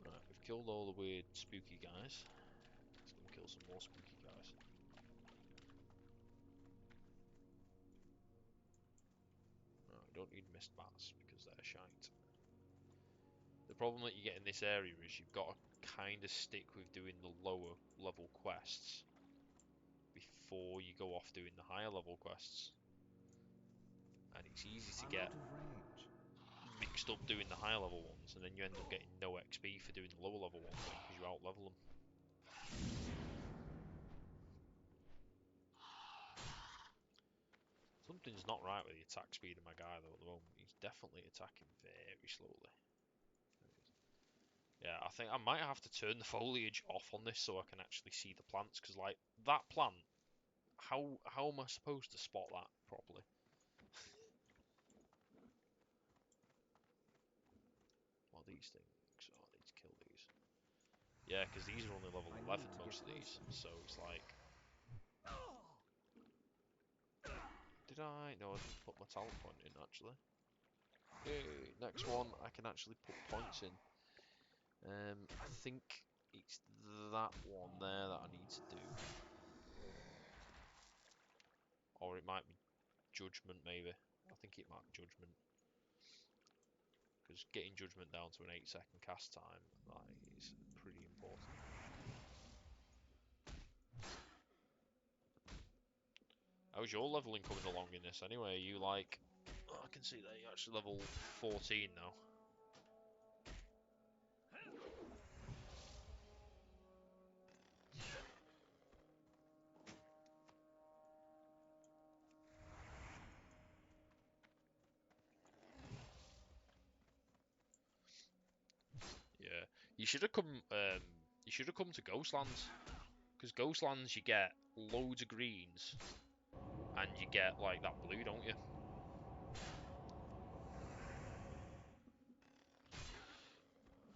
Right, we've killed all the weird spooky guys. Let's go and kill some more spooky guys. Right, we don't need mist bats because they're shite. The problem that you get in this area is you've got to kind of stick with doing the lower level quests before you go off doing the higher level quests. And it's easy to I'm get out of range. mixed up doing the higher level ones, and then you end up getting no XP for doing the lower level ones because you out level them. Something's not right with the attack speed of my guy though at the moment. He's definitely attacking very slowly. Yeah, I think I might have to turn the foliage off on this so I can actually see the plants, because like that plant, how am I supposed to spot that properly? What are these things? Oh, I need to kill these. Yeah, because these are only level I 11, need to most of get these, closer. so it's like... Did I? No, I didn't put my talent point in, actually. Hey, next one, I can actually put points in. I think it's that one there that I need to do. Or it might be Judgment, maybe. I think it might be Judgment. Because getting Judgment down to an 8-second cast time, that is pretty important. How's your leveling coming along in this anyway? Are you like... Oh, I can see that you're actually level 14 now. Yeah, you should have come. You should have come to Ghostlands, because Ghostlands you get loads of greens, and you get like that blue, don't you?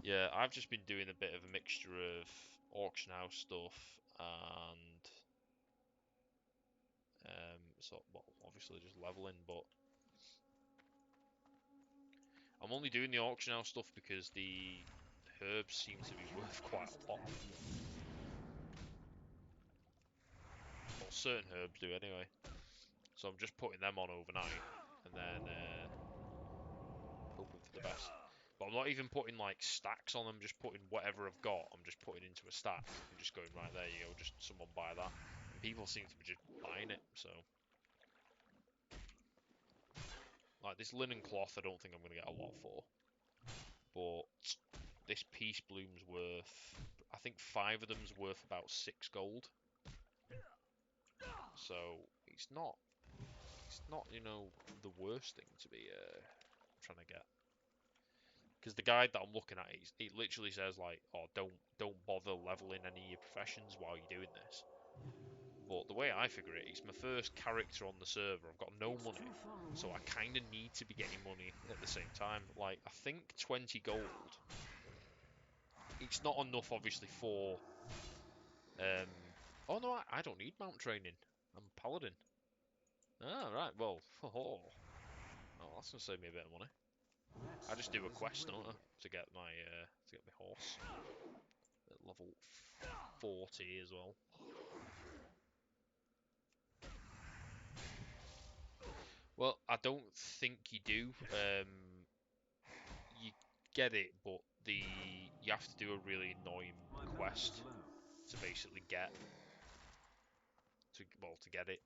Yeah, I've just been doing a bit of a mixture of auction house stuff and so well, obviously just leveling, but I'm only doing the auction house stuff because the herbs seem to be worth quite a lot. Well, certain herbs do anyway. So I'm just putting them on overnight, and then hoping for the best. But I'm not even putting like stacks on them, just putting whatever I've got, I'm just putting into a stack and just going, right, there you go, just someone buy that. And people seem to be just buying it, so. Like this linen cloth I don't think I'm going to get a lot for. But this peace bloom's worth, I think 5 of them's worth about 6 gold. So it's not, you know, the worst thing to be trying to get. Because the guide that I'm looking at, it literally says like, oh, don't bother leveling any of your professions while you're doing this. But the way I figure it, it's my first character on the server. I've got no money, so I kind of need to be getting money at the same time. Like, I think 20 gold. It's not enough, obviously, for. Oh no, I don't need mount training. I'm a paladin. Ah, right. Well, oh, that's gonna save me a bit of money. I just do a quest, don't I, to get my horse at level 40 as well. Well, I don't think you do. You get it, but you have to do a really annoying quest to basically get to get it.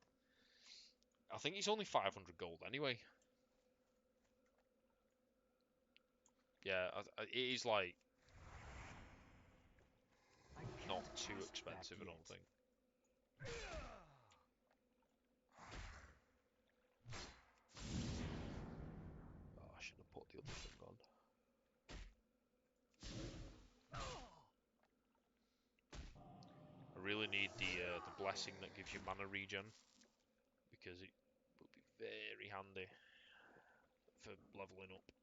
I think it's only 500 gold anyway. Yeah, it is like not too expensive, I don't think. Oh, I should have put the other thing on. I really need the blessing that gives you mana regen, because it will be very handy for leveling up.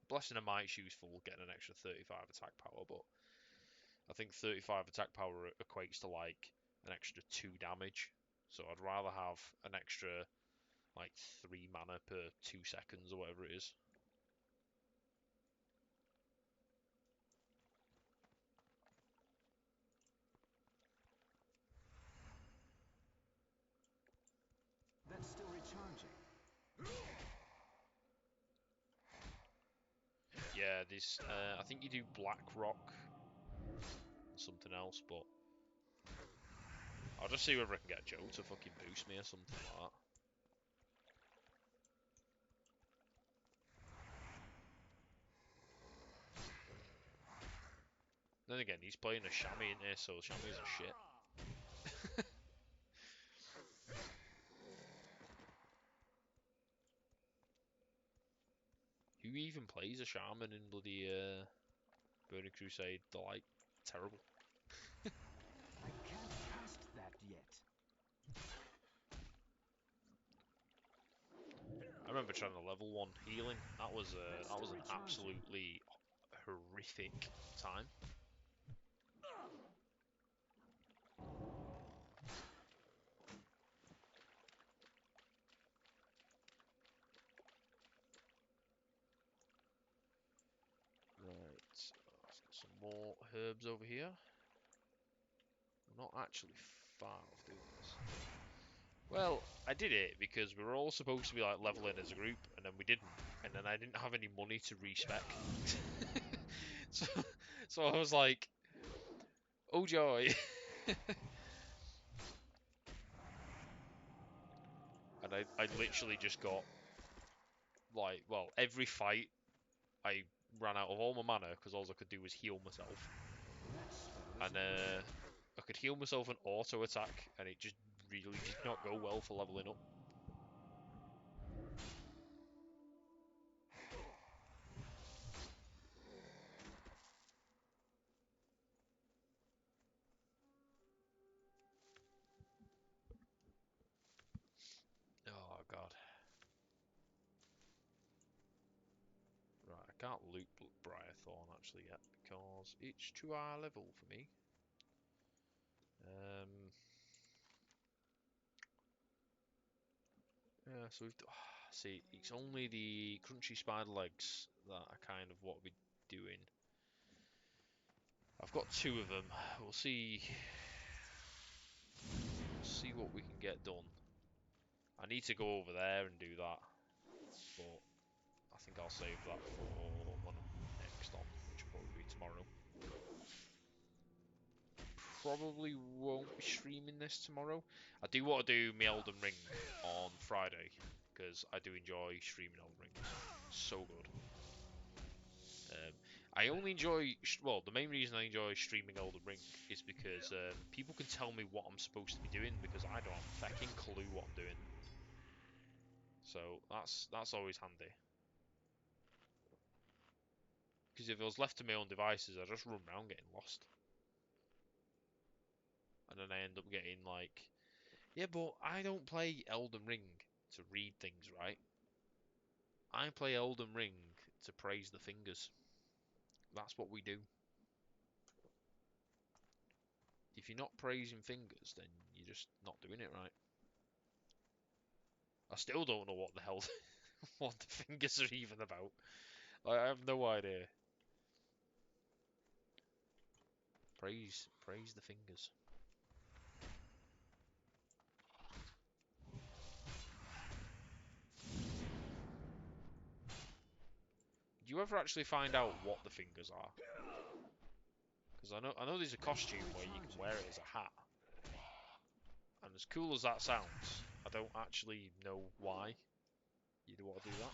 Blessing I might choose for getting an extra 35 attack power, but I think 35 attack power equates to like an extra 2 damage. So I'd rather have an extra like 3 mana per 2 seconds or whatever it is. That's still recharging. Yeah, this I think you do Black Rock something else, but I'll just see whether I can get Joe to fucking boost me or something like that. Then again, he's playing a Shammy in here, so Shammy's a shit. Who even plays a Shaman in bloody Burning Crusade? They're like terrible. I can't cast that yet. I remember trying to level 1 healing. That was That's an still recharging. absolutely horrific time. Right, let's get some more herbs over here. We're not actually far off doing this. Well, I did it because we were all supposed to be like leveling as a group, and then we didn't, and then I didn't have any money to respec. so I was like, oh joy. And I literally just got like, well, every fight I ran out of all my mana because all I could do was heal myself. That spell And isn't I could heal myself an auto attack, and it just really did not go well for leveling up. Oh god. Right, I can't loot Briarthorn actually yet because it's too high level for me. Yeah, so we've see, it's only the crunchy spider legs that are kind of what we're doing. I've got 2 of them. We'll see what we can get done. I need to go over there and do that, but I think I'll save that for when I'm next on, which will probably be tomorrow. Probably won't be streaming this tomorrow. I do want to do my Elden Ring on Friday, because I do enjoy streaming Elden Ring. It's so good. I only enjoy, well, the main reason I enjoy streaming Elden Ring is because people can tell me what I'm supposed to be doing, because I don't have a fucking clue what I'm doing. So that's always handy. Because if I was left to my own devices, I'd just run around getting lost. And then I end up getting like, yeah, but I don't play Elden Ring to read things, right? I play Elden Ring to praise the fingers. That's what we do. If you're not praising fingers, then you're just not doing it right. I still don't know what the hell what the fingers are even about. I have no idea. Praise the fingers. Do you ever actually find out what the fingers are? Because I know there's a costume where you can wear it as a hat. And as cool as that sounds, I don't actually know why you'd want to do that.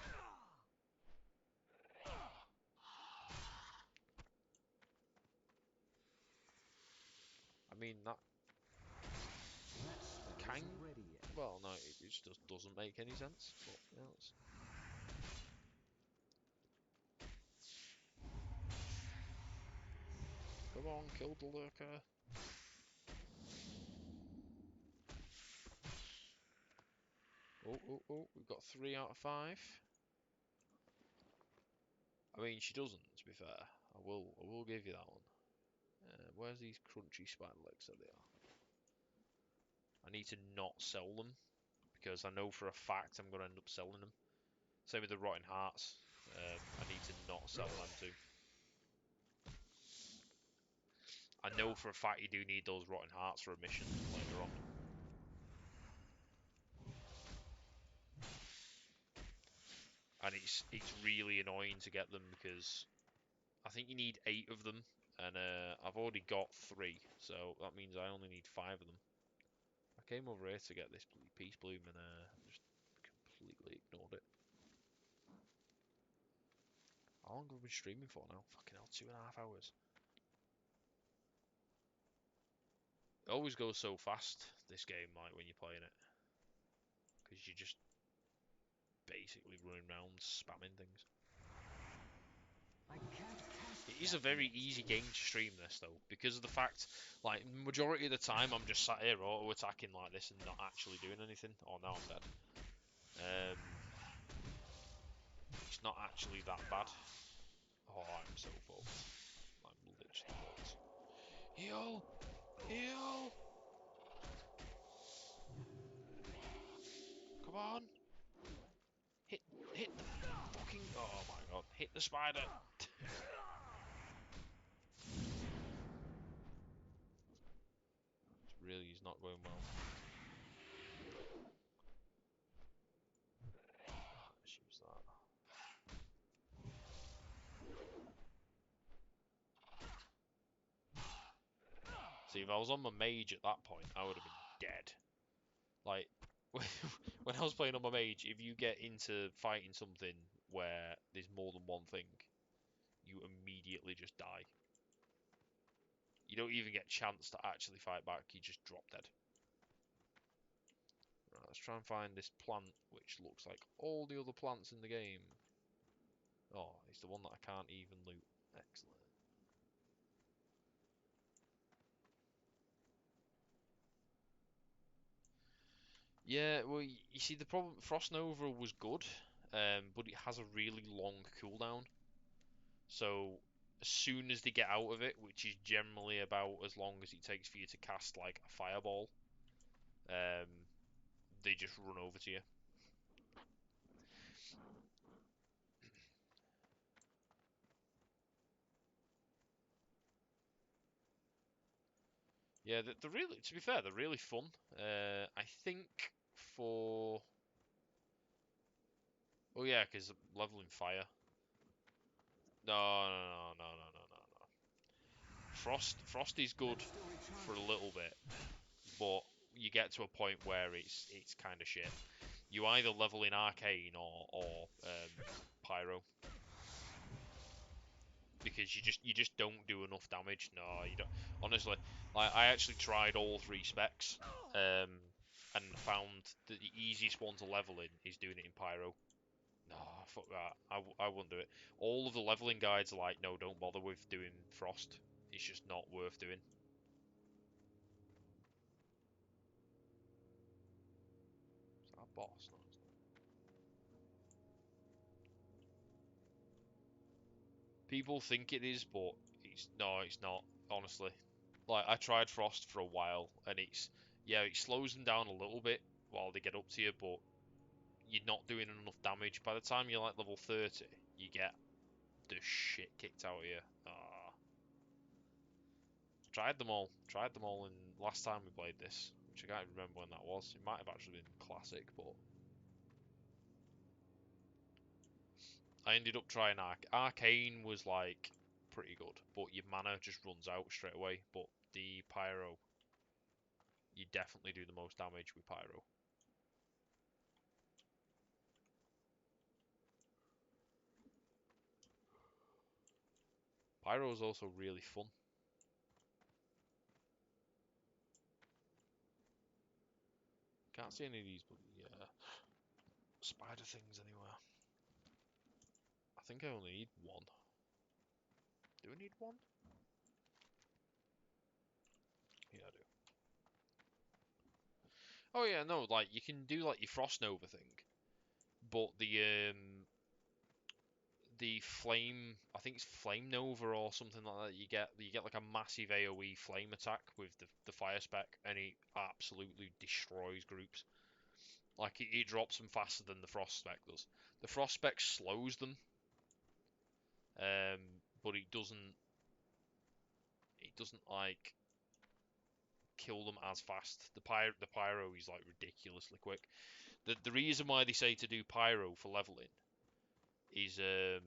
I mean, that kind... Well, no, it just doesn't make any sense. But, you know, it's... Come on, kill the lurker. Oh, we've got 3 out of 5. I mean, she doesn't, to be fair. I will give you that one. Where's these crunchy spider legs? There they are. I need to not sell them, because I know for a fact I'm going to end up selling them. Same with the rotten hearts. I need to not sell them too. I know for a fact you do need those rotten hearts for a mission later on. And it's really annoying to get them, because I think you need 8 of them, and I've already got 3, so that means I only need 5 of them. I came over here to get this peace bloom and just completely ignored it. How long have we been streaming for now? Fucking hell, 2.5 hours. It always goes so fast, this game, like when you're playing it, because you're just basically running around spamming things. I can't cast It is a that very yet. easy game to stream this though, because of the fact, like, majority of the time I'm just sat here auto-attacking like this and not actually doing anything. Oh, now I'm dead. It's not actually that bad. Oh, I'm so fucked. I'm literally fucked. Heal! Heal! Come on! Hit the fucking... Oh my god, hit the spider! It's really is not going well. Let's use that. See, if I was on my mage at that point, I would have been dead. Like, when I was playing on my mage, if you get into fighting something where there's more than one thing, you immediately just die. You don't even get a chance to actually fight back, you just drop dead. Right, let's try and find this plant, which looks like all the other plants in the game. Oh, it's the one that I can't even loot. Excellent. Yeah, well, you see, the problem, Frost Nova was good, but it has a really long cooldown. So, as soon as they get out of it, which is generally about as long as it takes for you to cast, like, a fireball, they just run over to you. Yeah, they're really, to be fair, they're really fun. I think for... Oh yeah, because leveling fire. No. Frost is good That's still for a recharging. little bit, but you get to a point where it's kind of shit. You either level in Arcane or Pyro, because you just don't do enough damage. No, you don't. Honestly, like I actually tried all 3 specs, and found that the easiest one to level in is doing it in Pyro. No, fuck that. I wouldn't do it. All of the leveling guides are like, no, don't bother with doing Frost. It's just not worth doing. Is that a boss? No, it's not. People think it is, but it's not. Honestly, like I tried Frost for a while, and yeah, it slows them down a little bit while they get up to you, but you're not doing enough damage. By the time you're like level 30, you get the shit kicked out of you. Ah. Tried them all in last time we played this, which I can't remember when that was. It might have actually been classic, but I ended up trying Arcane was like pretty good, but your mana just runs out straight away. But the Pyro, you definitely do the most damage with Pyro. Pyro is also really fun. Can't see any of these bloody spider things anywhere. I think I only need 1. Do I need 1? Yeah, I do. Oh yeah, no, like you can do like your Frost Nova thing, but the flame, I think it's Flame Nova or something like that. You get like a massive AoE flame attack with the fire spec, and it absolutely destroys groups. Like it drops them faster than the Frost spec does. The Frost spec slows them, but it doesn't like kill them as fast. The pyro is like ridiculously quick. The reason why they say to do pyro for leveling is I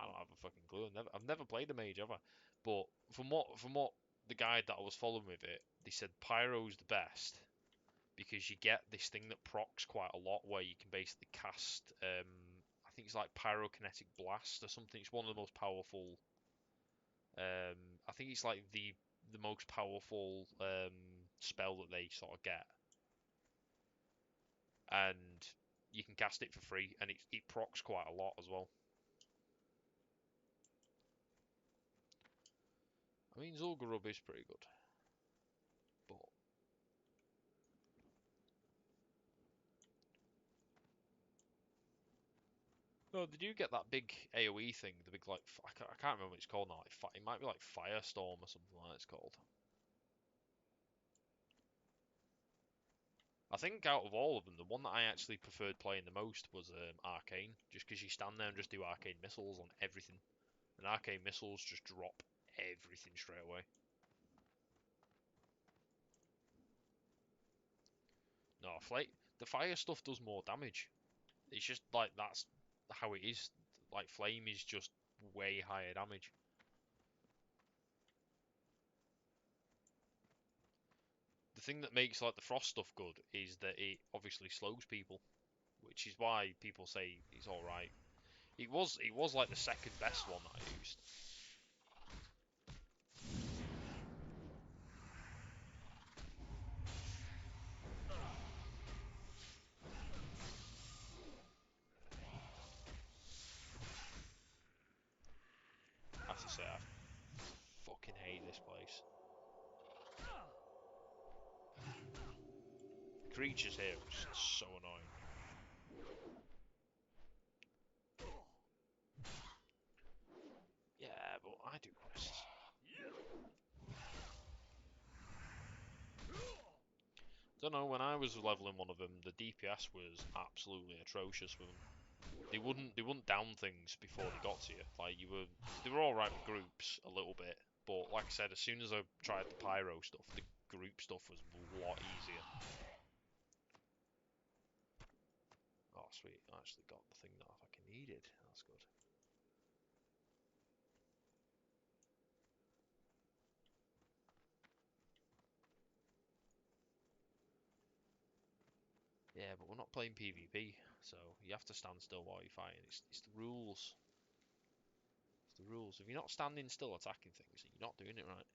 don't have a fucking clue. I've never played a mage, have I? But from what the guide that I was following with it, they said Pyro's the best because you get this thing that procs quite a lot, where you can basically cast. I think it's like pyrokinetic blast or something. It's one of the most powerful. I think it's like the most powerful spell that they sort of get, and you can cast it for free, and it procs quite a lot as well. I mean, Zul'Gurub is pretty good, but no, they do get that big AOE thing, the big like I can't remember what it's called now. It might be like Firestorm or something like that it's called. I think out of all of them, the one that I actually preferred playing the most was Arcane, just because you stand there and just do Arcane missiles on everything, and Arcane missiles just drop everything straight away. No, the fire stuff does more damage. It's just like that's how it is. Like flame is just way higher damage. The thing that makes like the frost stuff good is that it obviously slows people, which is why people say it's all right. It was like the second best one that I used. I have to say, I fucking hate this place. Creatures here are just so annoying. Yeah, but I do quests. Don't know, when I was leveling one of them, the DPS was absolutely atrocious with them. They wouldn't down things before they got to you. Like they were all right with groups a little bit, but like I said, as soon as I tried the pyro stuff, the group stuff was a lot easier. Oh sweet, I actually got the thing that I fucking needed. That's good. Yeah, but we're not playing PvP, so you have to stand still while you're fighting. It's the rules. It's the rules. If you're not standing still attacking things, you're not doing it right.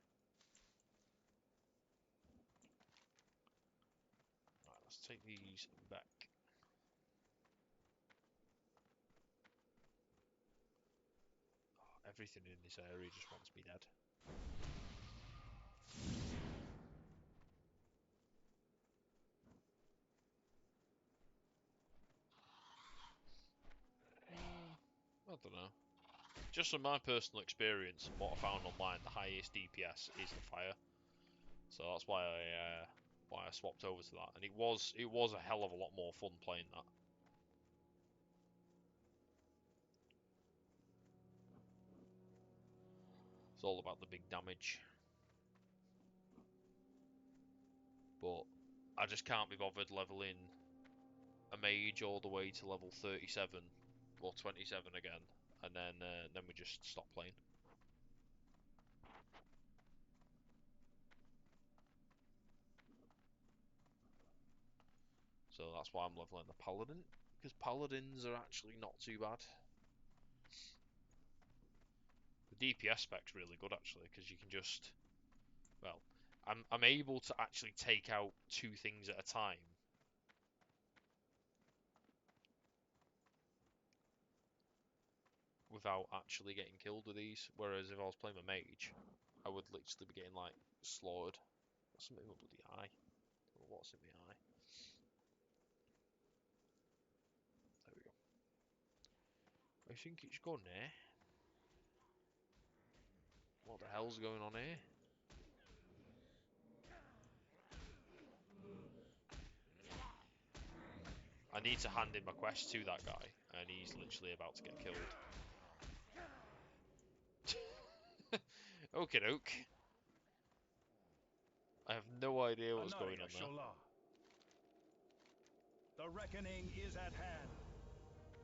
Right, let's take these back. Oh, everything in this area just wants me dead. I don't know. Just from my personal experience and what I found online, the highest DPS is the fire. So that's why I swapped over to that, and it was a hell of a lot more fun playing that. It's all about the big damage. But I just can't be bothered leveling a mage all the way to level 37 or 27 again, and then we just stop playing. So that's why I'm leveling the paladin, because paladins are actually not too bad. The DPS spec's really good actually, because you can just, well, I'm able to actually take out 2 things at a time. Without actually getting killed with these, whereas if I was playing a mage, I would literally be getting like slaughtered. What's something in my bloody eye? What's in my eye? There we go. I think it's gone there. What the hell's going on here? I need to hand in my quest to that guy, and he's literally about to get killed. Okie doke. I have no idea what's going on there. The reckoning is at hand.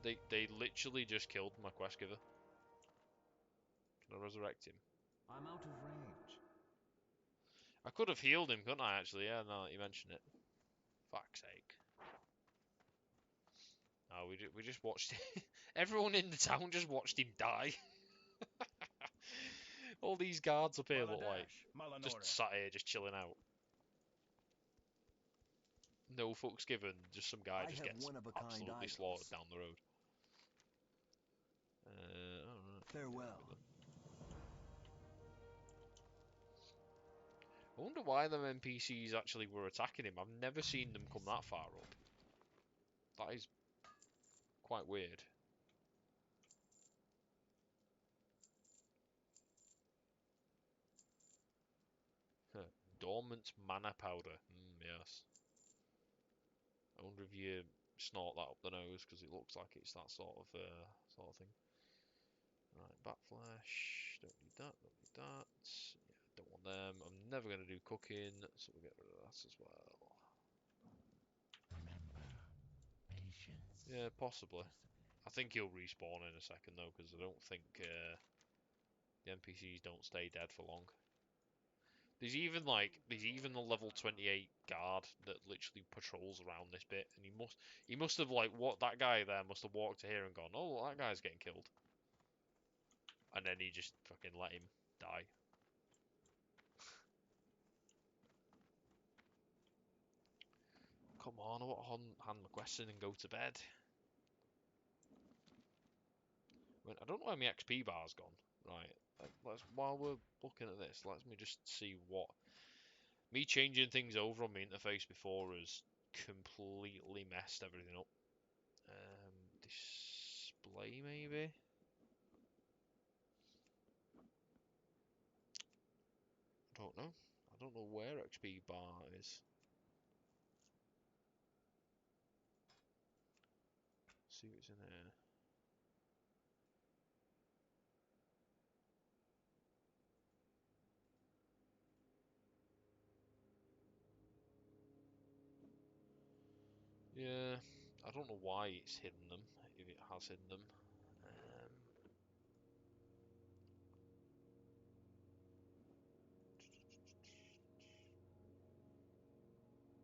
They literally just killed my quest giver. Can I resurrect him? I'm out of range. I could have healed him, couldn't I, actually? Yeah, now that you mention it. Fuck's sake. No, we just watched it. Everyone in the town just watched him die. All these guards up here look like Baladash, just Malanora. sat here, just chilling out. No fucks given, just some guy I just have gets one-of-a-kind absolutely items. slaughtered down the road. Alright. Farewell. I wonder why them NPCs actually were attacking him. I've never seen them come that far up. That is quite weird. Huh. Dormant mana powder. Yes. I wonder if you snort that up the nose because it looks like it's that sort of thing. Right, backflash. Don't need that. Don't need that. Yeah, don't want them. I'm never gonna do cooking, so we'll get rid of that as well. Remember, patience. Yeah, possibly. I think he'll respawn in a second though, because I don't think the NPCs don't stay dead for long. There's even a level 28 guard that literally patrols around this bit, and he must have like what that guy there must have walked to here and gone, oh, that guy's getting killed, and then he just fucking let him die. Come on, I want to hand my question and go to bed. I don't know where my XP bar's gone. Right, while we're looking at this, let me just see what me changing things over on my interface before has completely messed everything up. Display maybe. I don't know. I don't know where XP bar is. Let's see what's in here. Yeah, I don't know why it's hidden them, if it has hidden them.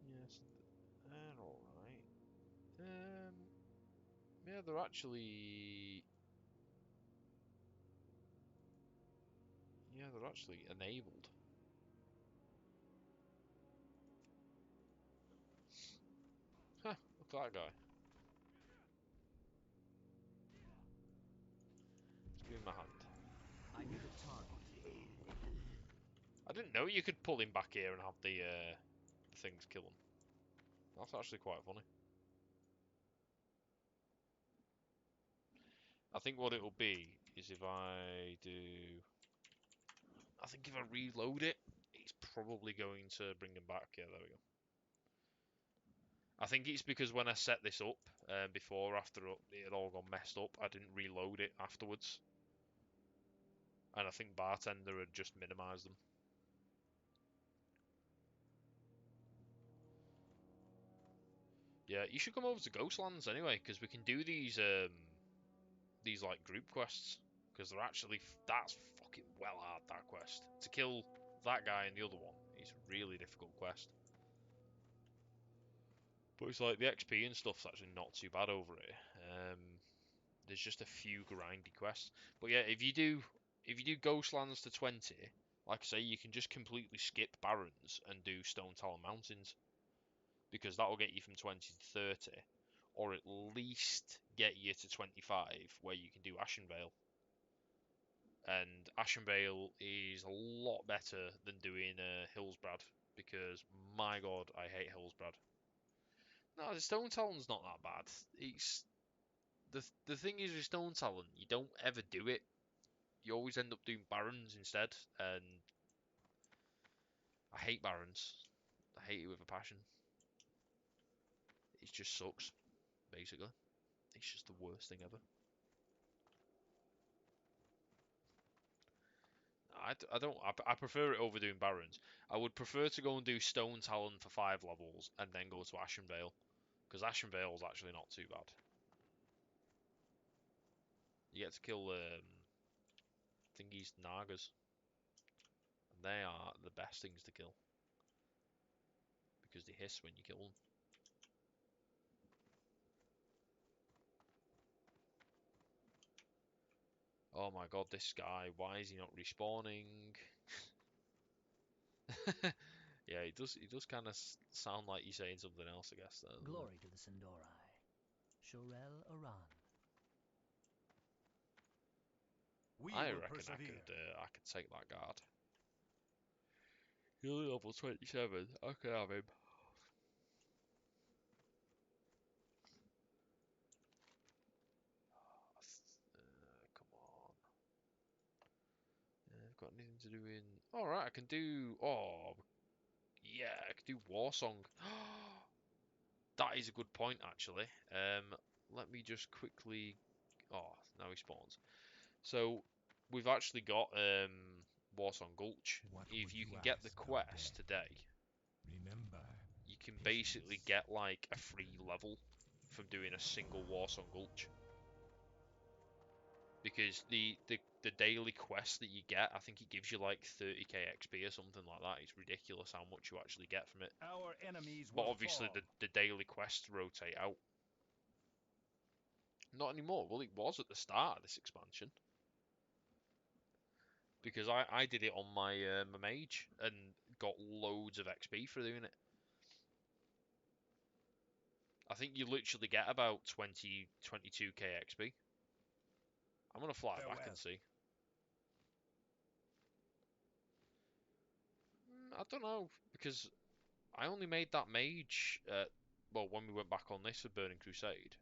Yes, they're alright. Yeah, they're actually... Yeah, they're actually enabled. Huh, look at that guy. Let's give him a hand. I need a target. I didn't know you could pull him back here and have the things kill him. That's actually quite funny. I think what it'll be is if I do... I think if I reload it, it's probably going to bring him back. Yeah, there we go. I think it's because when I set this up, before, after it had all gone messed up, I didn't reload it afterwards. And I think Bartender had just minimised them. Yeah, you should come over to Ghostlands anyway, because we can do these like group quests, because they're actually that's fucking well hard, that quest. To kill that guy and the other one is a really difficult quest. But it's like the XP and stuff's actually not too bad over it. There's just a few grindy quests. But yeah, if you do Ghostlands to 20, like I say, you can just completely skip Barrens and do Stone Talon Mountains, because that will get you from 20 to 30, or at least get you to 25, where you can do Ashenvale. And Ashenvale is a lot better than doing Hillsbrad, because my god, I hate Hillsbrad. No, the Stone Talon's not that bad. It's the thing is with Stone Talon, you don't ever do it. You always end up doing Barrens instead, and I hate Barrens. I hate it with a passion. It just sucks, basically. It's just the worst thing ever. I prefer it over doing Barrens. I would prefer to go and do Stone Talon for 5 levels and then go to Ashenvale, because Ashenvale's actually not too bad. You get to kill thingies, Nagas. they are the best things to kill. Because they hiss when you kill them. Oh my god, this guy, why is he not respawning? Yeah, he does kind of sound like he's saying something else, I guess. Though, Glory to the Sindori. Shorel Aran. We I will reckon persevere. I could take that guard. He's only level 27. I could have him. Come on. I've got anything to do in. Alright, I can do. Oh, yeah, I can do War Song. That is a good point, actually. Let me just quickly. Oh, now he spawns. So, we've actually got Warsong Gulch. What If would you you can get the ask of quest death? today, Remember, you can basically patience. get like a free level from doing a single Warsong Gulch. Because the daily quest that you get, I think it gives you like 30k XP or something like that. It's ridiculous how much you actually get from it. Our enemies But will obviously fall. the daily quests rotate out. Not anymore. Well, it was at the start of this expansion. Because I did it on my my mage and got loads of XP for doing it. I think you literally get about 22k XP. I'm gonna fly back Farewell. and see. I don't know because I only made that mage. Well, when we went back on this of Burning Crusade.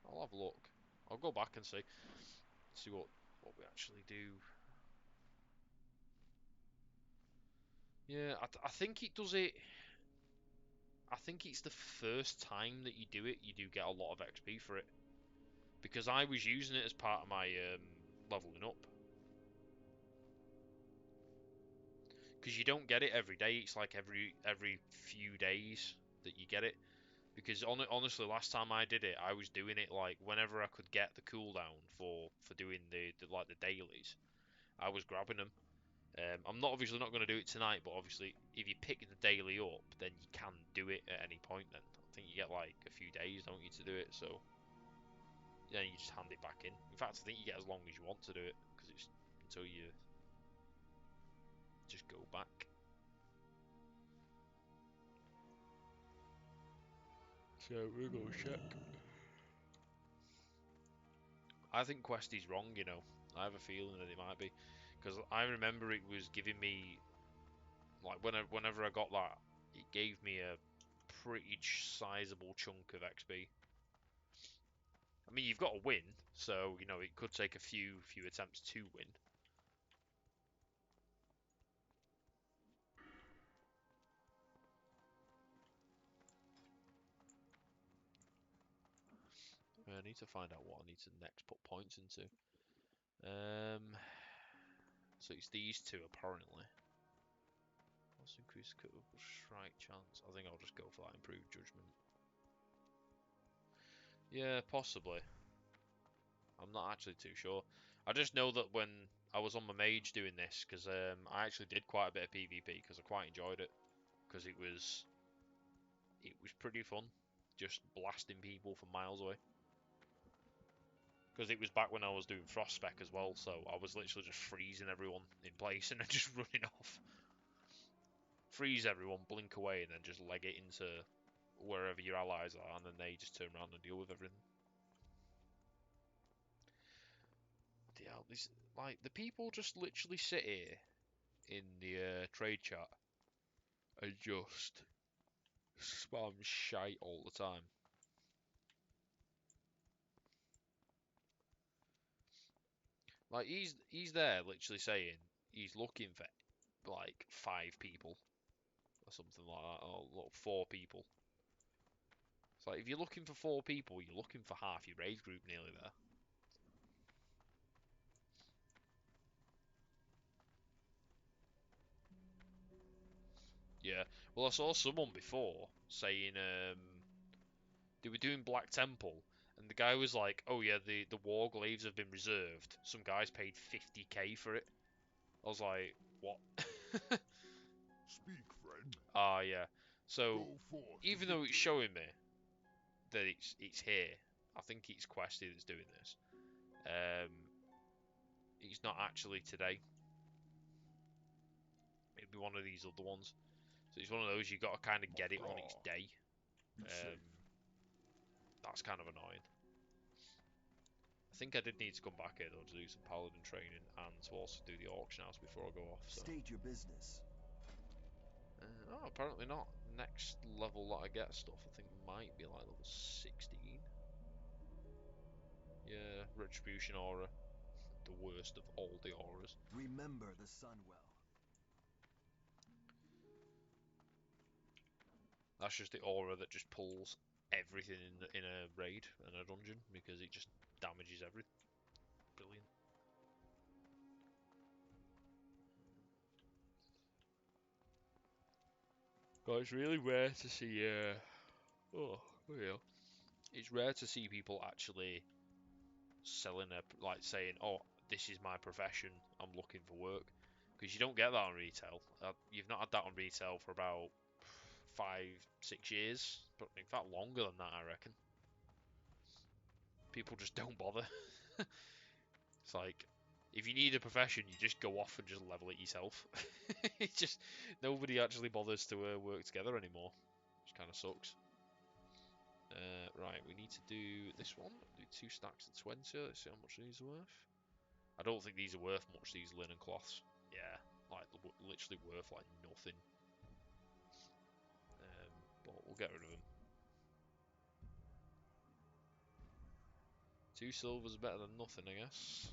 I'll have a look. I'll go back and see what we actually do. Yeah, I think it does it. I think it's the first time that you do it, you do get a lot of XP for it. Because I was using it as part of my leveling up. Because you don't get it every day, it's like every few days that you get it. Because honestly, last time I did it, I was doing it like whenever I could get the cooldown for doing the like the dailies, I was grabbing them. I'm not obviously not going to do it tonight, but obviously if you pick the daily up, then you can do it at any point. Then I think you get like a few days, don't you, to do it? So yeah, you just hand it back in. In fact, I think you get as long as you want to do it because it's until you just go back. So we're gonna check. I think Questy's wrong, you know. I have a feeling that it might be. Because I remember it was giving me, like, whenever I got that, it gave me a pretty sizable chunk of XP. I mean, you've got to win, so, you know, it could take a few attempts to win. I need to find out what I need to next put points into. So it's these two, apparently. Let's increase critical strike chance. I think I'll just go for that improved judgment. Yeah, possibly. I'm not actually too sure. I just know that when I was on my mage doing this, because I actually did quite a bit of PvP because I quite enjoyed it, because it was pretty fun, just blasting people from miles away. Because it was back when I was doing Frost Spec as well, so I was literally just freezing everyone in place and then just running off. Freeze everyone, blink away, and then just leg it into wherever your allies are, and then they just turn around and deal with everything. Yeah, this, like, the people just literally sit here in the trade chat and just spam shite all the time. Like, he's there literally saying he's looking for like 5 people or something like that, or look, 4 people. It's like if you're looking for 4 people, you're looking for half your raid group nearly there. Yeah, well, I saw someone before saying they were doing Black Temple, And the guy was like, "Oh yeah, the Warglaives have been reserved. Some guys paid 50k for it." I was like, "What?" Speak, friend. Ah, yeah. So Go forth. even though it's showing me that it's here, I think it's Questy that's doing this. It's not actually today. It'd be one of these other ones. So it's one of those you got to kind of get it on its day. Be safe. That's kind of annoying. I think I did need to come back here though to do some paladin training and to also do the auction house before I go off. So. State your business. Oh, apparently not. Next level that I get stuff, I think might be like level 16. Yeah, Retribution Aura. The worst of all the auras. Remember the sun well. That's just the aura that just pulls everything in a raid and a dungeon because it just damages everything. Brilliant. God, it's really rare to see. Oh, there you go. It's rare to see people actually selling like saying, "Oh, this is my profession. I'm looking for work," because you don't get that on retail. You've not had that on retail for about 5-6 years, but in fact longer than that, I reckon. People just don't bother. It's like, if you need a profession, you just go off and just level it yourself. It's just, nobody actually bothers to work together anymore, which kind of sucks. Right, we need to do this one. Do 2 stacks of 20. Let's see how much these are worth. I don't think these are worth much, these linen cloths. Yeah, like literally worth like nothing. But we'll get rid of them. 2 silver's better than nothing, I guess.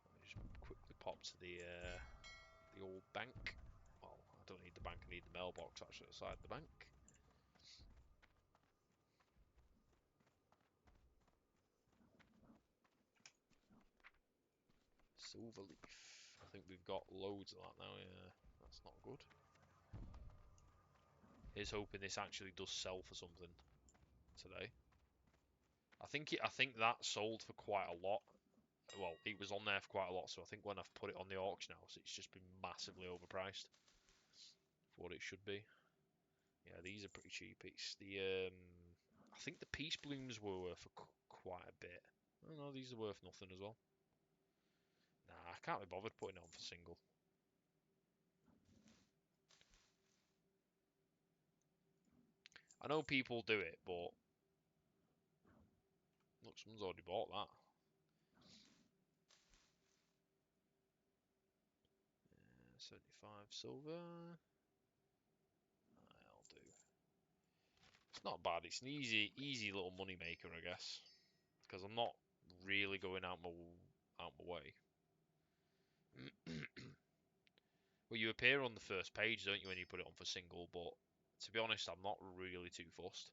Let me just quickly pop to the old bank. Well, I don't need the bank, I need the mailbox actually outside the bank. Silver leaf. I think we've got loads of that now, yeah. That's not good. Here's hoping this actually does sell for something today. I think that sold for quite a lot. Well, it was on there for quite a lot, so I think when I've put it on the auction house, it's just been massively overpriced for what it should be. Yeah, these are pretty cheap. It's the I think the peace blooms were worth quite a bit. Oh no, these are worth nothing as well. Nah, I can't be bothered putting it on for single. I know people do it, but look, someone's already bought that. 75 silver. I'll do. It's not bad. It's an easy little money maker, I guess, because I'm not really going out my way. Well, you appear on the first page, don't you, when you put it on for single? But to be honest, I'm not really too fussed.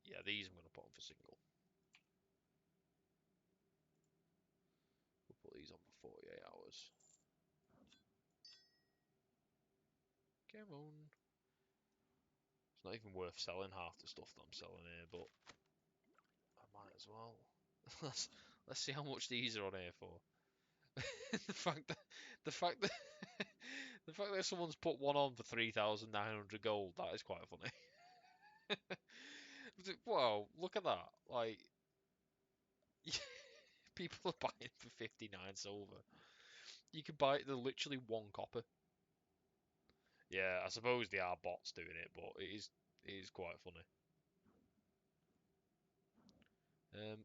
Yeah, these I'm going to put on for single. We'll put these on for 48 hours. Come on. It's not even worth selling half the stuff that I'm selling here, but I might as well. Let's see how much these are on here for. the fact that the fact that the fact that someone's put one on for 3,900 gold, that is quite funny. Wow, look at that. Like, people are buying for 59 silver. You can buy it, they're literally 1 copper. Yeah, I suppose they are bots doing it, but it is quite funny.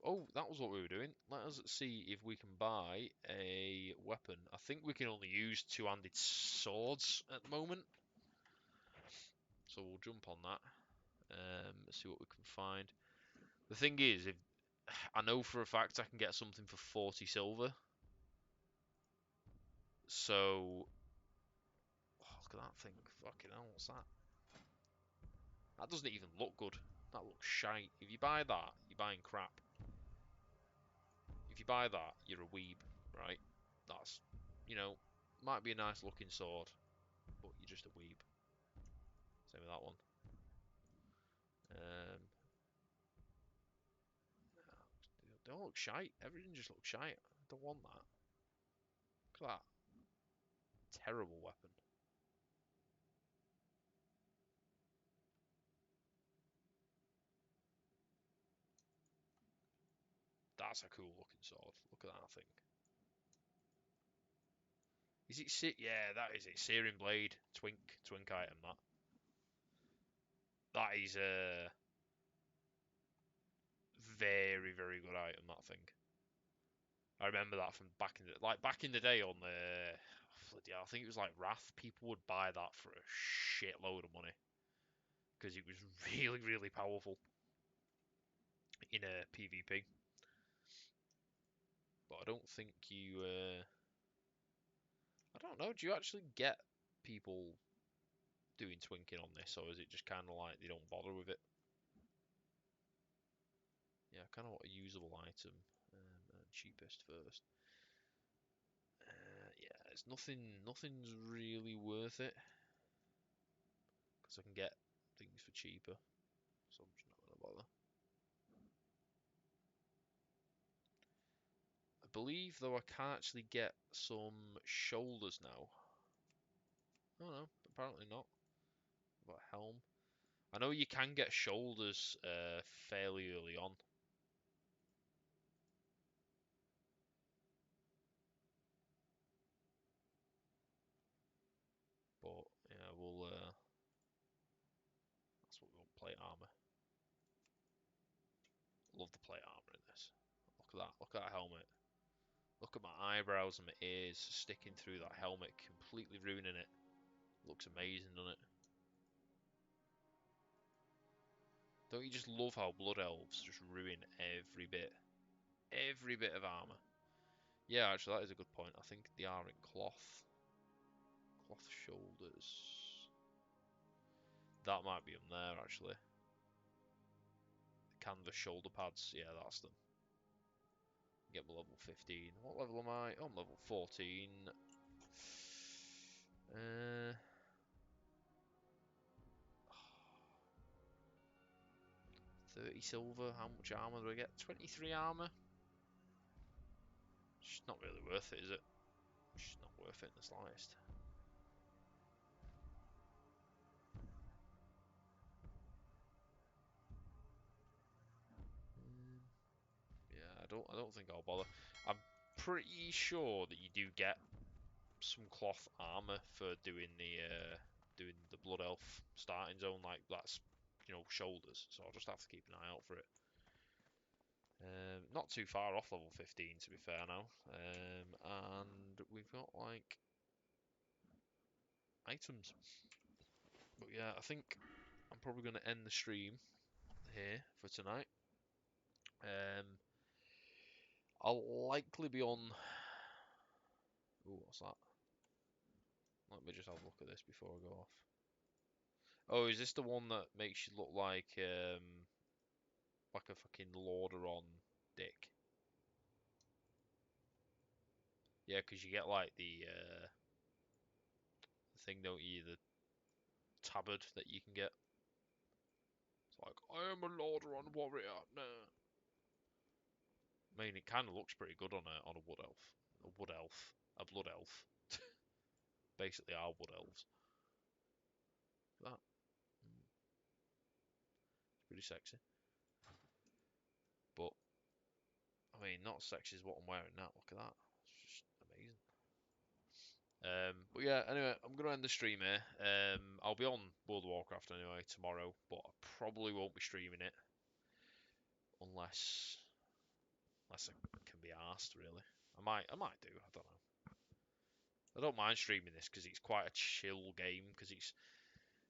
Oh, that was what we were doing. Let us see if we can buy a weapon. I think we can only use 2-handed swords at the moment. So we'll jump on that. See what we can find. The thing is, if I know for a fact I can get something for 40 silver. So, oh, look at that thing. Fucking hell, what's that? That doesn't even look good. That looks shite. If you buy that, you're buying crap. If you buy that, you're a weeb, right? That's, you know, Might be a nice looking sword, but you're just a weeb. Same with that one. They all look shite. Everything just looks shite. I don't want that. Look at that. Terrible weapon. That's a cool looking sword. Look at that thing. Is it yeah, that is it. Searing Blade. Twink item, that. That is a very, very good item, that thing. I remember that from back in the day on the I think it was like Wrath. People would buy that for a shitload of money because it was really, really powerful in a PvP. But I don't think you. I don't know. Do you actually get people doing twinking on this, or is it just kind of like they don't bother with it? Yeah, I kind of want a usable item. Cheapest first. Yeah, it's nothing's really worth it because I can get things for cheaper, so I'm just not gonna bother. I believe though I can actually get some shoulders now. Oh no, apparently not. What helm? I know you can get shoulders fairly early on. But yeah, we'll that's what we want, plate armor. Love the plate armor in this. Look at that. Look at that helmet. Look at my eyebrows and my ears sticking through that helmet, completely ruining it. Looks amazing, doesn't it? Don't you just love how Blood Elves just ruin every bit of armor? Yeah, actually, that is a good point. I think they are in cloth shoulders. That might be them there, actually. The canvas shoulder pads. Yeah, that's them. Get my level 15. What level am I? Oh, I'm level 14. 30 silver. How much armor do I get? 23 armor. It's not really worth it, is it? It's not worth it in the slightest. Yeah, I don't think I'll bother. I'm pretty sure that you do get some cloth armor for doing the Blood Elf starting zone, like that's shoulders. So I'll just have to keep an eye out for it. Not too far off level 15 to be fair now. And we've got like items. But yeah, I think I'm probably going to end the stream here for tonight. I'll likely be on. Ooh, what's that? Let me just have a look at this before I go off. Oh, is this the one that makes you look like a fucking Lorder on Dick? Yeah, because you get like the thing, don't you? The tabard that you can get. It's like, I am a Lordaeron warrior. Nah. I mean, it kind of looks pretty good on a wood elf. A wood elf. A blood elf. Basically, our wood elves. That. It's pretty sexy. But, I mean, not as sexy as what I'm wearing now. Look at that. It's just amazing. But yeah, anyway, I'm going to end the stream here. I'll be on World of Warcraft anyway tomorrow, but I probably won't be streaming it unless I can be asked, really. I might do, I don't know. I don't mind streaming this because it's quite a chill game, because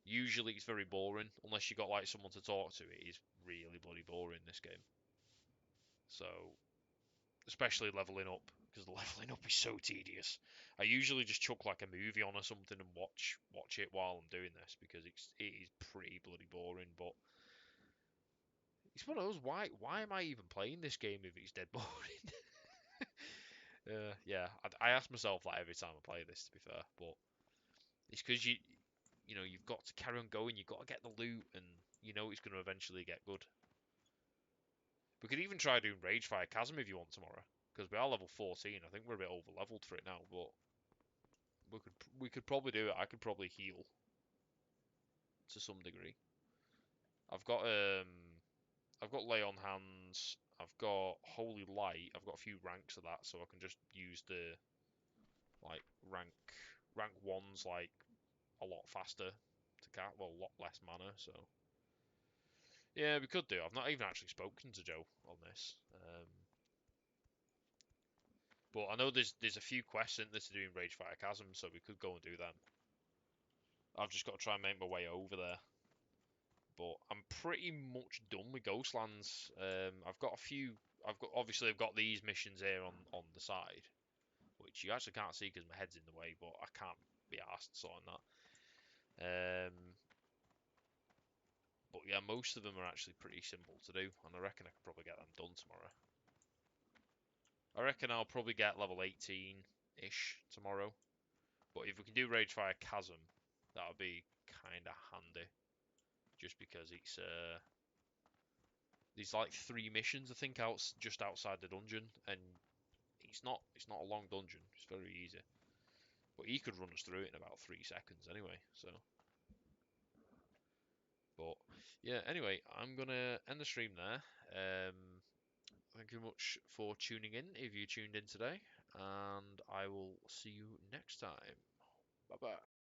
usually it's very boring, unless you got like someone to talk to. It is really bloody boring, this game. So, especially leveling up, because the leveling up is so tedious. I usually just chuck like a movie on or something and watch it while I'm doing this, because it is pretty bloody boring. But it's one of those, why am I even playing this game if it's dead boring? Yeah. I ask myself that every time I play this, to be fair, but it's because you know, you've got to carry on going. You've got to get the loot, and you know it's going to eventually get good. We could even try doing Ragefire Chasm if you want tomorrow, because we are level 14. I think we're a bit over leveled for it now, but we could probably do it. I could probably heal to some degree. I've got Lay on Hands. I've got Holy Light. I've got a few ranks of that, so I can just use the like rank ones like a lot faster to cast. Well, a lot less mana. So yeah, we could do. I've not even actually spoken to Joe on this. But I know there's a few quests in there to do in Ragefire Chasm, so we could go and do them. I've just got to try and make my way over there. But I'm pretty much done with Ghostlands. I've got a few. Obviously I've got these missions here on the side, which you actually can't see because my head's in the way. But I can't be arsed sorting that. But yeah, most of them are actually pretty simple to do, and I reckon I could probably get them done tomorrow. I reckon I'll probably get level 18-ish tomorrow. But if we can do Ragefire Chasm, that would be kind of handy. Just because it's there's like 3 missions I think just outside the dungeon, and it's not a long dungeon. It's very easy. But he could run us through it in about 3 seconds anyway. So, but yeah. Anyway, I'm gonna end the stream there. Thank you much for tuning in. If you tuned in today, and I will see you next time. Bye bye.